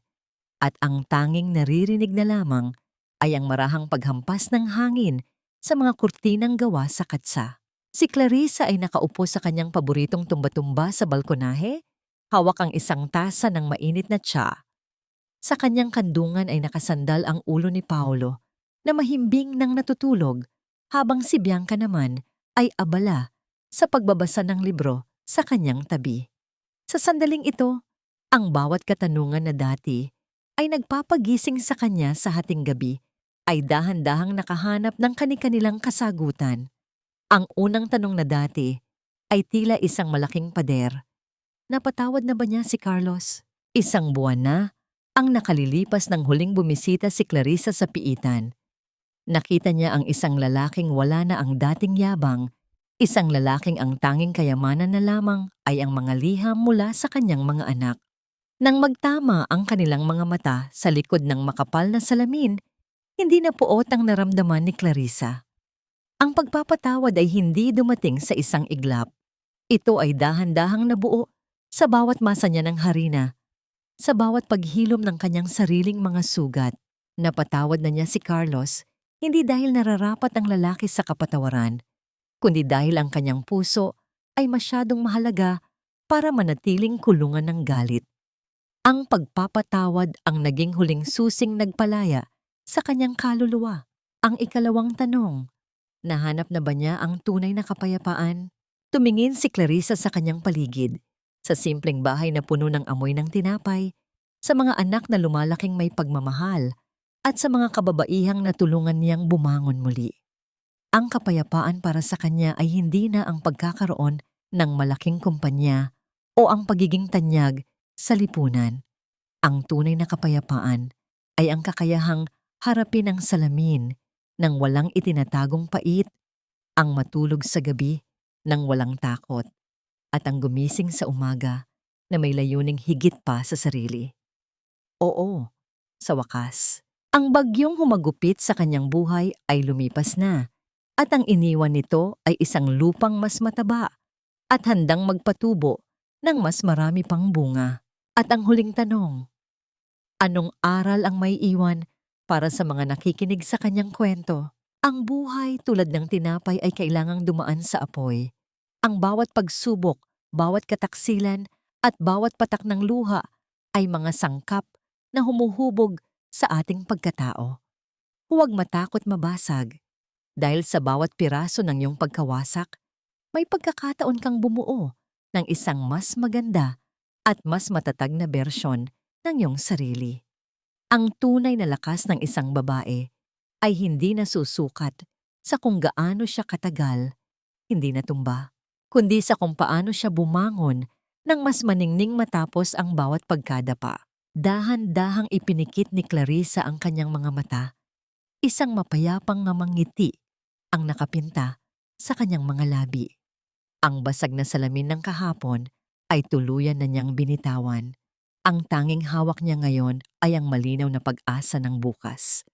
at ang tanging naririnig na lamang ay ang marahang paghampas ng hangin sa mga kurtinang gawa sa katsa. Si Clarissa ay nakaupo sa kanyang paboritong tumba-tumba sa balkonahe, hawak ang isang tasa ng mainit na tsa. Sa kanyang kandungan ay nakasandal ang ulo ni Paolo na mahimbing nang natutulog habang si Bianca naman ay abala sa pagbabasa ng libro sa kanyang tabi. Sa sandaling ito, ang bawat katanungan na dati ay nagpapagising sa kanya sa hating gabi ay dahan-dahang nakahanap ng kani-kanilang kasagutan. Ang unang tanong na dati ay tila isang malaking pader. Napatawad na ba niya si Carlos? Isang buwan na ang nakalilipas ng huling bumisita si Clarissa sa piitan. Nakita niya ang isang lalaking wala na ang dating yabang, isang lalaking ang tanging kayamanan na lamang ay ang mga liham mula sa kanyang mga anak. Nang magtama ang kanilang mga mata sa likod ng makapal na salamin, hindi na puot ang naramdaman ni Clarissa. Ang pagpapatawad ay hindi dumating sa isang iglap. Ito ay dahan-dahang nabuo sa bawat masa niya ng harina, sa bawat paghilom ng kanyang sariling mga sugat. Napatawad na niya si Carlos, hindi dahil nararapat ang lalaki sa kapatawaran, kundi dahil ang kanyang puso ay masyadong mahalaga para manatiling kulungan ng galit. Ang pagpapatawad ang naging huling susing nagpalaya sa kanyang kaluluwa. Ang ikalawang tanong, nahanap na ba niya ang tunay na kapayapaan? Tumingin si Clarissa sa kanyang paligid, sa simpleng bahay na puno ng amoy ng tinapay, sa mga anak na lumalaking may pagmamahal, at sa mga kababaihang natulungan niyang bumangon muli. Ang kapayapaan para sa kanya ay hindi na ang pagkakaroon ng malaking kumpanya o ang pagiging tanyag sa lipunan. Ang tunay na kapayapaan ay ang kakayahang harapin ang salamin ng walang itinatagong pait, ang matulog sa gabi ng walang takot, at ang gumising sa umaga na may layuning higit pa sa sarili. Oo, sa wakas, ang bagyong humagupit sa kanyang buhay ay lumipas na, at ang iniwan nito ay isang lupang mas mataba at handang magpatubo ng mas marami pang bunga. At ang huling tanong, anong aral ang may iwan para sa mga nakikinig sa kanyang kwento? Ang buhay tulad ng tinapay ay kailangang dumaan sa apoy. Ang bawat pagsubok, bawat kataksilan, at bawat patak ng luha ay mga sangkap na humuhubog sa ating pagkatao. Huwag matakot mabasag, dahil sa bawat piraso ng iyong pagkawasak, may pagkakataon kang bumuo ng isang mas maganda at mas matatag na bersyon ng iyong sarili. Ang tunay na lakas ng isang babae ay hindi nasusukat sa kung gaano siya katagal, hindi natumba, kundi sa kung paano siya bumangon ng mas maningning matapos ang bawat pagkadapa. Dahan-dahang ipinikit ni Clarissa ang kanyang mga mata. Isang mapayapang ngamang ngiti ang nakapinta sa kanyang mga labi. Ang basag na salamin ng kahapon ay tuluyan na niyang binitawan. Ang tanging hawak niya ngayon ay ang malinaw na pag-asa ng bukas.